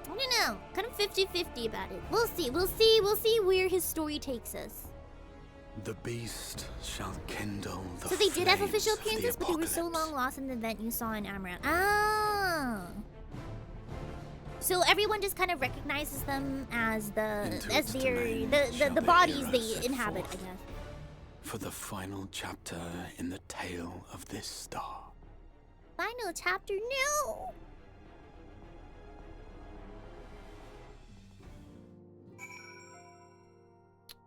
I don't know. Kind of 50-50 about it. We'll see where his story takes us. The beast shall kindle the So they did have flames official of the appearances, but they were so long lost in the event you saw in Amaranth. Ah. So everyone just kind of recognizes them as the bodies they inhabit, I guess. for the final chapter in the tale of this star. Final chapter, no.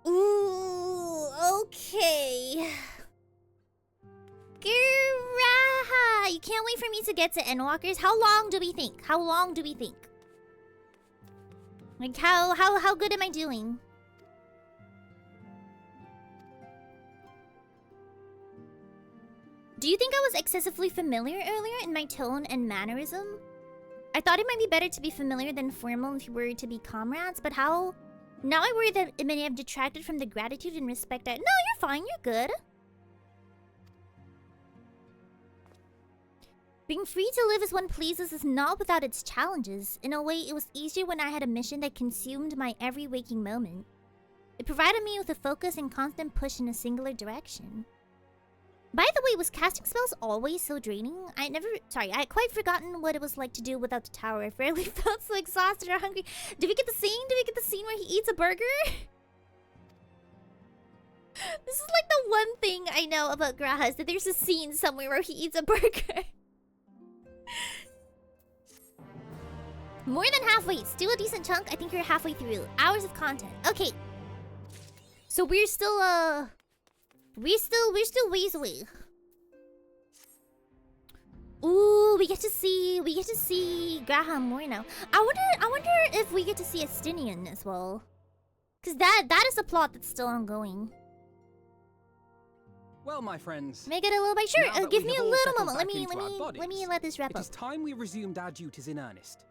Ooh, okay. Giraha! You can't wait for me to get to Endwalkers. How long do we think? Like how good am I doing? Do you think I was excessively familiar earlier in my tone and mannerism? I thought it might be better to be familiar than formal if we were to be comrades, but how? Now I worry that it may have detracted from the gratitude and respect I— No, you're fine, you're good. Being free to live as one pleases is not without its challenges. In a way, it was easier when I had a mission that consumed my every waking moment. It provided me with a focus and constant push in a singular direction. By the way, was casting spells always so draining? I had quite forgotten what it was like to do without the tower. I rarely felt so exhausted or hungry. Did we get the scene? Did we get the scene where he eats a burger? This is like the one thing I know about Graha, is that there's a scene somewhere where he eats a burger. More than halfway. Still a decent chunk. I think you're halfway through. Hours of content. Okay. So we're still we're still ways away. Ooh, we get to see Graham more now. I wonder if we get to see Estinian as well. Cause that is a plot that's still ongoing. Well, my friends. Make it a little bit sure. Give me a little moment. Let me let this wrap up. It is time we resumed our duties in earnest.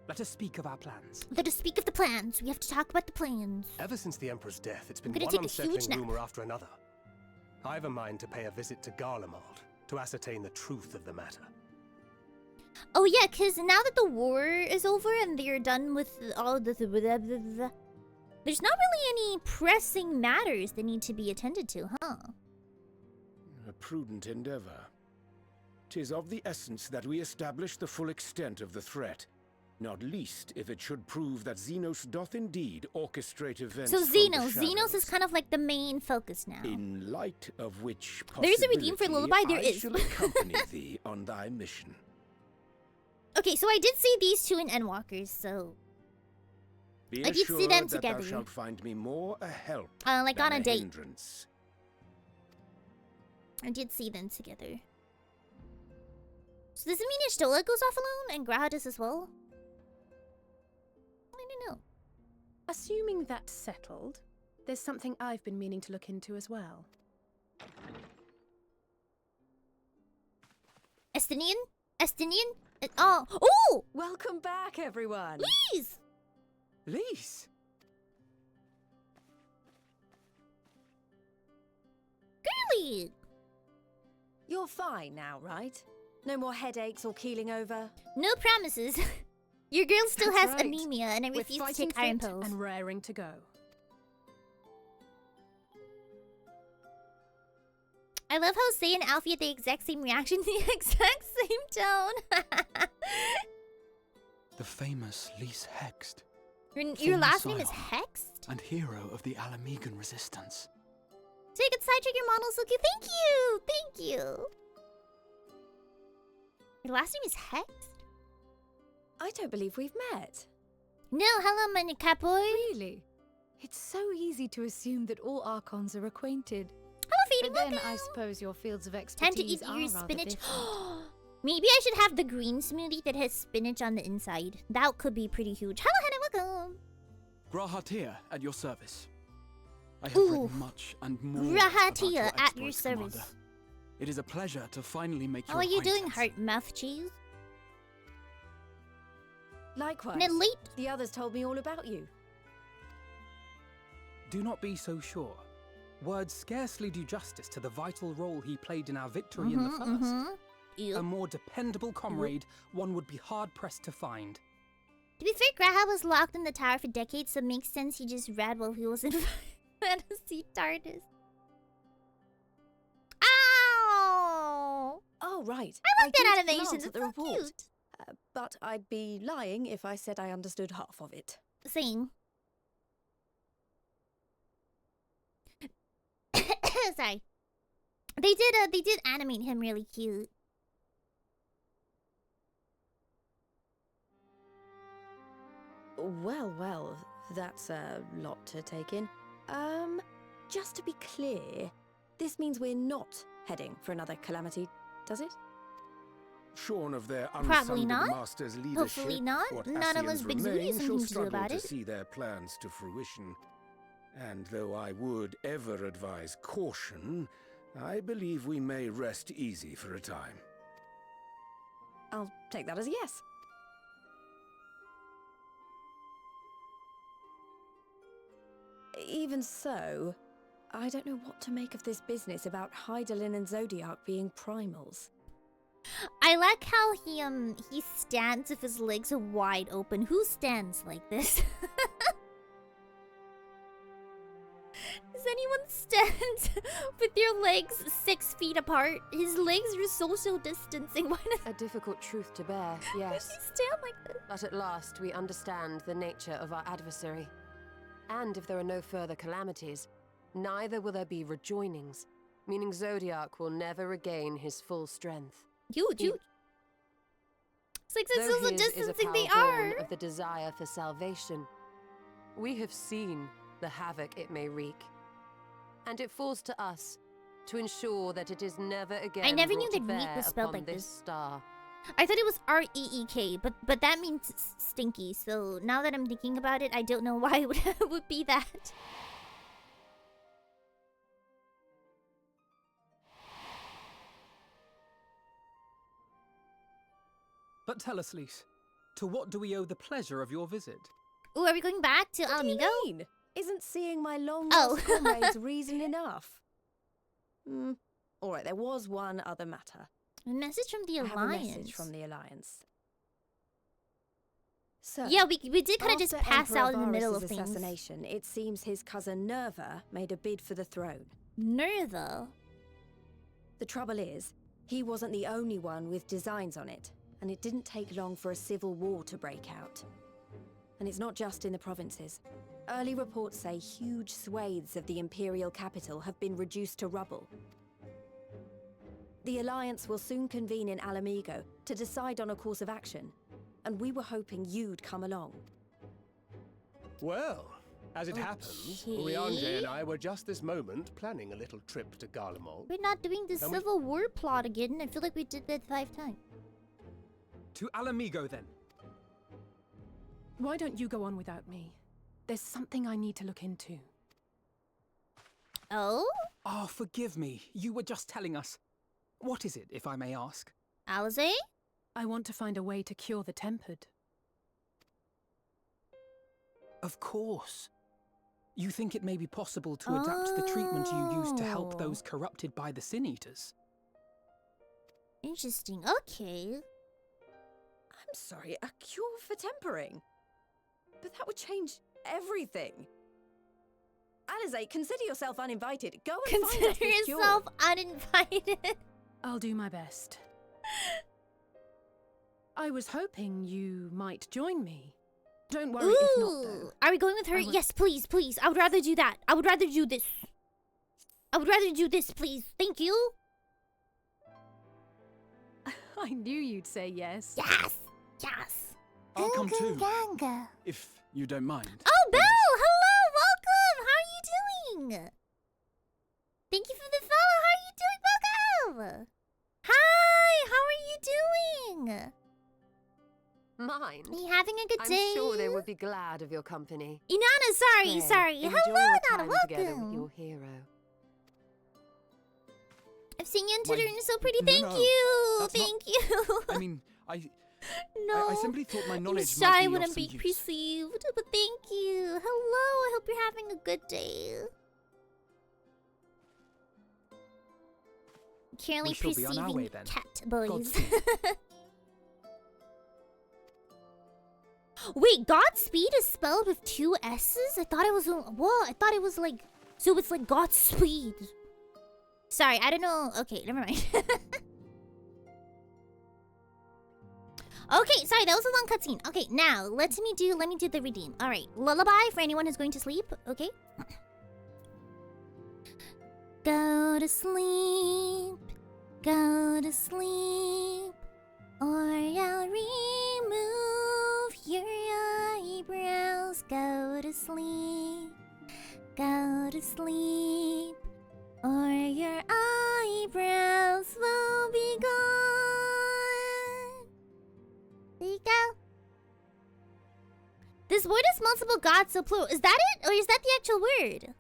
Let us speak of our plans. Let us speak of the plans. We have to talk about the plans. Ever since the Emperor's death, it's been one unsettling rumor after another. I have a mind to pay a visit to Garlemald to ascertain the truth of the matter. Oh yeah, because now that the war is over and they're done with all the there's not really any pressing matters that need to be attended to, huh? A prudent endeavor. 'Tis of the essence that we establish the full extent of the threat. Not least if it should prove that Xenos doth indeed orchestrate events. So Xenos is kind of like the main focus now. In light of which there's a redeem for Lullaby. There is. I shall accompany thee on thy mission. Okay, so I did see these two in Endwalkers, so I did see them together. Thou shalt find me more a help. Like on a date. Hindrance. I did see them together. So does it mean Ishtola goes off alone and Graha does as well? I don't know. Assuming that's settled, there's something I've been meaning to look into as well. Estinian? Oh! Oh! Welcome back, everyone! Please! Lise! Girly! You're fine now, right? No more headaches or keeling over? No promises. Your girl still That's has right. anemia and I refuse to take iron pills. And raring to go. I love how Seion and Alfie had the exact same reaction, the exact same tone. The famous Lise Hext. Your last name is Hext? And hero of the Alamegan resistance. So you can sidetrack your models. Okay, thank you! Thank you! Your last name is Hext? I don't believe we've met. No, hello, my catboy. Really? It's so easy to assume that all Archons are acquainted. Hello, Feeding. But then I suppose your fields of expertise Time to eat are your rather spinach. different. Maybe I should have the green smoothie that has spinach on the inside. That could be pretty huge. Hello, Hannah, welcome. Grahatia at your service. I have written much and more Grahatia about at your your exploits, service. Commander. It is a pleasure to finally make How your are you doing, acquaintance. heart mouth cheese? Likewise. Ned late. The others told me all about you. Do not be so sure. Words scarcely do justice to the vital role he played in our victory in the first. A more dependable comrade, one would be hard-pressed to find. To be fair, Graha was locked in the tower for decades, so it makes sense he just read while he was in fantasy TARDIS. Ow! Oh, right. I like that did animation. glance It's at the so report. cute. But I'd be lying if I said I understood half of it. Same. Sorry. They did animate him really cute. Well, that's a lot to take in. Just to be clear, this means we're not heading for another calamity, does it? Shorn of their Probably unsundered not. master's leadership, Hopefully not. what Not unless Ascians Big Zooty remain has shall something to do struggle about to it. see their plans to fruition. And though I would ever advise caution, I believe we may rest easy for a time. I'll take that as a yes. Even so, I don't know what to make of this business about Hydaelyn and Zodiac being primals. I like how he stands with his legs wide open. Who stands like this? Does anyone stand with your legs 6 feet apart? His legs are social distancing. Why not? A difficult truth to bear, yes. Does he stand like this? But at last we understand the nature of our adversary. And if there are no further calamities, neither will there be rejoinings, meaning Zodiac will never regain his full strength. Huge. It's like this Though is his distancing a they power are. born of the desire for salvation. We have seen the havoc it may wreak. And it falls to us to ensure that it is never again I never knew brought to that reek bear was spelled upon like this this. star. I thought it was R-E-E-K, but that means stinky. So now that I'm thinking about it, I don't know why it would be that. But tell us, Lise, to what do we owe the pleasure of your visit? Ooh, are we going back to What do you Alamigo? mean? Isn't seeing my long-lost comrades reason enough? Alright, there was one other matter. A message from the I have a Alliance. message from the Alliance. So, Yeah, we did kind of just after pass Emperor out in the middle of Varus's things. assassination, it seems his cousin Nerva made a bid for the throne. Nerva? The trouble is, he wasn't the only one with designs on it, and it didn't take long for a civil war to break out. And it's not just in the provinces. Early reports say huge swathes of the imperial capital have been reduced to rubble. The Alliance will soon convene in Alamigo to decide on a course of action, and we were hoping you'd come along. Well, as it happens, Urianger and I were just this moment planning a little trip to Garlemald. We're not doing the Civil War plot again. I feel like we did that 5 times. To Alamigo, then. Why don't you go on without me? There's something I need to look into. Oh? Oh, forgive me. You were just telling us. What is it, if I may ask? Alize? I want to find a way to cure the tempered. Of course. You think it may be possible to adapt the treatment you used to help those corrupted by the Sin Eaters? Interesting. Okay. I'm sorry, a cure for tempering? But that would change everything. Alize, consider yourself uninvited. Go and find us Consider this yourself cure. uninvited. I'll do my best. I was hoping you might join me. Don't worry if not, though. Are we going with her? Yes, please, please. I would rather do that. I would rather do this. I would rather do this, please. Thank you. I knew you'd say yes. Yes. Yes. I'll come too, if you don't mind. Oh, Belle! Hello! Welcome! How are you doing? Thank you for the follow. How are you doing? Welcome! Hi! How are you doing? Mine? Are you having a good day? I'm sure they would be glad of your company. Inanna, sorry. Enjoy Hello, your Inanna, time welcome. together with your hero. I've seen you on Twitter and it's so pretty. No, Thank no, you. that's Thank you. I mean, No. I simply thought my I'm knowledge shy might be when of I'm some being use. perceived, but thank you. Hello, I hope you're having a good day. Currently We shall be on our way, perceiving then. cat boys. Godspeed. Wait, Godspeed is spelled with 2 S's? I thought it was what? I thought it was like, so it's like Godspeed. Sorry, I don't know. Okay, never mind. Okay, sorry, that was a long cutscene. Okay, now let me do the redeem. All right, lullaby for anyone who's going to sleep. Okay. Go to sleep, or I'll remove your eyebrows. Go to sleep, or your eyebrows will be gone. There you go. This word is multiple gods, so plural. Is that it? Or is that the actual word?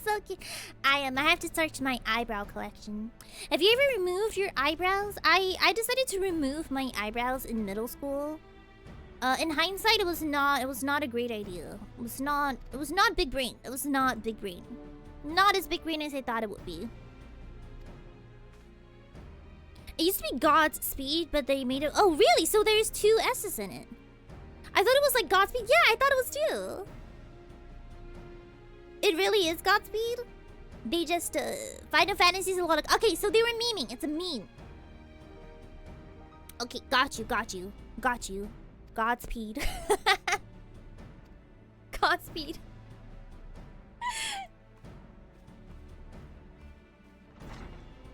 so cute. I have to search my eyebrow collection. Have you ever removed your eyebrows? I decided to remove my eyebrows in middle school. In hindsight, it was not a great idea. It was not big brain. It was not big brain. Not as big brain as I thought it would be. It used to be Godspeed, but they made it. Oh, really? So there's 2 S's in it. I thought it was like Godspeed. Yeah, I thought it was 2. It really is Godspeed? They just, Final Fantasy's a lot of... Okay, so they were memeing. It's a meme. Okay, got you. Godspeed. Godspeed.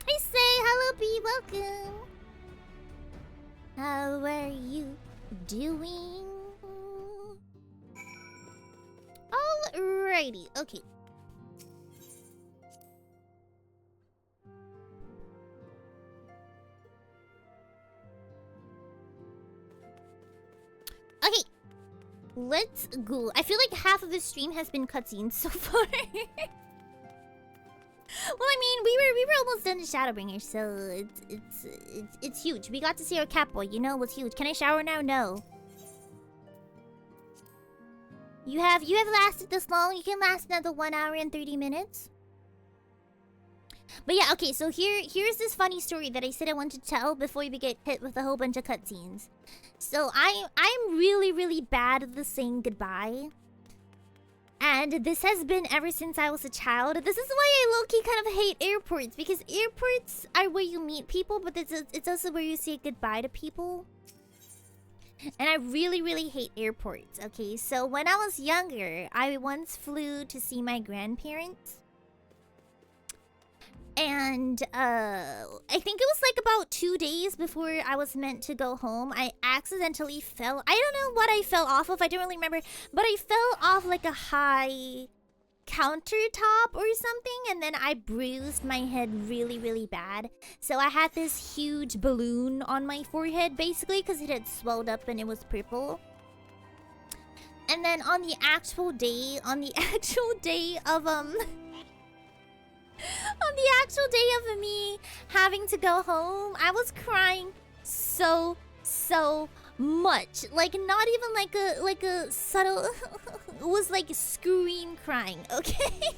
Hey, Say. Hello, B. Welcome. How are you doing? Alrighty, okay. Okay, let's go. I feel like half of the stream has been cutscenes so far. Well, I mean, we were almost done the Shadowbringer, so it's huge. We got to see our Catboy. You know what's huge. Can I shower now? No. You have lasted this long. You can last another 1 hour and 30 minutes. But yeah, okay, so here's this funny story that I said I wanted to tell before we get hit with a whole bunch of cutscenes. So I'm really bad at the saying goodbye. And this has been ever since I was a child. This is why I low-key kind of hate airports, because airports are where you meet people, but it's also where you say goodbye to people. And I really hate airports, okay? So when I was younger, I once flew to see my grandparents. And I think it was like about 2 days before I was meant to go home. I accidentally fell. I don't know what I fell off of. I don't really remember. But I fell off like a high countertop or something. And then I bruised my head really bad. So I had this huge balloon on my forehead basically because it had swelled up and it was purple. And then on the actual day of me having to go home, I was crying so much. Like not even like a subtle it was like scream crying, okay?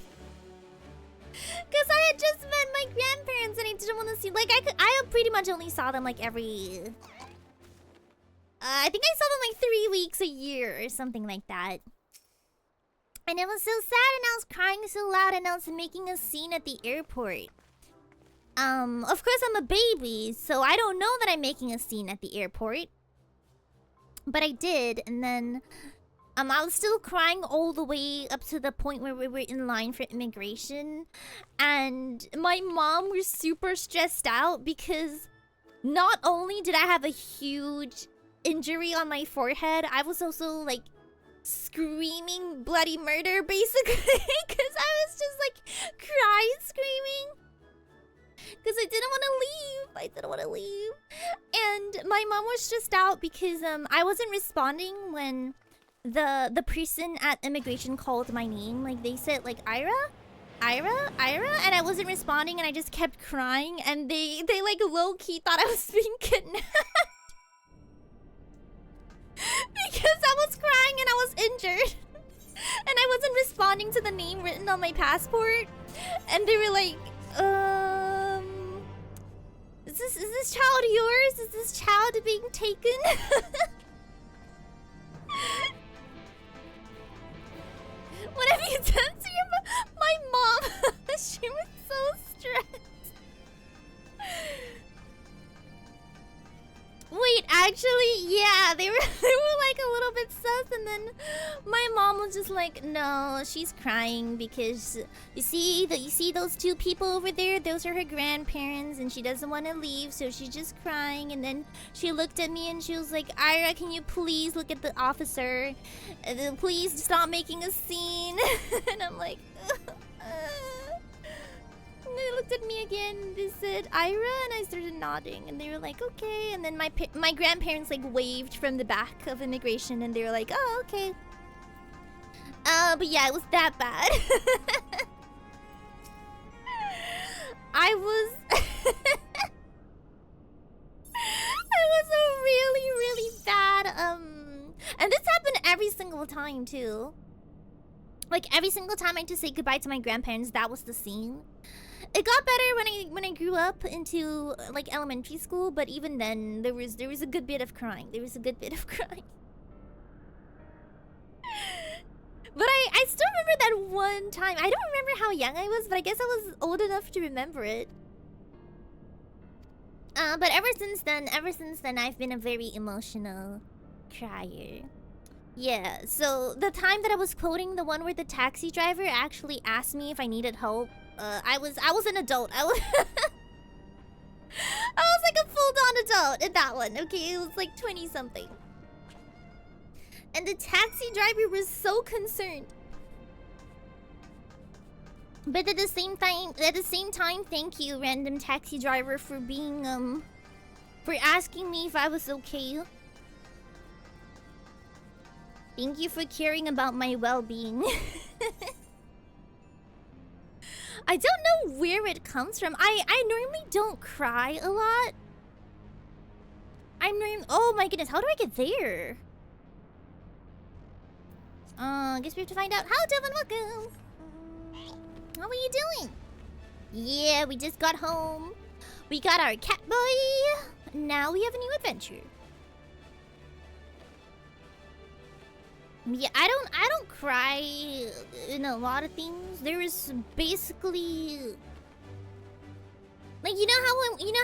Cause I had just met my grandparents and I didn't want to see, like I pretty much only saw them like every I think I saw them like 3 weeks a year or something like that. And it was so sad and I was crying so loud and I was making a scene at the airport. Of course I'm a baby, so I don't know that I'm making a scene at the airport. But I did, and then I was still crying all the way up to the point where we were in line for immigration. And my mom was super stressed out because not only did I have a huge injury on my forehead, I was also like screaming bloody murder basically because I was just like screaming because I didn't want to leave. And my mom was stressed out because I wasn't responding when the person at immigration called my name. Like they said like Aera, and I wasn't responding and I just kept crying and they like low-key thought I was being kidnapped. Because I was crying and I was injured. And I wasn't responding to the name written on my passport. And they were like, is this child yours? Is this child being taken? What have you done to my mom? She was so stressed. Wait, actually, yeah, they were like a little bit sus, and then my mom was just like, no, she's crying because you see those 2 people over there, those are her grandparents, and she doesn't want to leave, so she's just crying. And then she looked at me and she was like, Aera, can you please look at the officer? And then please stop making a scene. And I'm like, And they looked at me again, and they said, Aera, and I started nodding, and they were like, okay. And then my grandparents like waved from the back of immigration, and they were like, oh, okay. But yeah, it was that bad. I was I was a really, really bad and this happened every single time too. Like every single time I had to say goodbye to my grandparents, that was the scene. It got better when I grew up into like elementary school, but even then there was a good bit of crying. There was a good bit of crying. But I still remember that one time. I don't remember how young I was, but I guess I was old enough to remember it. But ever since then, I've been a very emotional crier. Yeah, so the time that I was quoting, the one where the taxi driver actually asked me if I needed help, I was an adult. I was like a full-on adult in that one, okay? It was like 20-something. And the taxi driver was so concerned. But at the same time, thank you, random taxi driver, for being, for asking me if I was okay. Thank you for caring about my well-being. I don't know where it comes from. I normally don't cry a lot. Oh my goodness, how do I get there? Guess we have to find out. How, Devin, welcome. How are you doing? Yeah, we just got home. We got our cat boy. Now we have a new adventure. Yeah, I don't cry in a lot of things. There is basically, like, you know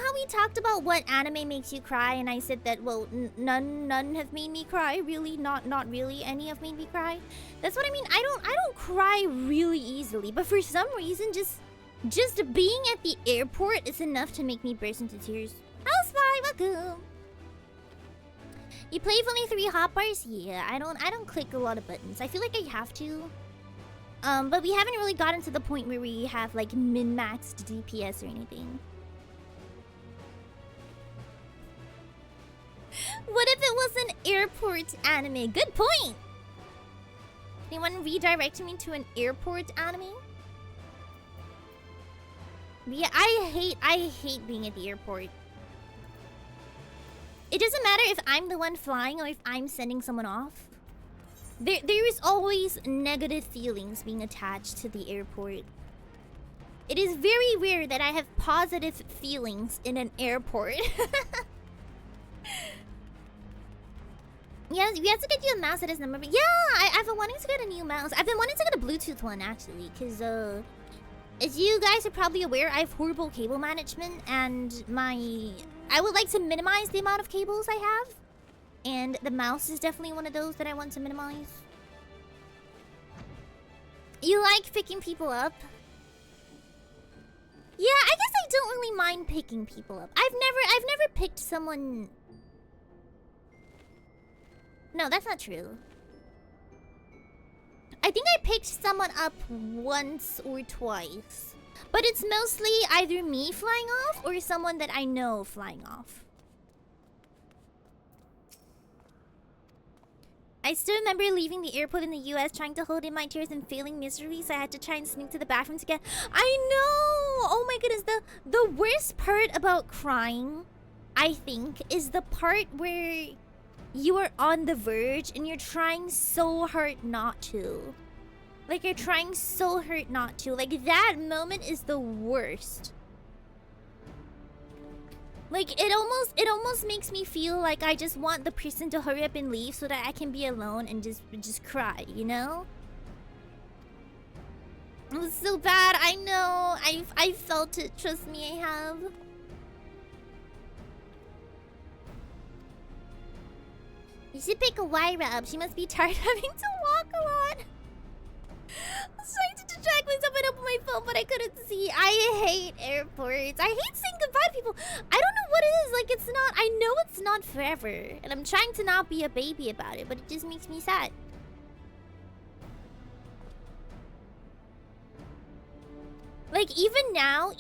how we talked about what anime makes you cry, and I said that, well, none have made me cry, really, not really any have made me cry. That's what I mean. I don't cry really easily, but for some reason, just being at the airport is enough to make me burst into tears. How's Spy? Welcome. You play with only 3 hotbars? Yeah, I don't click a lot of buttons. I feel like I have to. But we haven't really gotten to the point where we have like min-maxed DPS or anything. What if it was an airport anime? Good point! Anyone redirect me to an airport anime? Yeah, I hate being at the airport. It doesn't matter if I'm the one flying or if I'm sending someone off. There is always negative feelings being attached to the airport. It is very rare that I have positive feelings in an airport. Yeah, we have to get you a mouse that is number. Yeah, I've been wanting to get a new mouse. I've been wanting to get a Bluetooth one actually, because as you guys are probably aware, I have horrible cable management, and I would like to minimize the amount of cables I have. And the mouse is definitely one of those that I want to minimize. You like picking people up? Yeah, I guess I don't really mind picking people up. I've never picked someone. No, that's not true. I think I picked someone up once or twice. But it's mostly either me flying off or someone that I know flying off. I still remember leaving the airport in the US, trying to hold in my tears and failing miserably, so I had to try and sneak to the bathroom to get... I know! Oh my goodness, the worst part about crying, I think, is the part where you are on the verge and you're trying so hard not to. Like, you're trying so hard not to. Like, that moment is the worst. Like, it almost makes me feel like I just want the person to hurry up and leave so that I can be alone and just cry, you know? It was so bad, I know. I felt it, trust me, I have. You should pick Aera up. She must be tired having to walk a lot. I was trying to distract myself and open my phone, but I couldn't see. I hate airports. I hate saying goodbye to people. I don't know what it is. Like, it's not... I know it's not forever. And I'm trying to not be a baby about it, but it just makes me sad. Like, even now,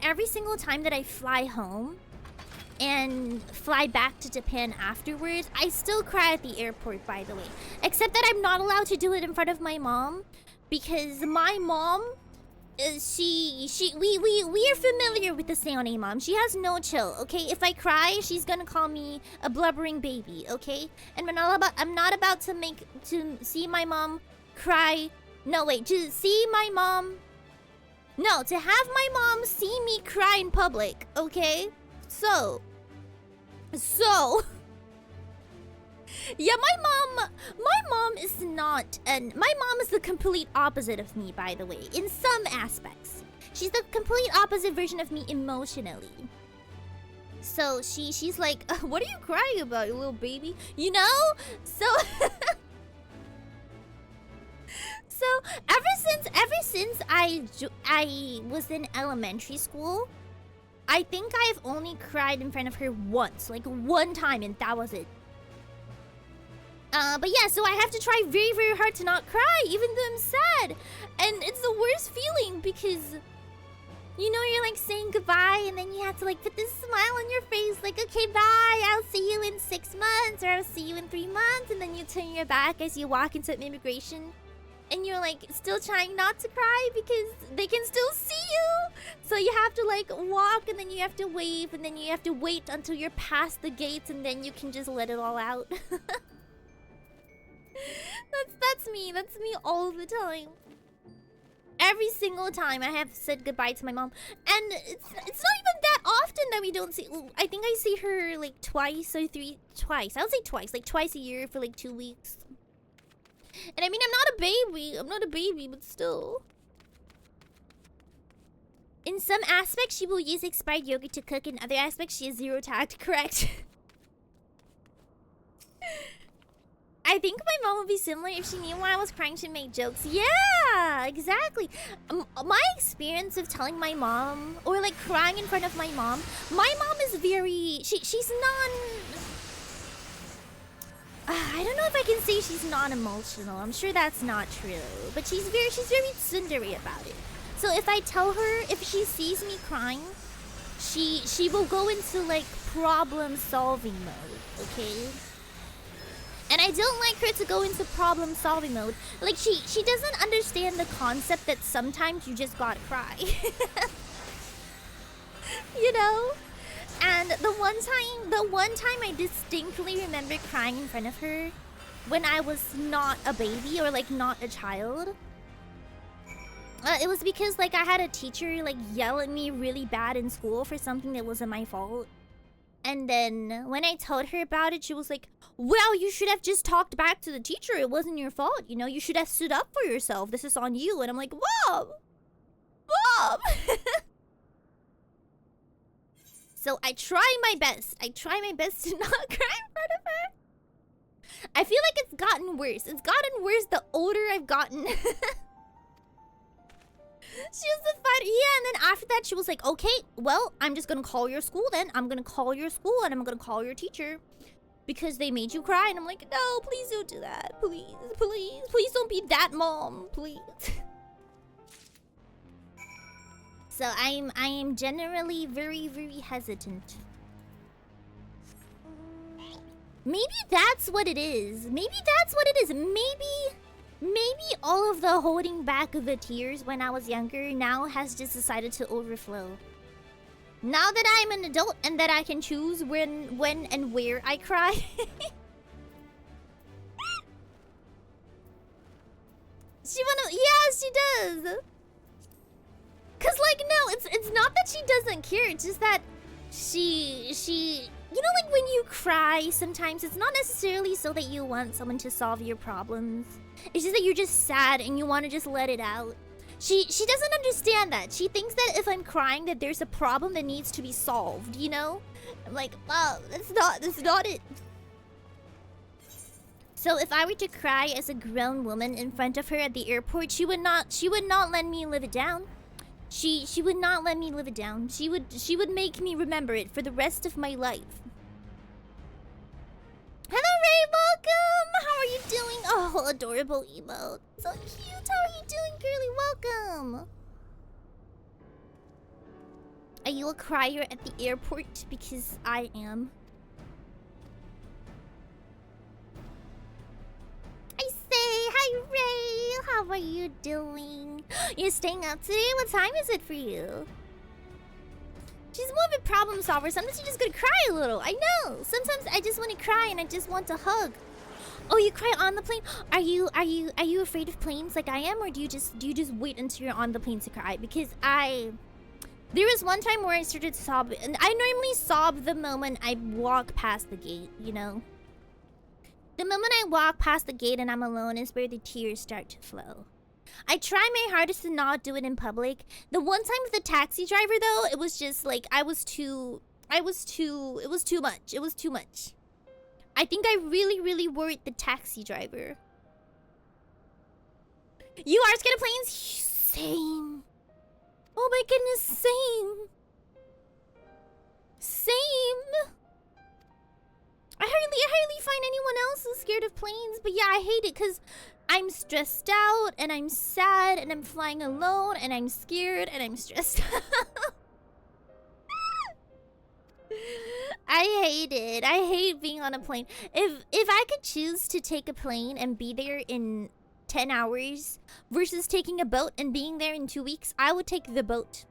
every single time that I fly home and fly back to Japan afterwards, I still cry at the airport, by the way. Except that I'm not allowed to do it in front of my mom, because my mom we are familiar with the Seion Aera mom. She has no chill, okay? If I cry, she's gonna call me a blubbering baby, okay? And I'm not about to see my mom cry. No, wait, to see my mom. No, to have my mom see me cry in public, okay? So. Yeah, my mom is not, and my mom is the complete opposite of me, by the way, in some aspects. She's the complete opposite version of me emotionally. So she's like, what are you crying about, you little baby? You know? So so ever since I was in elementary school, I think I've only cried in front of her once, like one time, and that was it. But yeah, so I have to try very, very hard to not cry, even though I'm sad. And it's the worst feeling because, you know, you're like saying goodbye and then you have to like put this smile on your face, like, okay, bye, I'll see you in 6 months or I'll see you in 3 months. And then you turn your back as you walk into immigration. And you're like still trying not to cry because they can still see you. So you have to like walk and then you have to wave and then you have to wait until you're past the gates and then you can just let it all out. That's me all the time. Every single time I have said goodbye to my mom. And it's not even that often that we don't see. I think I see her like twice. I would say twice, like twice a year for like 2 weeks. And I mean, I'm not a baby, but still. In some aspects, she will use expired yogurt to cook. In other aspects, she has zero tact. Correct. I think my mom would be similar. If she knew why I was crying, she'd make jokes. Yeah, exactly. My experience of telling my mom, or like crying in front of my mom is very... She's I don't know if I can say she's non-emotional. I'm sure that's not true. But she's very tsundere about it. So if I tell her, if she sees me crying, she will go into like problem-solving mode, okay? And I don't like her to go into problem-solving mode. Like, she doesn't understand the concept that sometimes you just gotta cry. You know? And the one time I distinctly remember crying in front of her when I was not a baby or like not a child. It was because like I had a teacher like yell at me really bad in school for something that wasn't my fault. And then when I told her about it, she was like, well, you should have just talked back to the teacher. It wasn't your fault. You know, you should have stood up for yourself. This is on you. And I'm like, Mom! Mom! So I try my best. I try my best to not cry in front of her. I feel like it's gotten worse. It's gotten worse the older I've gotten. She was the fighter. Yeah, and then after that, she was like, okay, well, I'm just gonna call your school then. I'm gonna call your school and I'm gonna call your teacher. Because they made you cry. And I'm like, no, please don't do that. Please, please. Please don't be that mom. Please. So I am generally very, very hesitant. Maybe that's what it is. Maybe that's what it is. Maybe all of the holding back of the tears when I was younger now has just decided to overflow. Now that I'm an adult and that I can choose when and where I cry. Yeah, she does. Cause like no, it's not that she doesn't care. It's just that she you know, like when you cry, sometimes it's not necessarily so that you want someone to solve your problems. It's just that you're just sad and you want to just let it out. She doesn't understand that. She thinks that if I'm crying that there's a problem that needs to be solved, you know? I'm like, wow, that's not it. So if I were to cry as a grown woman in front of her at the airport, she would not let me live it down. She would not let me live it down. She would make me remember it for the rest of my life. Hello, Ray, welcome! How are you doing? Oh, adorable emote. So cute. How are you doing, girly? Welcome. Are you a crier at the airport? Because I am. I say, how Hi, Ray. How are you doing? You're staying up today? What time is it for you? She's more of a problem solver. Sometimes you're just gonna cry a little. I know. Sometimes I just want to cry and I just want to hug. Oh, you cry on the plane? Are you afraid of planes like I am, or do you just wait until you're on the plane to cry? Because there was one time where I started to sob, and I normally sob the moment I walk past the gate, you know? The moment I walk past the gate and I'm alone is where the tears start to flow. I try my hardest to not do it in public. The one time with the taxi driver, though, it was just like, it was too much. It was too much. I think I really worried the taxi driver. You are scared of planes? Same. Oh my goodness, same. Same. I hardly find anyone else who's scared of planes, but yeah, I hate it because I'm stressed out and I'm sad and I'm flying alone and I'm scared and I'm stressed out. I hate it. I hate being on a plane. If I could choose to take a plane and be there in 10 hours versus taking a boat and being there in 2 weeks, I would take the boat.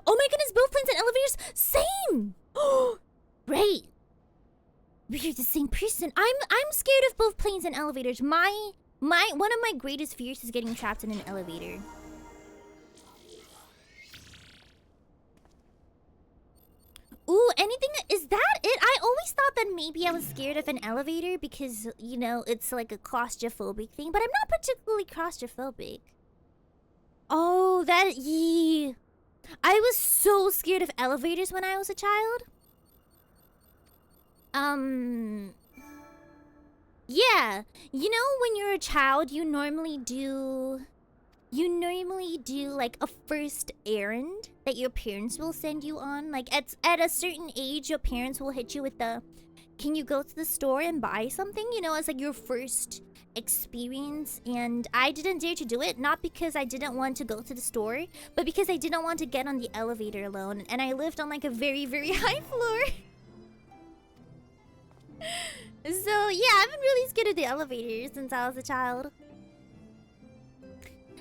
Oh my goodness, both planes and elevators? Same! Right. We're the same person. I'm scared of both planes and elevators. One of my greatest fears is getting trapped in an elevator. Ooh, anything is that it? I always thought that maybe I was scared of an elevator because, you know, it's like a claustrophobic thing, but I'm not particularly claustrophobic. Oh, yeah. I was so scared of elevators when I was a child. Yeah. You know, when you're a child, you normally do like a first errand that your parents will send you on. Like at a certain age, your parents will hit you with the, can you go to the store and buy something? You know, it's like your first experience. And I didn't dare to do it, not because I didn't want to go to the store, but because I didn't want to get on the elevator alone. And I lived on like a very high floor. So yeah, I've been really scared of the elevators since I was a child.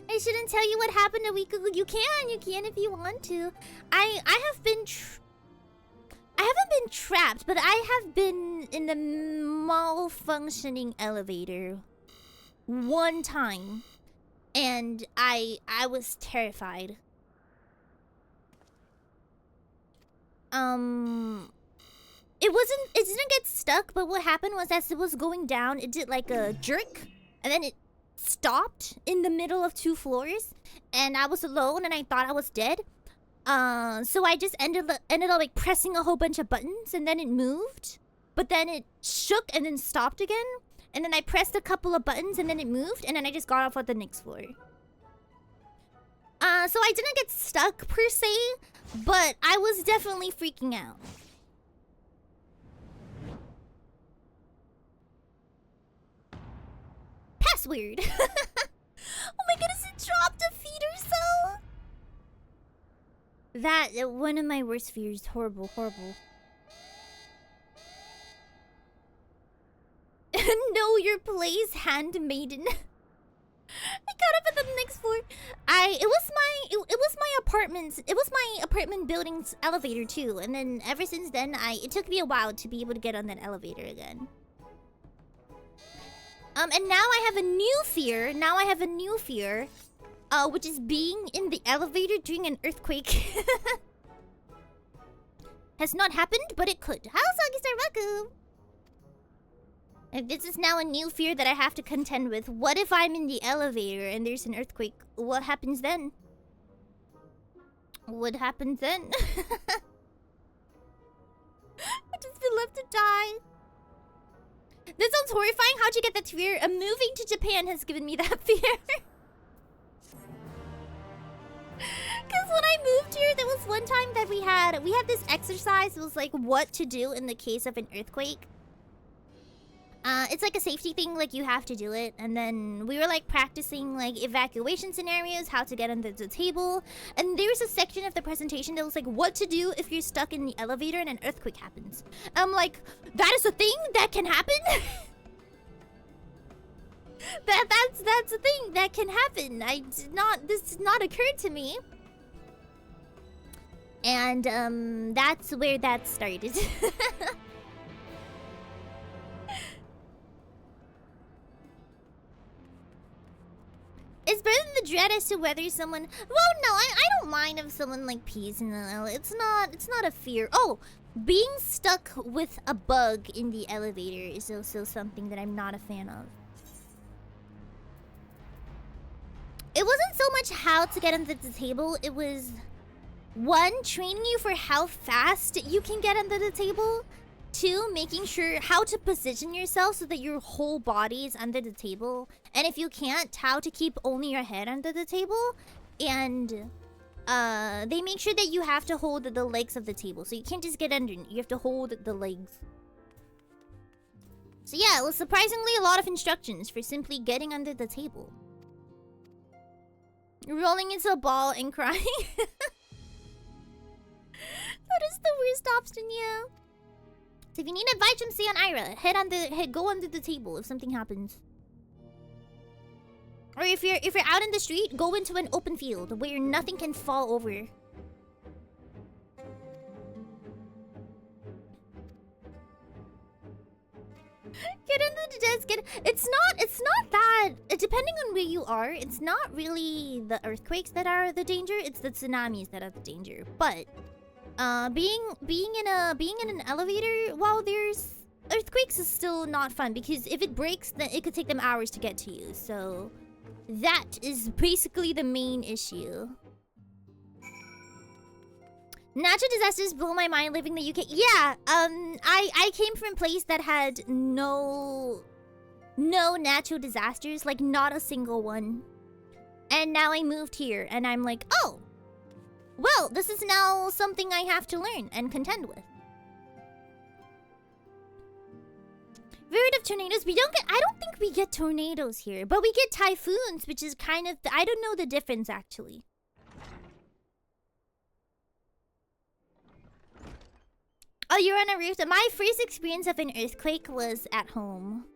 I shouldn't tell you what happened a week ago. You can if you want to. I haven't been trapped, but I have been in the malfunctioning elevator one time, and I was terrified. It didn't get stuck, but what happened was as it was going down, it did like a jerk, and then it stopped in the middle of 2 floors, and I was alone and I thought I was dead. So I just ended up like pressing a whole bunch of buttons, and then it moved, but then it shook and then stopped again, and then I pressed a couple of buttons and then it moved, and then I just got off at the next floor. So I didn't get stuck per se, but I was definitely freaking out. Password. Oh my goodness, it dropped a feet or so. That, one of my worst fears. Horrible. Know your place, handmaiden. I got up at the next floor. It was my apartment building's elevator too, and then ever since then, it took me a while to be able to get on that elevator again. And now I have a new fear. Which is being in the elevator during an earthquake. Has not happened, but it could. How Soggy Raku? This is now a new fear that I have to contend with. What if I'm in the elevator and there's an earthquake? What happens then? I just feel left to die. That sounds horrifying. How'd you get that fear? Moving to Japan has given me that fear. Because when I moved here, there was one time that we had this exercise. It was like what to do in the case of an earthquake. It's like a safety thing, like you have to do it. And then we were like practicing like evacuation scenarios, how to get under the table. And there's a section of the presentation that was like what to do if you're stuck in the elevator and an earthquake happens. I'm like, that is a thing that can happen? That's a thing that can happen. This did not occur to me. And that's where that started. It's better than the dread as to whether someone... Well, no, I don't mind if someone, like, pees in the elevator. It's not a fear. Oh, being stuck with a bug in the elevator is also something that I'm not a fan of. It wasn't so much how to get under the table. It was, one, training you for how fast you can get under the table. Two, making sure how to position yourself so that your whole body is under the table. And if you can't, how to keep only your head under the table. And they make sure that you have to hold the legs of the table. So you can't just get under it. You have to hold the legs. So yeah, it was surprisingly a lot of instructions for simply getting under the table. Rolling into a ball and crying. That is the worst option, yeah. So if you need advice from Seion Aera, go under the table if something happens. Or if you're out in the street, go into an open field where nothing can fall over. Get under the desk. It's not that. Depending on where you are, it's not really the earthquakes that are the danger. It's the tsunamis that are the danger. But being in an elevator while there's earthquakes is still not fun, because if it breaks, then it could take them hours to get to you. So that is basically the main issue. Natural disasters blow my mind living in the UK. Yeah, I came from a place that had no natural disasters, like not a single one. And now I moved here and I'm like, oh, well, this is now something I have to learn and contend with. Varied of tornadoes. I don't think we get tornadoes here, but we get typhoons, which is kind of, I don't know the difference actually. Oh, you're on a roof. My first experience of an earthquake was at home.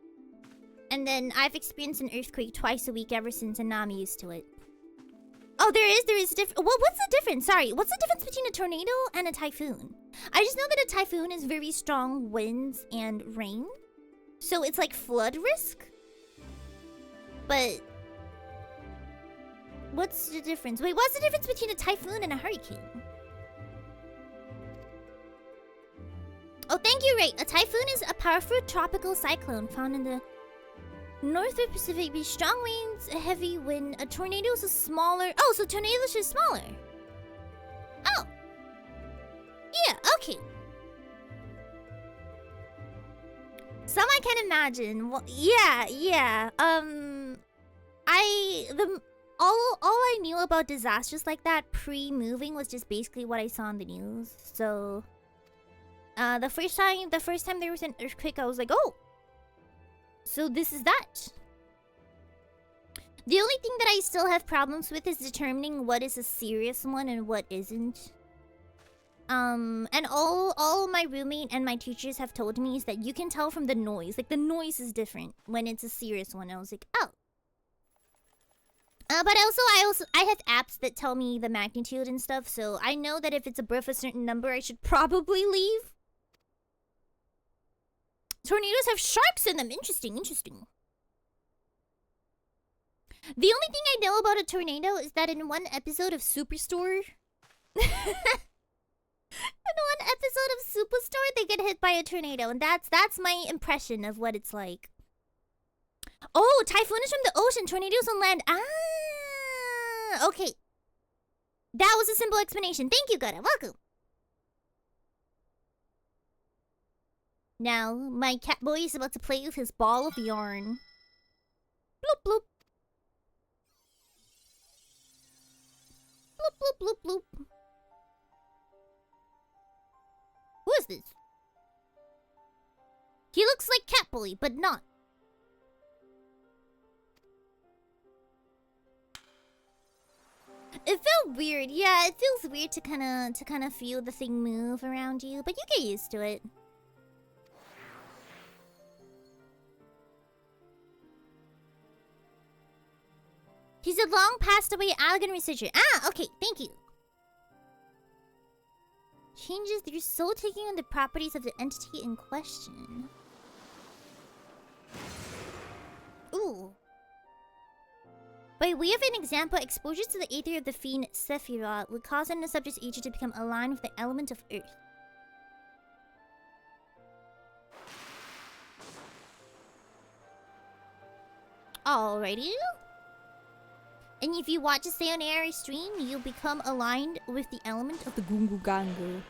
And then I've experienced an earthquake twice a week ever since, and now I'm used to it. Oh, there is a difference. Well, what's the difference? Sorry, what's the difference between a tornado and a typhoon? I just know that a typhoon is very strong winds and rain. So it's like flood risk. But what's the difference? Wait, what's the difference between a typhoon and a hurricane? Oh, thank you, Ray. A typhoon is a powerful tropical cyclone found in the Northwest Pacific with strong winds, a heavy wind. A tornado is a smaller... Oh, so tornadoes are smaller. Oh. Yeah, okay. Some I can imagine. Well, yeah. All I knew about disasters like that pre-moving was just basically what I saw on the news. So the first time there was an earthquake, I was like, oh, so this is that. The only thing that I still have problems with is determining what is a serious one and what isn't. And all my roommate and my teachers have told me is that you can tell from the noise. Like, the noise is different when it's a serious one. I was like, oh. But I have apps that tell me the magnitude and stuff, so I know that if it's above a certain number, I should probably leave. Tornadoes have sharks in them. Interesting. The only thing I know about a tornado is that in one episode of Superstore... in one episode of Superstore, they get hit by a tornado, and that's my impression of what it's like. Oh, typhoon is from the ocean, tornadoes on land. Ah, okay. That was a simple explanation. Thank you, Gutta. Welcome. Now, my cat boy is about to play with his ball of yarn. Bloop, bloop. Bloop, bloop, bloop, bloop. Who is this? He looks like Catboy. Probably, but not. It felt weird. Yeah, it feels weird to kind of feel the thing move around you, but you get used to it. He's a long passed away algon researcher. Ah, okay, thank you. Changes your soul taking on the properties of the entity in question. Ooh. By way of an example, exposure to the aether of the fiend Sephiroth would cause the subject's aether to become aligned with the element of earth. Alrighty. And if you watch a Seion Aera stream, you'll become aligned with the element of the Gungu Gangu.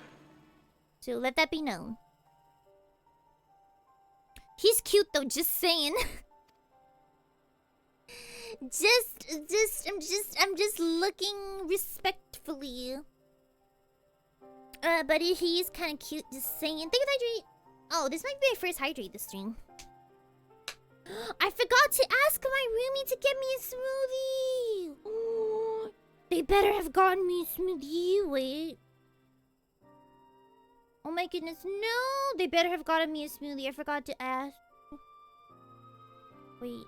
So let that be known. He's cute though, just saying. I'm just looking respectfully. But he's kind of cute, just saying. Thank you, Hydrate. Oh, this might be my first Hydrate this stream. I forgot to ask my roomie to get me a smoothie. Oh, they better have gotten me a smoothie. Wait. Oh my goodness, no! They better have gotten me a smoothie. I forgot to ask. Wait.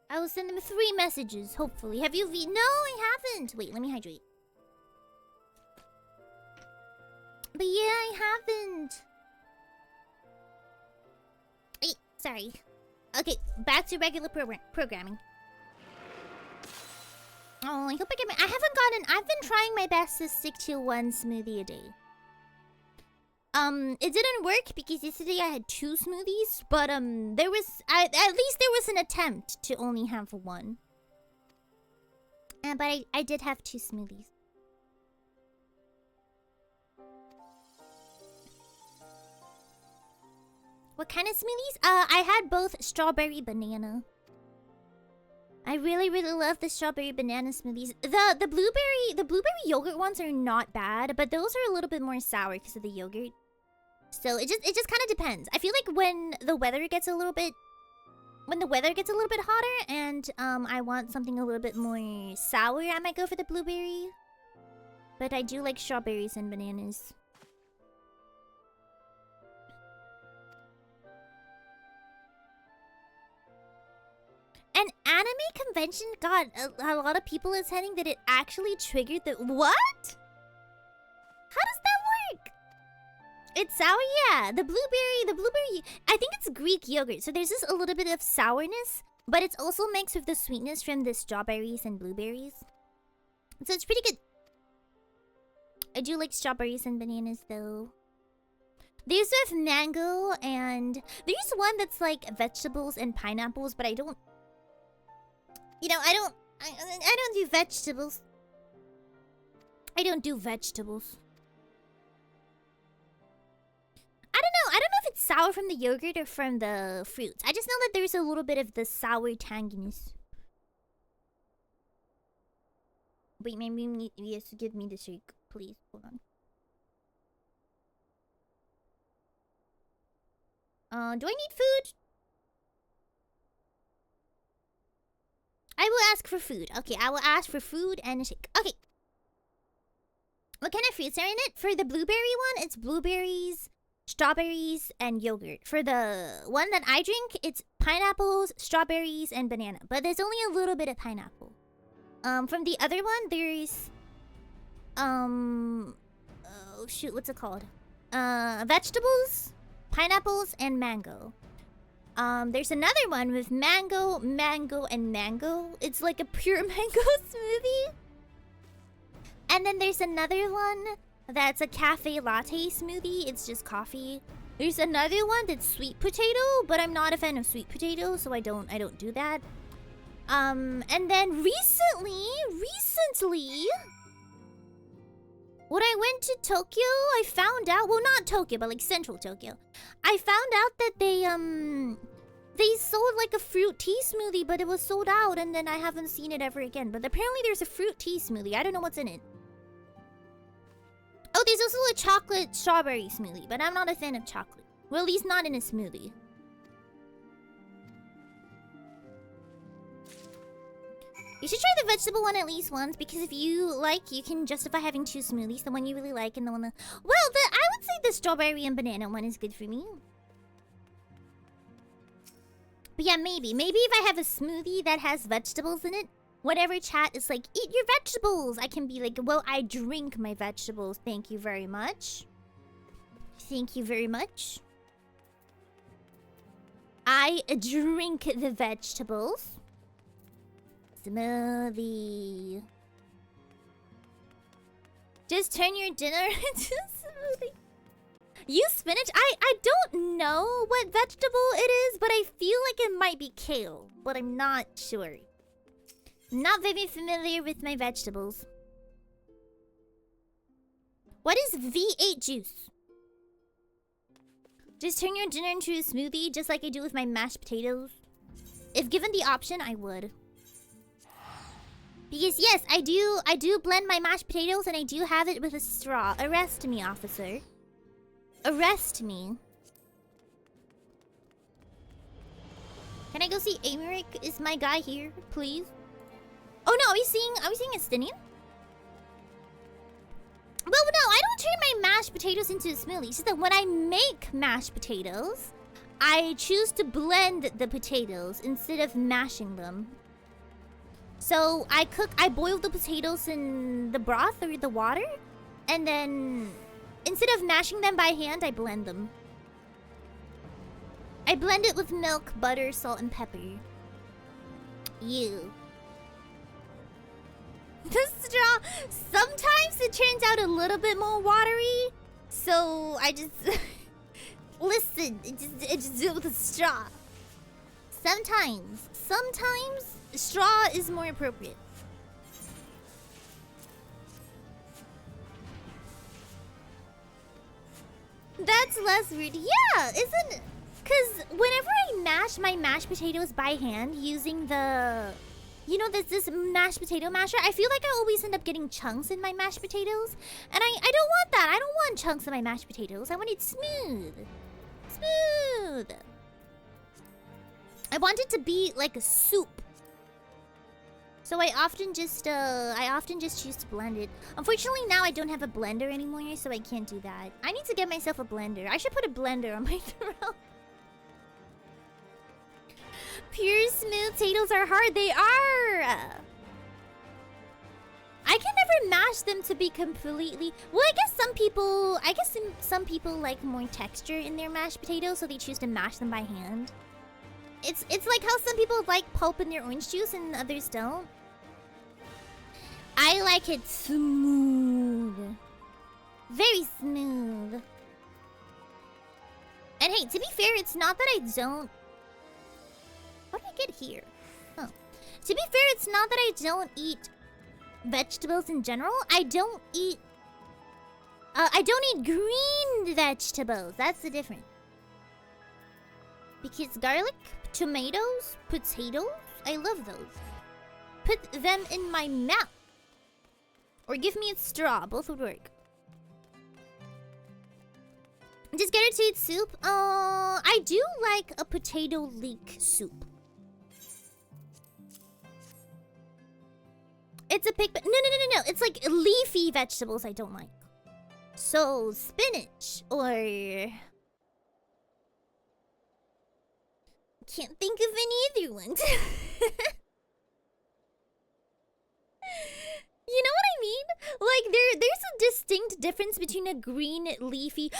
I will send them 3 messages, hopefully. Have you No, I haven't. Wait, let me hydrate. But yeah, I haven't. Wait, sorry. Okay, back to regular programming. Oh, I hope I get my... I've been trying my best to stick to 1 smoothie a day. It didn't work because yesterday I had 2 smoothies, but there was at least there was an attempt to only have 1. But I did have 2 smoothies. What kind of smoothies? I had both strawberry banana. I really love the strawberry banana smoothies. The blueberry yogurt ones are not bad, but those are a little bit more sour because of the yogurt. So it just kind of depends. I feel like when the weather gets a little bit hotter and I want something a little bit more sour, I might go for the blueberry. But I do like strawberries and bananas. An anime convention got a lot of people attending that it actually triggered the... What? How does that work? It's sour? Yeah. The blueberry... I think it's Greek yogurt. So there's just a little bit of sourness. But it's also mixed with the sweetness from the strawberries and blueberries. So it's pretty good. I do like strawberries and bananas though. There's with mango and... There's one that's like vegetables and pineapples, but I don't... You know, I don't do vegetables. I don't do vegetables. I don't know if it's sour from the yogurt or from the fruits. I just know that there's a little bit of the sour tanginess. Wait, maybe he has to give me the shake, please. Hold on. Do I need food? I will ask for food. Okay, I will ask for food and a shake. Okay. What kind of fruits are in it? For the blueberry one, it's blueberries, strawberries, and yogurt. For the one that I drink, it's pineapples, strawberries, and banana. But there's only a little bit of pineapple. From the other one, there's... oh shoot, what's it called? Vegetables, pineapples, and mango. There's another one with mango, and mango. It's like a pure mango smoothie. And then there's another one that's a cafe latte smoothie. It's just coffee. There's another one that's sweet potato, but I'm not a fan of sweet potato, so I don't do that. And then recently, when I went to Tokyo, I found out, well, not Tokyo, but like central Tokyo. I found out that they sold like a fruit tea smoothie, but it was sold out, and then I haven't seen it ever again. But apparently there's a fruit tea smoothie. I don't know what's in it. Oh, Oh, there's also a chocolate strawberry smoothie, but I'm not a fan of chocolate. Well, at least not in a smoothie. You should try the vegetable one at least once, because if you like, you can justify having 2 smoothies. The one you really like and the one that... Well, I would say the strawberry and banana one is good for me. But yeah, maybe. Maybe if I have a smoothie that has vegetables in it, whatever chat is like, eat your vegetables, I can be like, well, I drink my vegetables. Thank you very much. Thank you very much. I drink the vegetables. Smoothie. Just turn your dinner into a smoothie. Use spinach? I don't know what vegetable it is, but I feel like it might be kale, but I'm not sure. Not very familiar with my vegetables. What is V8 juice? Just turn your dinner into a smoothie, just like I do with my mashed potatoes. If given the option, I would. Because yes, I do blend my mashed potatoes and I do have it with a straw. Arrest me, officer. Arrest me. Can I go see Amiric? Is my guy here, please? Oh no, are we seeing Estinian? Well, no, I don't turn my mashed potatoes into a smoothie. It's just that when I make mashed potatoes, I choose to blend the potatoes instead of mashing them. So I boil the potatoes in the broth or the water, and then instead of mashing them by hand, I blend them. I blend it with milk, butter, salt, and pepper. Ew. The straw, sometimes it turns out a little bit more watery, so I just... Listen, I just do it with a straw. Sometimes straw is more appropriate. That's less weird. Yeah, isn't... Because whenever I mash my mashed potatoes by hand using the... You know, there's this mashed potato masher. I feel like I always end up getting chunks in my mashed potatoes. And I don't want that. I don't want chunks in my mashed potatoes. I want it smooth. Smooth. I want it to be like a soup. So I often just choose to blend it. Unfortunately, now I don't have a blender anymore, so I can't do that. I need to get myself a blender. I should put a blender on my throat. Pure smooth potatoes are hard. They are. I can never mash them to be completely... Well, I guess some people like more texture in their mashed potatoes, so they choose to mash them by hand. It's like how some people like pulp in their orange juice and others don't. I like it smooth. Very smooth. And hey, to be fair, it's not that I don't... What did I get here? Oh. To be fair, it's not that I don't eat vegetables in general. I don't eat green vegetables. That's the difference. Because garlic, tomatoes, potatoes, I love those. Put them in my mouth. Or give me a straw. Both would work. Just get it to eat soup. I do like a potato leek soup. It's a pig... No. It's like leafy vegetables I don't like. So, spinach or... Can't think of any other ones. You know what I mean? Like, there's a distinct difference between a green leafy...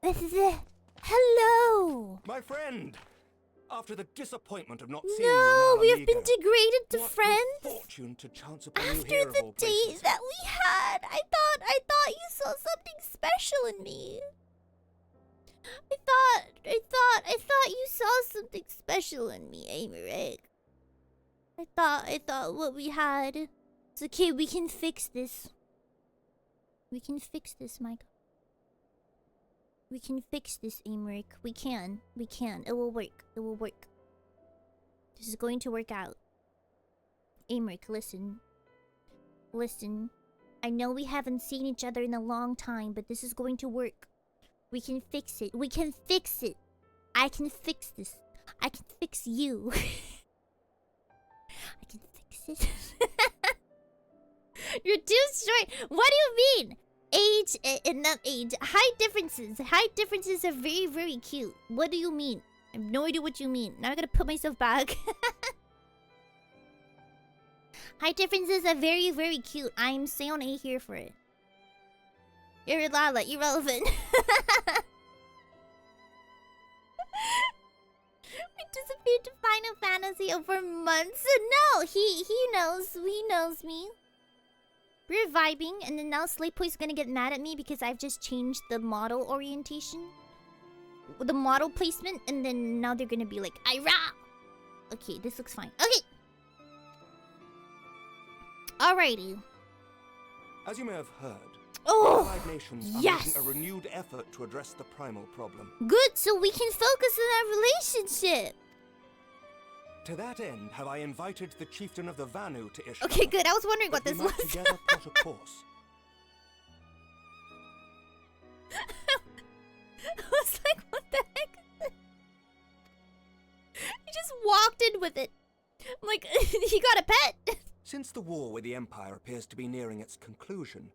Amiric! Hello! My friend! After the disappointment of not seeing No, you in we our have been degraded to friends. Fortune to chance upon you After here of the all day places. that we had, I thought you saw something special in me. I thought you saw something special in me, Amiric. I thought what we had. It's okay, we can fix this. We can fix this, Mike. We can fix this, Amiric. We can. It will work. It will work. This is going to work out. Amiric, listen. Listen, I know we haven't seen each other in a long time, but this is going to work. We can fix it. We can fix it. I can fix this. I can fix you. I can fix it. You're too straight. What do you mean? Age and not age. Height differences. Height differences are very, very cute. What do you mean? I have no idea what you mean. Now I gotta put myself back. Height differences are very, very cute. I'm Seion Aera here for it. You're Lala, irrelevant. We disappeared to Final Fantasy over months. No, he knows. He knows me. We're vibing, and then now Slaypoy's gonna get mad at me because I've just changed the model orientation. The model placement, and then now they're gonna be like, Aera! Okay, this looks fine. Okay! Alrighty. As you may have heard, oh, Allied nations are yes! making a renewed effort to address the primal problem. Good, so we can focus on our relationship. To that end, have I invited the chieftain of the Vanu to Ishtar. Okay, good. I was wondering what this was. Together plot a course. I was like, what the heck? He just walked in with it. I'm like, he got a pet. Since the war with the Empire appears to be nearing its conclusion,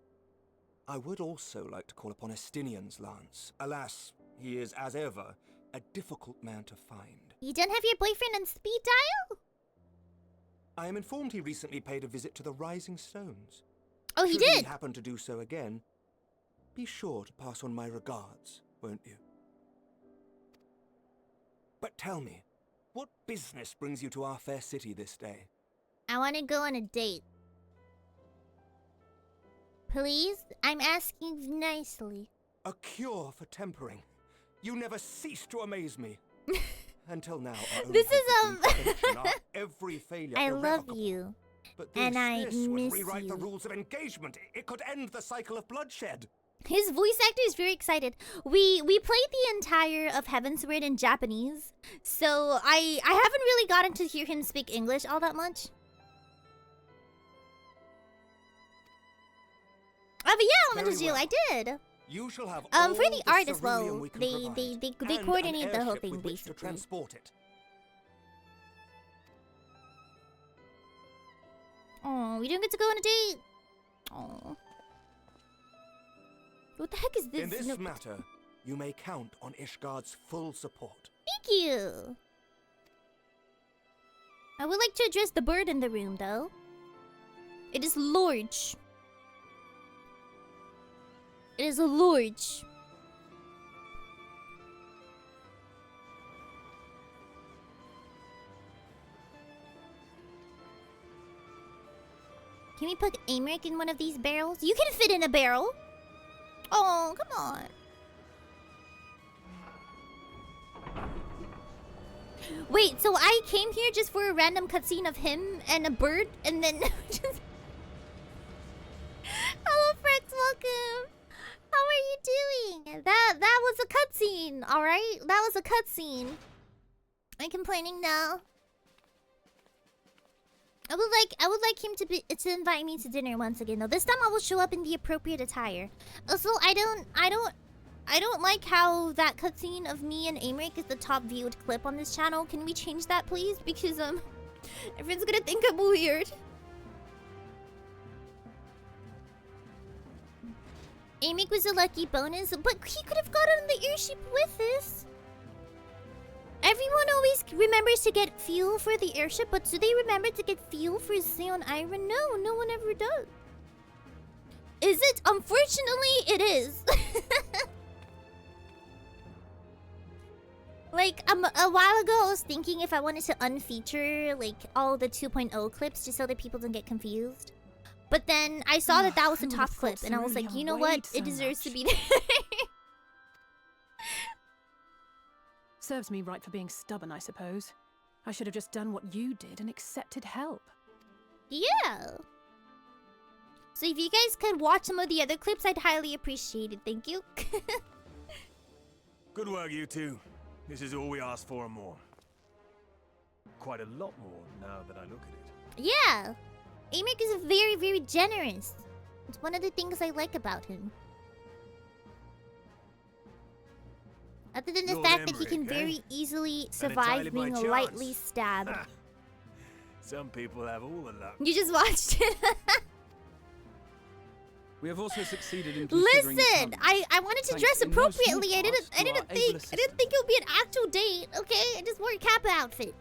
I would also like to call upon Estinian's lance. Alas, he is, as ever, a difficult man to find. You don't have your boyfriend on speed dial? I am informed he recently paid a visit to the Rising Stones. Oh, he Should did? he happen to do so again, be sure to pass on my regards, won't you? But tell me, what business brings you to our fair city this day? I want to go on a date. Please? I'm asking nicely. A cure for tempering. You never cease to amaze me. Until now, this is every failure I irrevocable. love you. But and I this miss would rewrite you. the rules of engagement. It could end the cycle of bloodshed. His voice actor is very excited. We played the entire of Heavensward in Japanese, so I haven't really gotten to hear him speak English all that much. But yeah, Elemental, I did. You shall have for the art as well. They coordinate the whole thing basically. To transport it. Oh, we don't get to go on a date. Oh. What the heck is this? In this matter, you may count on Ishgard's full support. Thank you. I would like to address the bird in the room, though. It is large. It is a large. Can we put Aymeric in one of these barrels? You can fit in a barrel. Oh, come on. Wait, so I came here just for a random cutscene of him and a bird, and then just... Hello, Frex, welcome. How are you doing? That was a cutscene, all right? That was a cutscene. I'm complaining now. I would like him to invite me to dinner once again, though. This time I will show up in the appropriate attire. Also, I don't like how that cutscene of me and Aymeric is the top viewed clip on this channel. Can we change that, please? Because everyone's gonna think I'm weird. Aymeric was a lucky bonus, but he could have gotten on the airship with us. Everyone always remembers to get fuel for the airship, but do they remember to get fuel for Seion Aera? No, no one ever does. Is it? Unfortunately, it is. Like, a while ago, I was thinking if I wanted to unfeature, like, all the 2.0 clips just so that people don't get confused. But then I saw that was the top clip, and I was like, you know what? It deserves to be there. Serves me right for being stubborn, I suppose. I should have just done what you did and accepted help. Yeah. So if you guys could watch some of the other clips, I'd highly appreciate it. Thank you. Good work, you two. This is all we asked for and more. Quite a lot more now that I look at it. Yeah. Amik is very, very generous. It's one of the things I like about him. Other than the Lord fact that he Emmerich, can very easily entirely survive by being chance. lightly stabbed. Some people have all the luck. You just watched it. We have also succeeded in considering Listen, the I wanted to Thanks dress in no small appropriately. I part didn't to our able think it would be an actual date. Okay, I just wore a Kappa outfit.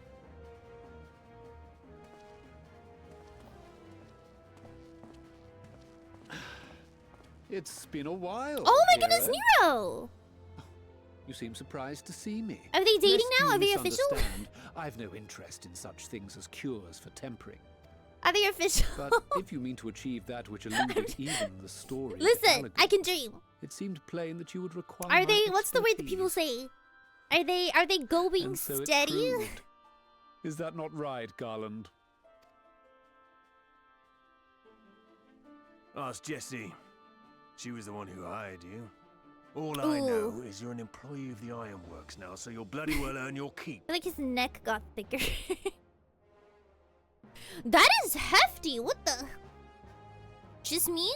It's been a while. Oh my goodness, Hero. Nero! You seem surprised to see me. Are they dating Lest now? you Are they official? misunderstand, I've no interest in such things as cures for tempering. Are they official? But if you mean to achieve that which eluded even the story, of Listen, I Gallagher, can dream. it seemed plain that you would require. Are my they? What's the word that expertise. people say? Are they going And so it steady? proved. Is that not right, Garland? Ask Jessie. She was the one who hired you. All I know is you're an employee of the Ironworks now, so you'll bloody well earn your keep. I feel like his neck got thicker. That is hefty. What the? Just me?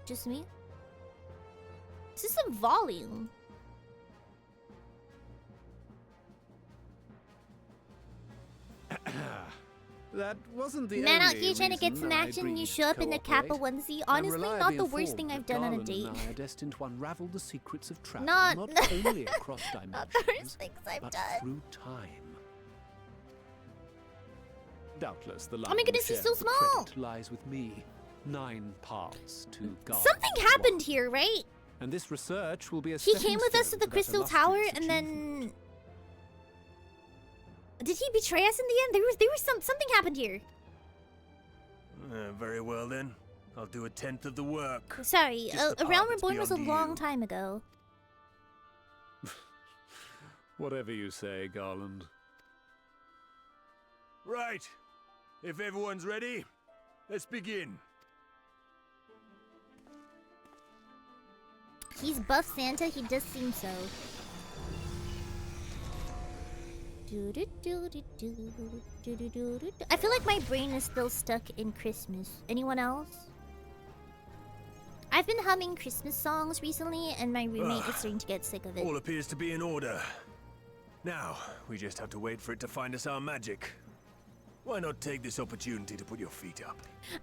Just me? This is some volume. That wasn't the Man only out here trying to get reason some I action, you agreed show to up in the Kappa cooperate. onesie. I'm Honestly, not reliably the worst informed thing I've that done on a Garland date. and I are destined to unravel the secrets of travel, Not only across dimensions, not the worst things I've but done. through time. Doubtless the Oh my lion's goodness, he's share so of the small. credit lies with me. 9 parts to Garland. Something happened here, right? And this research will be a He stepping came with us to stone the that Crystal illustrious Tower, and then did he betray us in the end? There was something happened here. Very well then. I'll do 1/10 of the work. Sorry, Just the A part Realm that's Reborn was a beyond long you. time ago. Whatever you say, Garland. Right. If everyone's ready, let's begin. He's buff Santa. He does seem so. I feel like my brain is still stuck in Christmas. Anyone else? I've been humming Christmas songs recently, and my roommate is starting to get sick of it. All appears to be in order. Now, we just have to wait for it to find us our magic. Why not take this opportunity to put your feet up?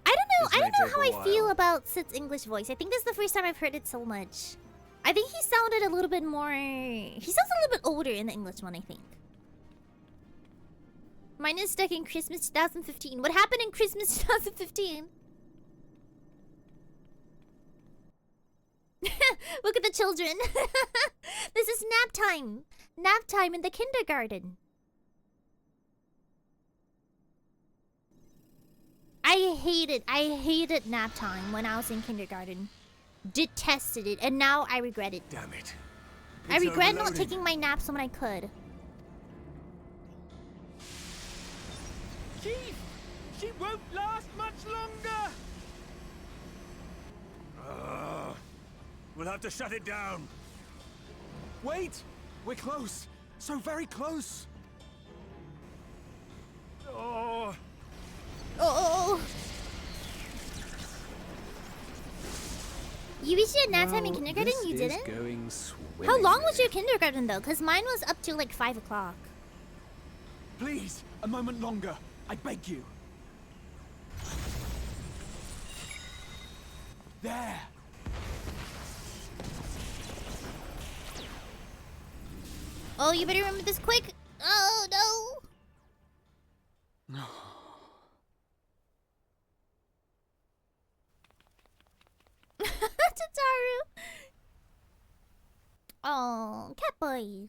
I This don't may know take how a I while. feel about Sid's English voice. I think this is the first time I've heard it so much. I think he sounded a little bit more... He sounds a little bit older in the English one, I think. Mine is stuck in Christmas 2015. What happened in Christmas 2015? Look at the children. This is nap time. Nap time in the kindergarten. I hated nap time when I was in kindergarten. Detested it, and now I regret it. Damn it. I It's regret not overloading. taking my naps when I could. She won't last much longer! We'll have to shut it down. Wait! We're close. So very close. Oh. Oh. You reached your nap time in kindergarten? This You is didn't? going How long was your kindergarten though? Because mine was up to like 5 o'clock. Please, a moment longer. I beg you. There. Oh, you better remember this quick. Oh no. Tataru. Oh, cat boy.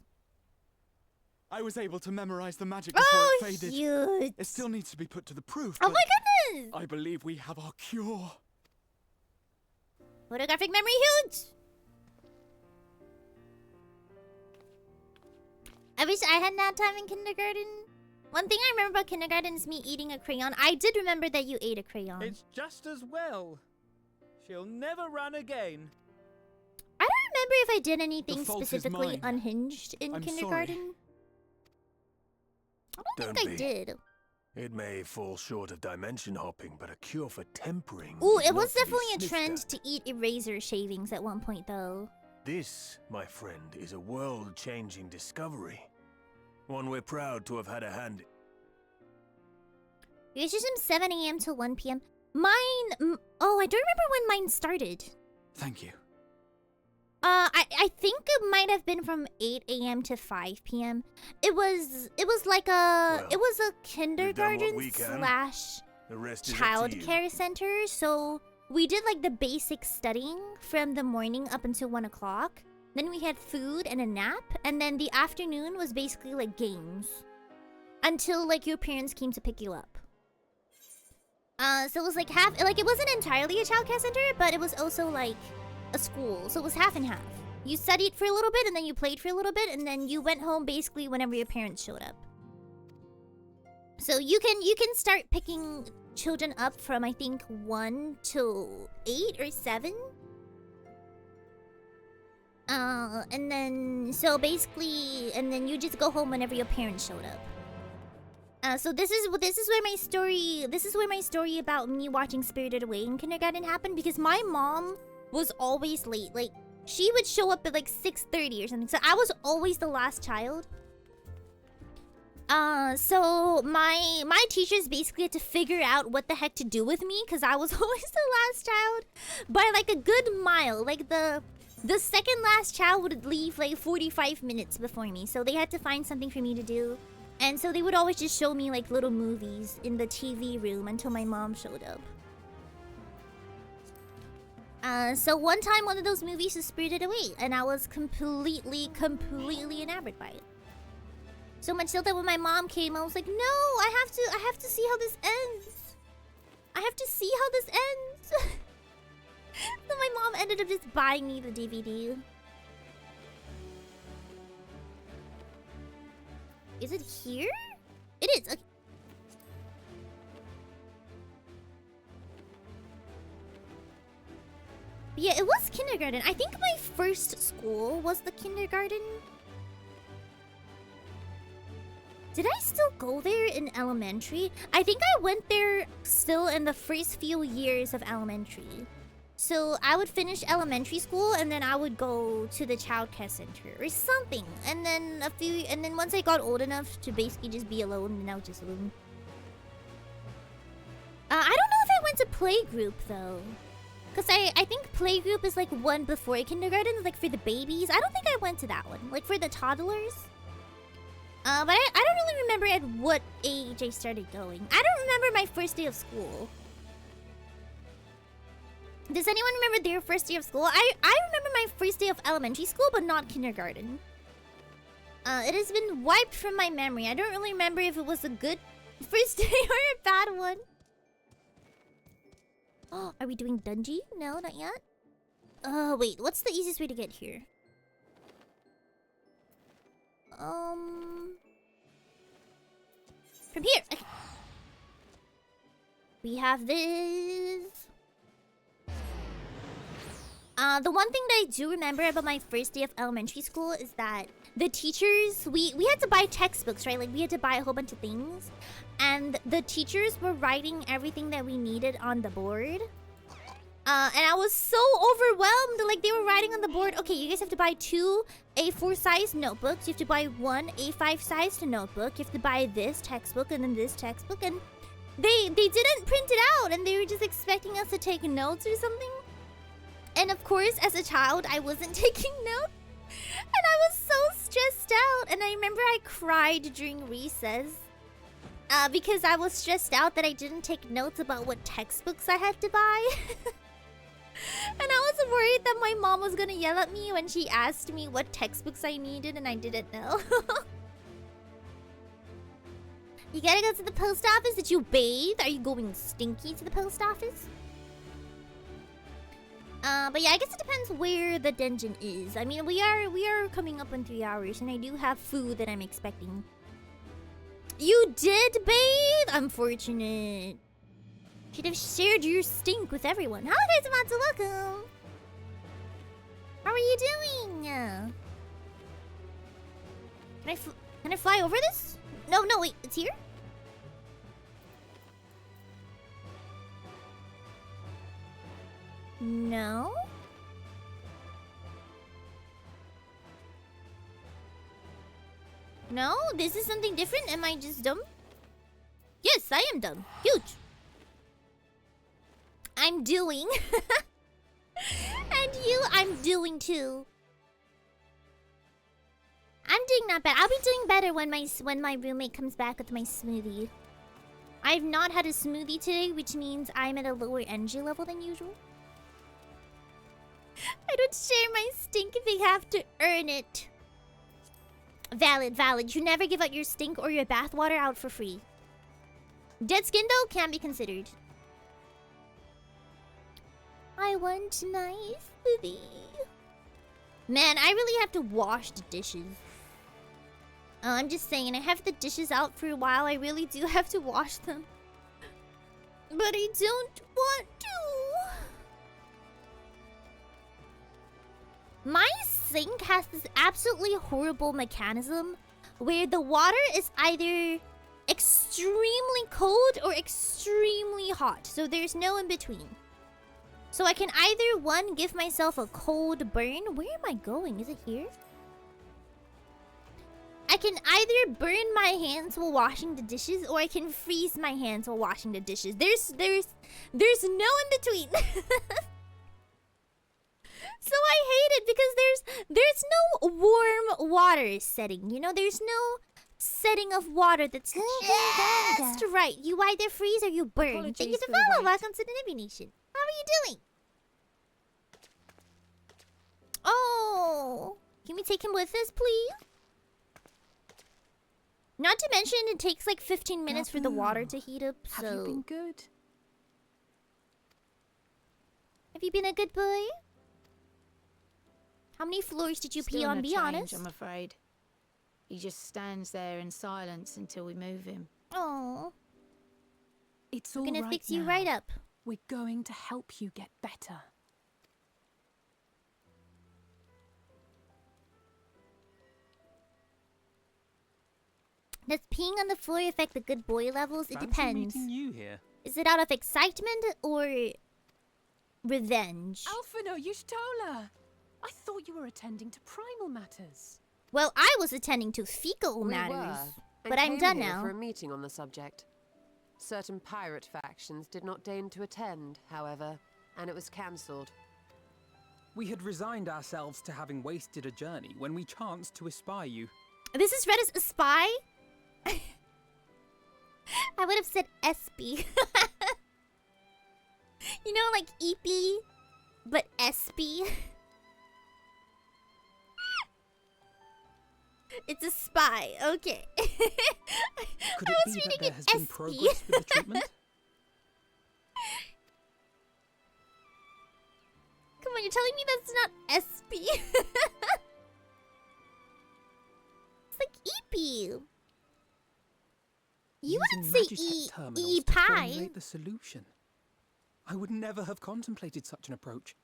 I was able to memorize the magic before Oh, it faded. cute. It still needs to be put to the proof. Oh but my goodness. I believe we have our cure. Photographic memory huge. I wish I had nap time in kindergarten. One thing I remember about kindergarten is me eating a crayon. I did remember that you ate a crayon. It's just as well. She'll never run again. I don't remember if I did anything The fault is specifically mine. unhinged in I'm kindergarten. I don't Don't think I be. did. It may fall short of dimension hopping, but a cure for tempering. Ooh, is it was not to be definitely a sniffed trend at. to eat eraser shavings at one point, though. This, my friend, is a world-changing discovery. One we're proud to have had a hand in. You guys just from 7 a.m. till 1 p.m. Mine, oh, I don't remember when mine started. Thank you. I think it might have been from 8 a.m. to 5 p.m. It was like a, it was a kindergarten slash childcare center. So we did like the basic studying from the morning up until 1 o'clock. Then we had food and a nap, and then the afternoon was basically like games until like your parents came to pick you up. So it was like half, like it wasn't entirely a childcare center, but it was also like a school, so it was half and half. You studied for a little bit, and then you played for a little bit, and then you went home basically whenever your parents showed up. So you can start picking children up from I think 1 to 8 or 7. And then so basically, and then you just go home whenever your parents showed up. So this is where my story about me watching Spirited Away in kindergarten happened, because my mom was always late. Like she would show up at like 6:30 or something. So I was always the last child. So my teachers basically had to figure out what the heck to do with me, because I was always the last child by like a good mile. Like the second last child would leave like 45 minutes before me, so they had to find something for me to do. And so they would always just show me like little movies in the TV room until my mom showed up. So one time one of those movies was Spirited Away, and I was completely enamored by it. So much so that when my mom came, I was like, no, I have to see how this ends. I have to see how this ends. So my mom ended up just buying me the DVD. Is it here? It is. Okay. Yeah, it was kindergarten. I think my first school was the kindergarten. Did I still go there in elementary? I think I went there still in the first few years of elementary. So I would finish elementary school and then I would go to the childcare center or something. And then once I got old enough to basically just be alone, then I was just alone. I don't know if I went to playgroup though. Because I think playgroup is like one before kindergarten, like for the babies. I don't think I went to that one. Like for the toddlers. But I don't really remember at what age I started going. I don't remember my first day of school. Does anyone remember their first day of school? I remember my first day of elementary school, but not kindergarten. It has been wiped from my memory. I don't really remember if it was a good first day or a bad one. Oh, are we doing Dungy? No, not yet. Wait, what's the easiest way to get here? From here. Okay. We have this. The one thing that I do remember about my first day of elementary school is that the teachers, we had to buy textbooks, right? Like we had to buy a whole bunch of things. And the teachers were writing everything that we needed on the board. And I was so overwhelmed. Like they were writing on the board, okay, you guys have to buy 2 A4 size notebooks. You have to buy 1 A5 sized notebook. You have to buy this textbook and then this textbook. And they didn't print it out, and they were just expecting us to take notes or something. And of course, as a child, I wasn't taking notes. And I was so stressed out. And I remember I cried during recess. Because I was stressed out that I didn't take notes about what textbooks I had to buy. And I was worried that my mom was gonna yell at me when she asked me what textbooks I needed and I didn't know. You gotta go to the post office? Did you bathe? Are you going stinky to the post office? But yeah, I guess it depends where the dungeon is. I mean, we are coming up in 3 hours, and I do have food that I'm expecting. You did bathe? Unfortunate. Should have shared your stink with everyone. Hello guys, Amatsu, welcome. How are you doing? Can I fly over this? No, wait, it's here? No? No? This is something different? Am I just dumb? Yes, I am dumb. Huge. I'm doing. And you, I'm doing too. I'm doing not bad. I'll be doing better when my roommate comes back with my smoothie. I've not had a smoothie today, which means I'm at a lower energy level than usual. I don't share my stink if they have to earn it. Valid, valid. You never give out your stink or your bathwater out for free. Dead skin, though, can be considered. I want my smoothie. Man, I really have to wash the dishes. I'm just saying, I have the dishes out for a while. I really do have to wash them. But I don't want to. My sink has this absolutely horrible mechanism where the water is either extremely cold or extremely hot. So there's no in between. So I can either, one, give myself a cold burn. Where am I going? Is it here? I can either burn my hands while washing the dishes, or I can freeze my hands while washing the dishes. There's no in between. So I hate it because there's no warm water setting. You know, there's no setting of water that's just right. You either freeze or you burn. Apologies Thank you for to the follow. wait. Welcome to the Nebu Nation. How are you doing? Oh, can we take him with us, please? Not to mention, it takes like 15 minutes for the water to heat up, so... Have you been good? Have you been a good boy? How many floors did you pee Still on, no be change, honest? I'm afraid. He just stands there in silence until we move him. Oh. It's We're all gonna right fix you now. right up. We're going to help you get better. Does peeing on the floor affect the good boy levels? It Fancy depends. meeting you here. Is it out of excitement or revenge? Alphino, Yushtola! I thought you were attending to primal matters. Well, I was attending to fecal We matters. were, and But I'm came done here now. for a meeting on the subject. Certain pirate factions did not deign to attend, however, and it was cancelled. We had resigned ourselves to having wasted a journey when we chanced to espy you. This is read as a spy? I would have said SB. You know, like EP, but SB. It's a spy. Okay. Could it be that there has been progress with the treatment? Come on, you're telling me that's not SB? It's like EP. You wouldn't say E-pie. Formulate the solution. I would never have contemplated such an approach.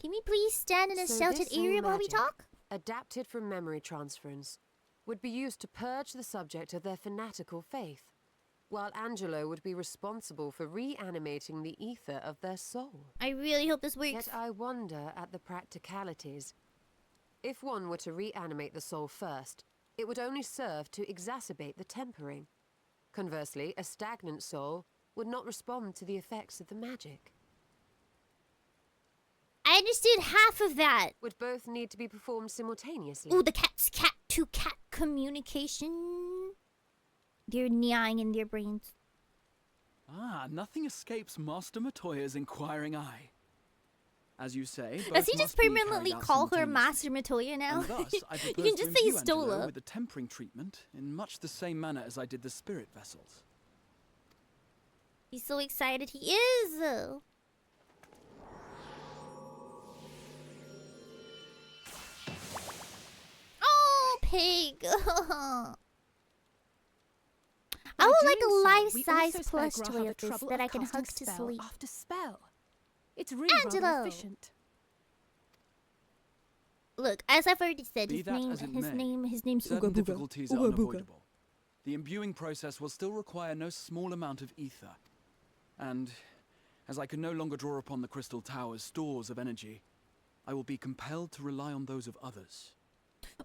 Can we please stand in a So sheltered this new area while we magic, talk? adapted from memory transference, would be used to purge the subject of their fanatical faith, while Angelo would be responsible for reanimating the ether of their soul. I really hope this works. Yet I wonder at the practicalities. If one were to reanimate the soul first, it would only serve to exacerbate the tempering. Conversely, a stagnant soul would not respond to the effects of the magic. I understood half of that. Would both need to be performed simultaneously. Ooh, the cat's cat-to-cat communication. They're nying in their brains. Ah, nothing escapes Master Matoya's inquiring eye. As you say, Does he both just must be permanently carried out call her simultaneously. Master Matoya now? And thus, I You propose can to just say imbue Angelo Stola. with the tempering treatment in much the same manner as I did the spirit vessels. He's so excited. He is. Oh, pig. I would like a life-size plush toy of this that I can hug to sleep. After spell. It's really Angelo. rather efficient. Look, as I've already said, Be his that as it may, name's certain Ooga Booga. difficulties are Ooga Booga. unavoidable. The imbuing process will still require no small amount of ether. And As I can no longer draw upon the Crystal Tower's stores of energy, I will be compelled to rely on those of others.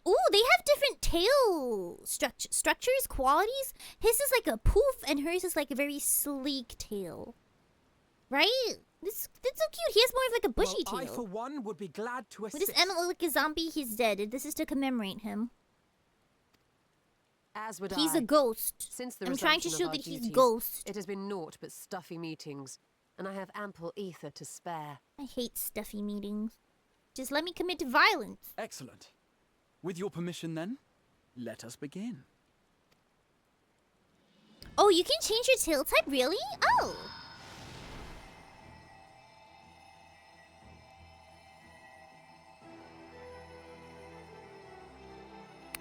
Ooh, they have different tail structures, qualities. His is like a poof, and hers is like a very sleek tail. Right? That's so cute. He has more of like a bushy tail. I, for one, would be glad to assist. With this Emmett look like a zombie, he's dead. This is to commemorate him. As would he's I. a ghost. Since the I'm trying to resumption show of our that he's duties, ghost. It has been naught but stuffy meetings, and I have ample ether to spare. I hate stuffy meetings. Just let me commit to violence. Excellent. With your permission, then, let us begin. Oh, you can change your tail type, really? Oh.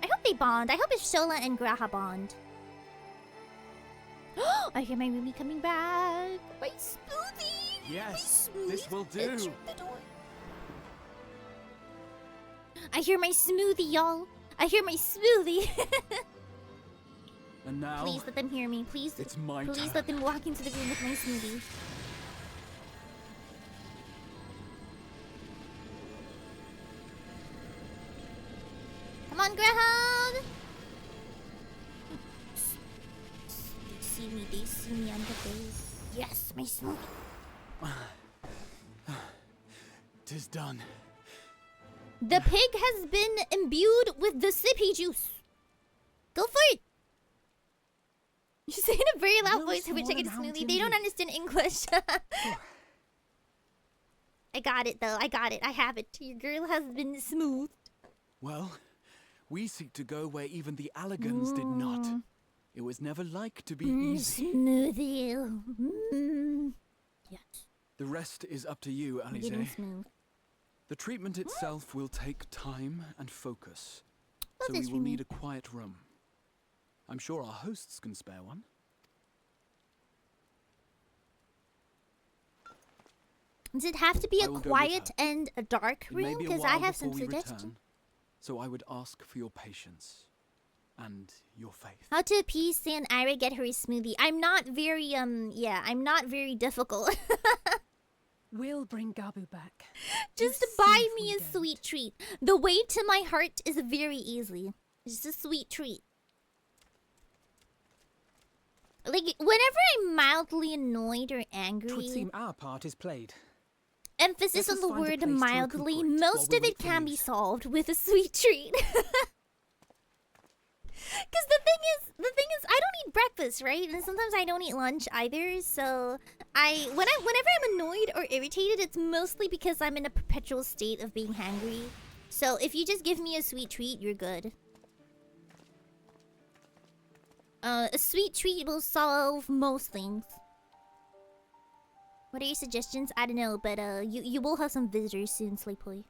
I hope they bond. I hope it's Shola and Graha bond. I hear my Ruby coming back. My smoothie. Yes, this will do. I hear my smoothie, y'all. I hear my smoothie. And now, please let them hear me. Please, it's my please turn. let them walk into the room with my smoothie. Come on, Greyhound! They see me on the base. Yes, my smoothie. 'Tis done. The pig has been imbued with the sippy juice. Go for it! You say in a very loud voice, which I get smoothie. They don't understand English. I got it, though. I got it. I have it. Your girl has been smoothed. Well, we seek to go where even the Allegans did not. It was never like to be easy. Smoothie. Yes. The rest is up to you, I'm getting Alize. smooth. The treatment itself will take time and focus, so this we will for me? need a quiet room. I'm sure our hosts can spare one. Does it have to be I a will go with quiet her. and a dark It may room? be a Because I while have some before we suggestions. return, so I would ask for your patience and your faith. How to appease Seion Aera, get her a smoothie. I'm not very, I'm not very difficult. We'll bring Gabu back. Just to buy me a sweet treat. The way to my heart is very easy. It's just a sweet treat. Like, whenever I'm mildly annoyed or angry... Twould seem our part is played. Emphasis on the word mildly. Most of it can be solved with a sweet treat. Because the thing is, I don't eat breakfast, right? And sometimes I don't eat lunch either. So whenever I'm annoyed or irritated, it's mostly because I'm in a perpetual state of being hangry. So if you just give me a sweet treat, you're good. A sweet treat will solve most things. What are your suggestions? I don't know, but you will have some visitors soon, Slaypoy.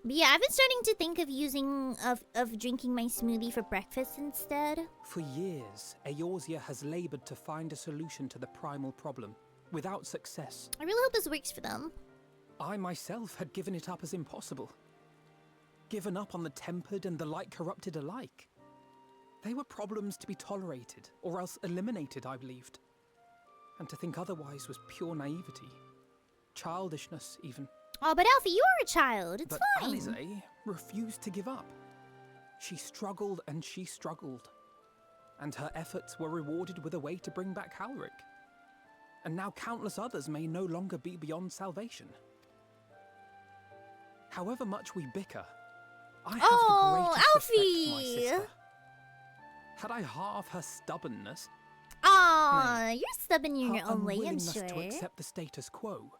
But yeah, I've been starting to think of using of drinking my smoothie for breakfast instead. For years, Eorzea has labored to find a solution to the primal problem, without success. I really hope this works for them. I myself had given it up as impossible. Given up on the tempered and the light corrupted alike. They were problems to be tolerated, or else eliminated, I believed. And to think otherwise was pure naivety. Childishness, even. Oh, but Alfie, you are a child. It's but fine. Alize refused to give up. She struggled and she struggled. And her efforts were rewarded with a way to bring back Halric. And now countless others may no longer be beyond salvation. However much we bicker, I have the greatest respect for my sister. Had I half her stubbornness... Aw, you're stubborn in your own way, I'm unwillingness sure. to accept the status quo,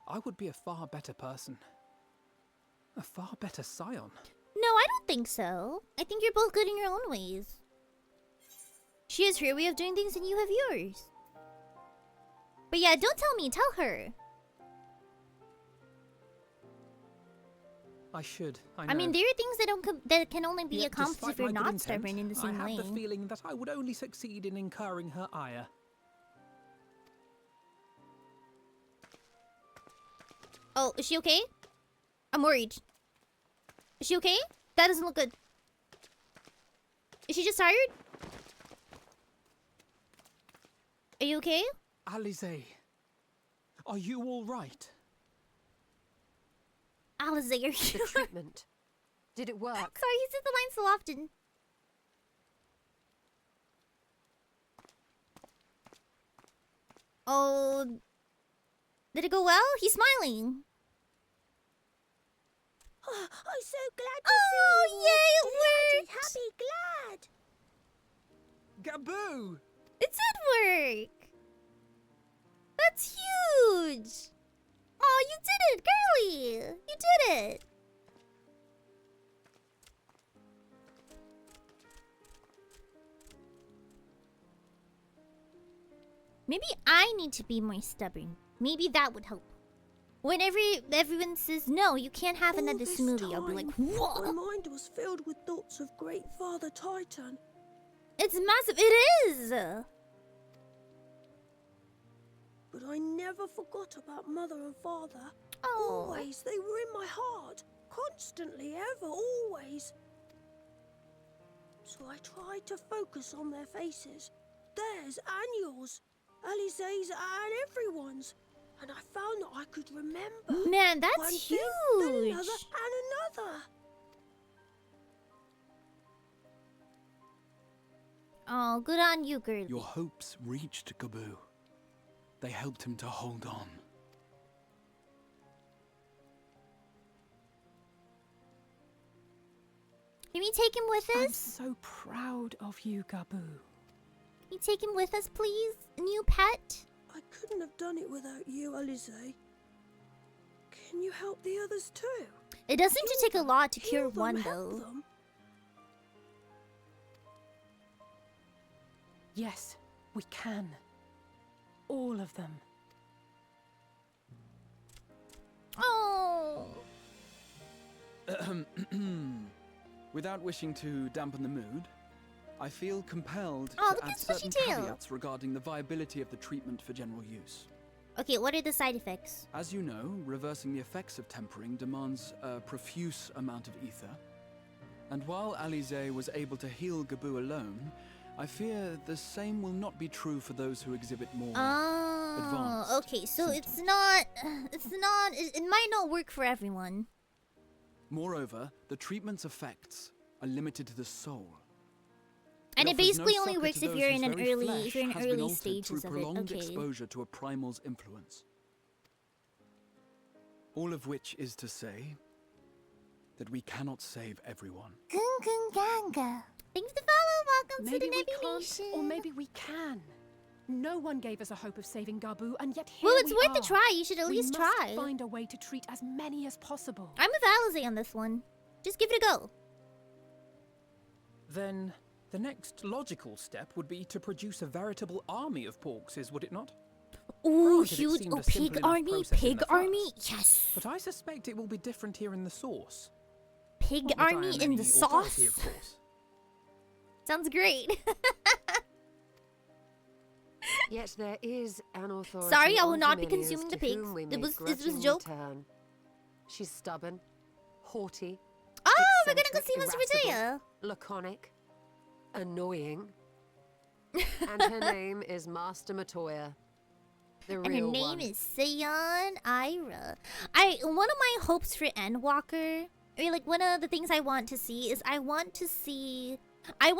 I would be a far better person. A far better Scion. No, I don't think so. I think you're both good in your own ways. She has her way of doing things and you have yours. But yeah, don't tell me, tell her. I should, I mean, there are things that can only be Yet, accomplished if despite you're my good not intent, stubborn in the same I way. have the feeling that I would only succeed in incurring her ire. Oh, is she okay? I'm worried. Is she okay? That doesn't look good. Is she just tired? Are you okay? Alize, are you all right? Alize, are you? The treatment. Did it work? Sorry, he says the line so often. Oh, did it go well? He's smiling. Oh, I'm so glad to see you. Oh, yay, it worked! Happy, glad. Gaboo! It did work. That's huge. Oh, you did it, girly. You did it. Maybe I need to be more stubborn. Maybe that would help. Whenever everyone says, no, you can't have another smoothie, I'll be like, what? My mind was filled with thoughts of Great Father Titan. It's massive. It is. But I never forgot about Mother and Father. Oh. Always, they were in my heart. Constantly, ever, always. So I tried to focus on their faces. Theirs and yours. Alize's and everyone's. And I found that I could remember. Man, that's one huge. Thing, then another and another. Oh, good on you, girl. Your hopes reached Gaboo. They helped him to hold on. Can we take him with us? I'm so proud of you, Gaboo. Can we take him with us, please? A new pet? I couldn't have done it without you, Alize. Can you help the others too? It doesn't just take a lot to cure one, though. Yes, we can. All of them. Oh. Without wishing to dampen the mood, I feel compelled Oh, to look add at Squishy certain tail. caveats regarding the viability of the treatment for general use. Okay, what are the side effects? As you know, reversing the effects of tempering demands a profuse amount of ether. And while Alize was able to heal Gaboo alone, I fear the same will not be true for those who exhibit more advanced. Okay, so symptoms. it might not work for everyone. Moreover, the treatment's effects are limited to the soul. And it offers basically no only succor works to if those you're whose in an very early flesh has been early altered stages through of it. prolonged Okay. exposure to a primal's influence. All of which is to say that we cannot save everyone. Ganga. Thanks for the follow. Welcome Maybe to the we can't, Nebulation. or maybe we can. No one gave us a hope of saving Gaboo, and yet here Well, it's we worth are. a try. You should at We least must try. find a way to treat as many as possible. I'm with Alize on this one. Just give it a go. Then the next logical step would be to produce a veritable army of porkses, would it not? Ooh, Granted, it huge. seemed Oh, a simple pig enough army. process in Pig the army. first. Yes. But I suspect it will be different here in the source. Pig Not that I army am in any the authority, sauce. of course. Sounds great. Yet there is an authority. Sorry, I will on not be familiars consuming the to whom pigs. we It may was a grudgingly joke. turn. She's stubborn, haughty. Oh, we're gonna go eccentric, see Miss irascible, Virginia. laconic, annoying, and her name is Master Matoya, the And her real name one. is Seion Aera. One of my hopes for Endwalker, or like one of the things I want to see is I want to see I have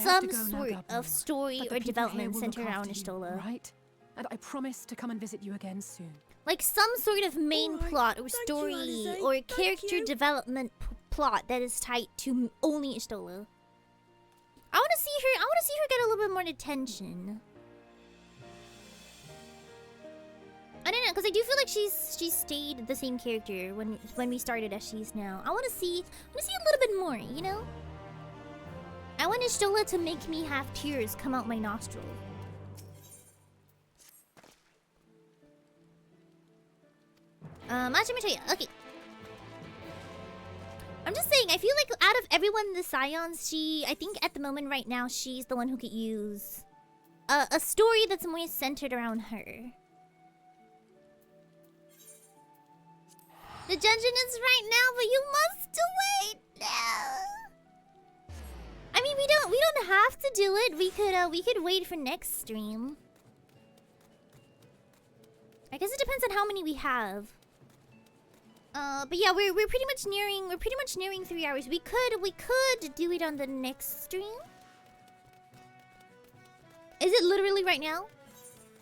some to go now, sort Gaboo, of story but the or people development here will look centered around after you, Ishtola. right? And I promise to come and visit you again soon. Like some sort of main Alright, plot or thank you, story Alize, or thank character you. development plot that is tied to only Ishtola. I want to see her get a little bit more attention. I don't know, because I do feel like she's stayed the same character when we started as she is now. I want to see a little bit more, you know? I want Ishtola to make me have tears come out my nostril. Okay. I'm just saying, I feel like out of everyone in the Scions, I think at the moment right now, she's the one who could use a story that's more centered around her. The dungeon is right now, but you must wait. I mean, we don't have to do it. We could wait for next stream. I guess it depends on how many we have. But yeah, we're pretty much nearing 3 hours. We could do it on the next stream. Is it literally right now?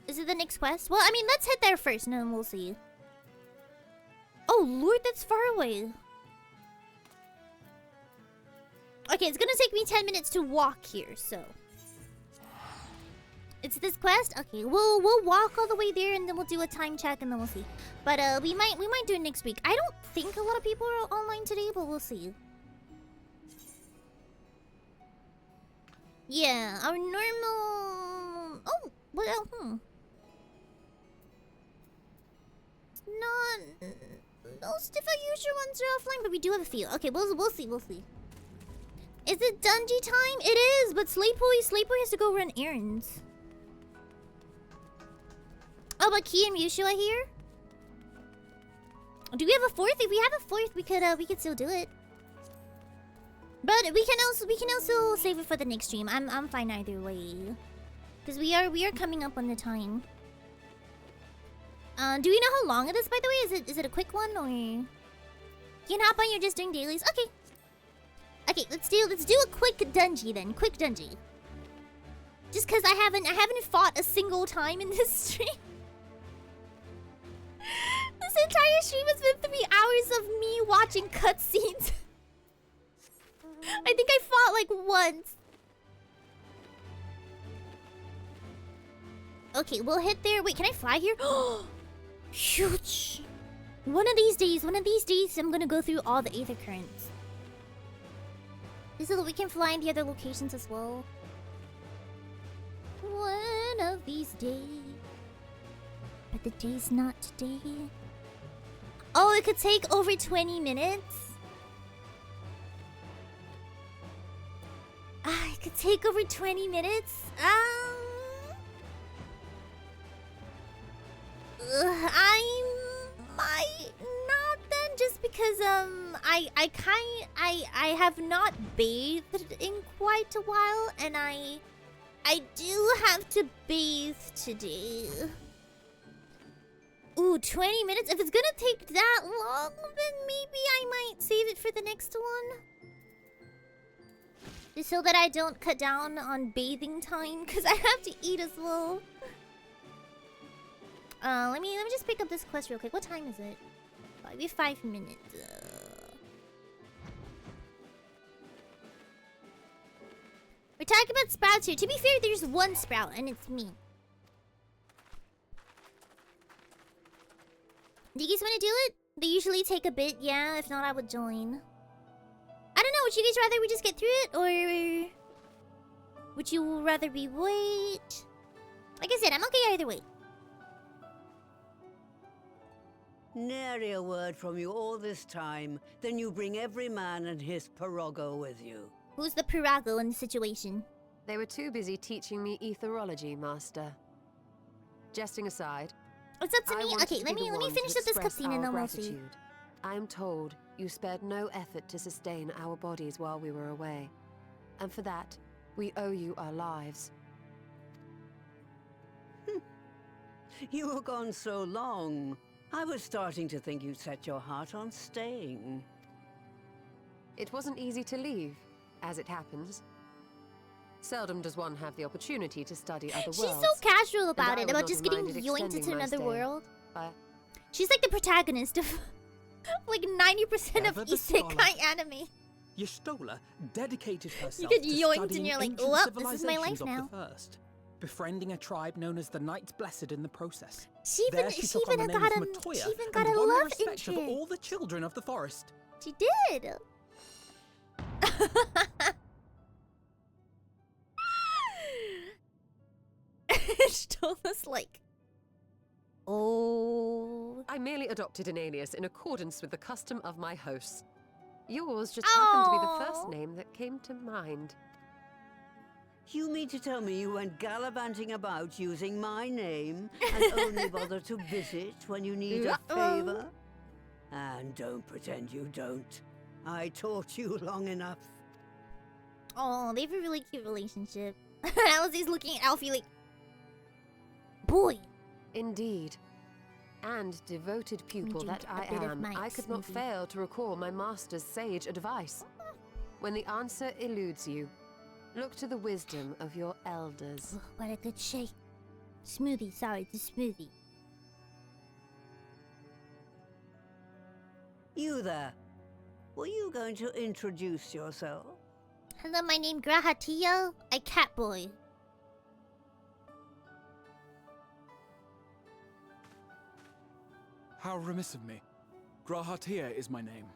Is it the next quest? Well, I mean, let's head there first, and then we'll see. Oh Lord, that's far away. Okay, it's gonna take me 10 minutes to walk here, so. It's this quest? Okay, we'll walk all the way there and then we'll do a time check and then we'll see. But we might do it next week. I don't think a lot of people are online today, but we'll see. Yeah, our normal. Oh, well, Not most of our usual ones are offline, but we do have a few. Okay, we'll see. Is it dungeon time? It is, but Slayboy has to go run errands. Oh, but Key and Yushua here? Do we have a fourth? If we have a fourth, we could still do it. But we can also save it for the next stream. I'm fine either way. Because we are coming up on the time. Do we know how long it is, by the way? Is it a quick one, or you can hop on? You're just doing dailies. Okay, let's do a quick dungeon then. Quick dungeon. Just because I haven't fought a single time in this stream. This entire stream has been 3 hours of me watching cutscenes. I think I fought like once. Okay, we'll hit there. Wait, can I fly here? Huge. One of these days, I'm gonna go through all the Aether Currents. So that we can fly in the other locations as well. One of these days. But the day's not today. Oh, it could take over 20 minutes? It could take over 20 minutes? I might not then, just because I have not bathed in quite a while, and I do have to bathe today. Ooh, 20 minutes? If it's gonna take that long, then maybe I might save it for the next one. Just so that I don't cut down on bathing time, because I have to eat as well. Let me just pick up this quest real quick. What time is it? We have 5 minutes. We're talking about sprouts here. To be fair, there's one sprout, and it's me. Do you guys want to do it? They usually take a bit, yeah. If not, I would join. I don't know. Would you guys rather we just get through it, or would you rather we wait? Like I said, I'm okay either way. Nary a word from you all this time. Then you bring every man and his Parago with you. Who's the Parago in the situation? They were too busy teaching me etherology, Master. Jesting aside, it's up to me. Okay, let me finish up this cutscene and then we'll see. I am told you spared no effort to sustain our bodies while we were away. And for that, we owe you our lives. You were gone so long. I was starting to think you'd set your heart on staying. It wasn't easy to leave, as it happens. Seldom does one have the opportunity to study other worlds. She's so casual about it, about just getting yoinked into another world. She's like the protagonist of like 90% of isekai anime. Y'shtola dedicated herself you get to yoinked studying and you're like, ancient well, this is my life civilizations of now. the first, befriending a tribe known as the Knights Blessed in the process. She even got a love interest. Of all the children of the forest. She did. Y'shtola's like, oh. I merely adopted an alias in accordance with the custom of my hosts. Yours just happened to be the first name that came to mind. You mean to tell me you went gallivanting about using my name and only bother to visit when you need a favor? And don't pretend you don't. I taught you long enough. Oh, they have a really cute relationship. Alice's looking at Alfie like, boy. Indeed. and devoted pupil that I bit of am, my I could not smoothie. fail to recall my master's sage advice. When the answer eludes you, look to the wisdom of your elders. Oh, what a good shake. Smoothie, sorry, the smoothie. You there. Were you going to introduce yourself? Hello, my name Grahatio. I Catboy. How remiss of me. Grahatia is my name,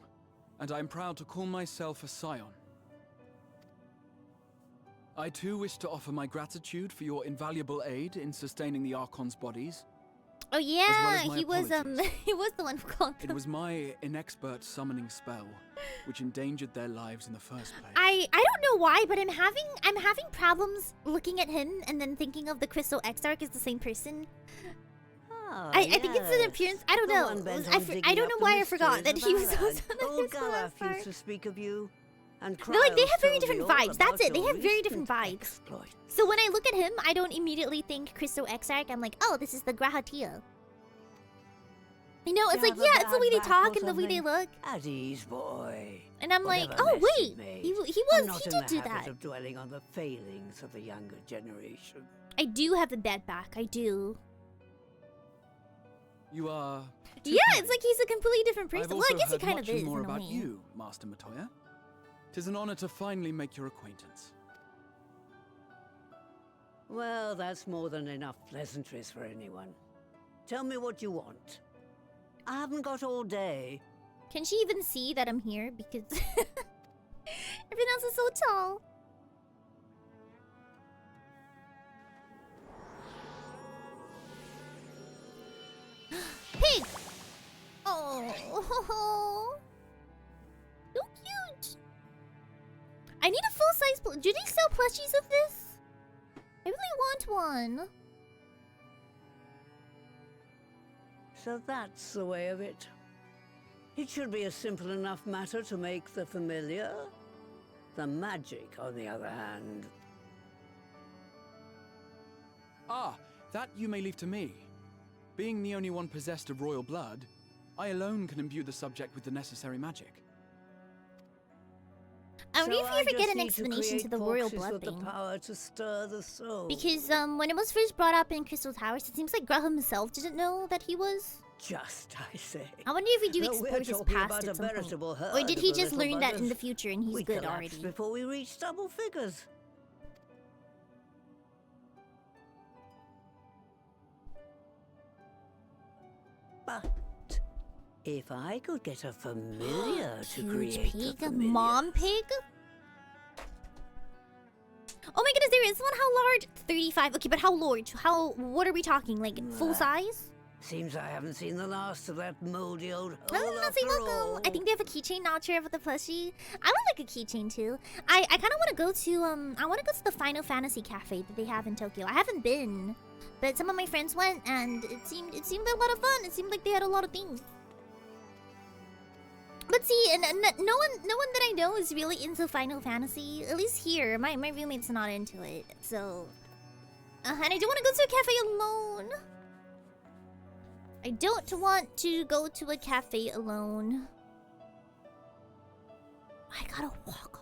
and I am proud to call myself a Seion. I too wish to offer my gratitude for your invaluable aid in sustaining the Archon's bodies. Oh yeah, as well as my he was apologies. he was the one who called them. It was my inexpert summoning spell which endangered their lives in the first place. I don't know why, but I'm having problems looking at him and then thinking of the Crystal Exarch as the same person. I think it's an appearance. I don't know. I don't know why I forgot that he was also the Old Crystal Galaf Exarch. used to speak of you. And They're like, they have very Kryos told me different all vibes. That's about it. They your have very recent different vibes. exploit. So when I look at him, I don't immediately think Crystal Exarch. I'm like, oh, this is the Grahatia. You know, it's like, yeah, it's the way they talk and the way they look. At ease, boy. And I'm like, Whatever oh mess wait, you made, he I'm not did in the do habit that. of dwelling on the failings of the younger generation. I do have the bed back. I do. You are... Yeah, it's like he's a completely different person. I've Well, I also guess he heard kind much of is more in a about way. you, Master Matoya. 'Tis an honor to finally make your acquaintance. Well, that's more than enough pleasantries for anyone. Tell me what you want. I haven't got all day. Can she even see that I'm here? Because everyone else is so tall. Pig! Oh, so cute. I need a full-size. Do they sell plushies of this? I really want one. So that's the way of it. It should be a simple enough matter to make the familiar. The magic, on the other hand. Ah, that you may leave to me. Being the only one possessed of royal blood, I alone can imbue the subject with the necessary magic. I wonder if you ever get an need explanation to create the royal corpses blood with thing. the power to stir the soul. Because when it was first brought up in Crystal Towers, it seems like Graham himself didn't know that he was. Just, I say. I wonder if we do No, we're expose his talking past about at a some point. veritable herd Or did he of just little learn that in buggers. the future and he's We good collapsed already? before we reached double figures. But if I could get a familiar to Huge create pig, the a familiar. mom pig? Oh my goodness, there is one. How large? 35. Okay, but how large? What are we talking? Like full size? Seems I haven't seen the last of that moldy old Oh, hole not saying after welcome. all. I think they have a keychain. Not sure about the plushie. I would like a keychain too. I kind of want to go to I want to go to the Final Fantasy cafe that they have in Tokyo. I haven't been, but some of my friends went and it seemed like a lot of fun. It seemed like they had a lot of things. But see, and no one that I know is really into Final Fantasy. At least here, my roommate's not into it. So, and I don't want to go to a cafe alone. I don't want to go to a cafe alone. I gotta walk.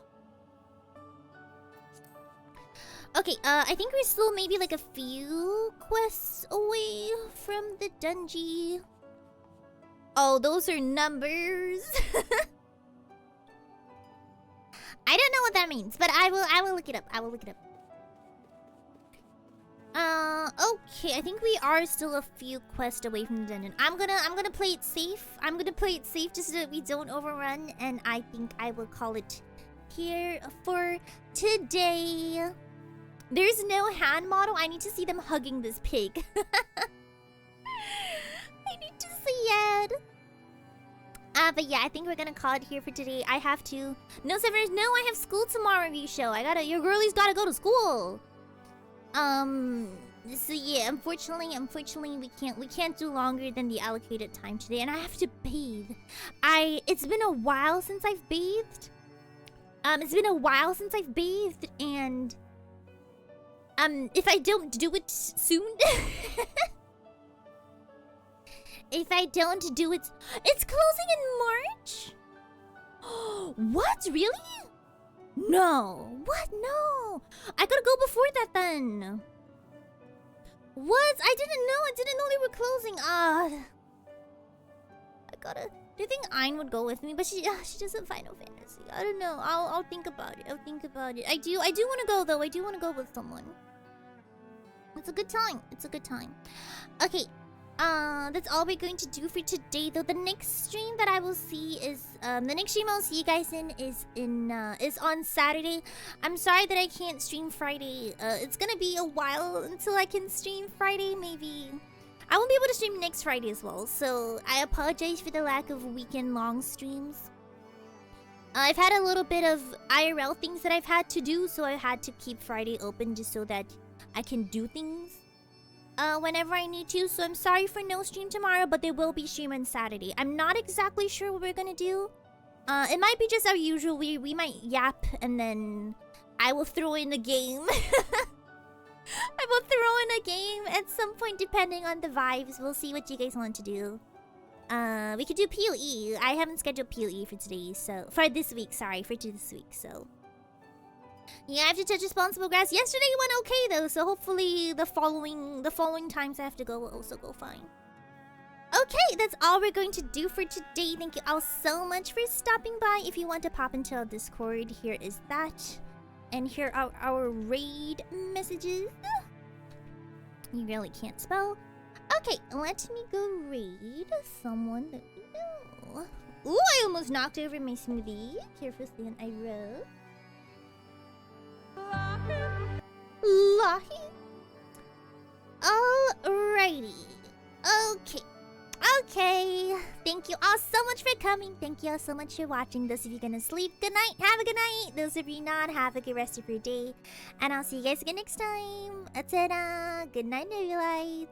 Okay, I think we're still maybe like a few quests away from the dungeon. Oh, those are numbers. I don't know what that means, but I will look it up. I will look it up. Okay, I think we are still a few quests away from the dungeon. I'm gonna play it safe. I'm gonna play it safe just so that we don't overrun, and I think I will call it here for today. There's no hand model. I need to see them hugging this pig. I need to see it. But yeah, I think we're gonna call it here for today. I have to. No, Severus. No, I have school tomorrow. Review show. Your girlie's gotta go to school. So yeah, unfortunately, we can't do longer than the allocated time today, and I have to bathe. It's been a while since I've bathed. And if I don't do it soon, If I don't do it... It's closing in March? What? Really? No. What? No. I gotta go before that then. What? I didn't know. I didn't know they were closing. I gotta... Do you think Ayn would go with me? But she doesn't Final Fantasy. I don't know. I'll think about it. I'll think about it. I do want to go though. I do want to go with someone. It's a good time. It's a good time. Okay. That's all we're going to do for today though. The next stream that I will see is the next stream I'll see you guys in is on Saturday. I'm sorry that I can't stream Friday. It's gonna be a while until I can stream Friday. Maybe I won't be able to stream next Friday as well. So I apologize for the lack of weekend long streams. I've had a little bit of IRL things that I've had to do, so I had to keep Friday open just so that I can do things whenever I need to. So I'm sorry for no stream tomorrow, but there will be stream on Saturday. I'm not exactly sure what we're gonna do. It might be just our usual. We might yap and then I will throw in a game. I will throw in a game at some point depending on the vibes. We'll see what you guys want to do. We could do PoE. I haven't scheduled PoE for today, so for this week. Sorry, for this week. So yeah, I have to touch responsible grass. Yesterday went okay though, so hopefully the following times I have to go will also go fine. Okay, that's all we're going to do for today. Thank you all so much for stopping by. If you want to pop into our Discord, here is that. And here are our raid messages. You really can't spell. Okay, let me go raid someone that we know. Ooh, I almost knocked over my smoothie. Careful, Seion Aera. Lahi. Alrighty. Okay. Thank you all so much for coming. Thank you all so much for watching. Those of you gonna sleep, good night. Have a good night. Those of you not, have a good rest of your day. And I'll see you guys again next time. Ta-da. Good night, Nebulites.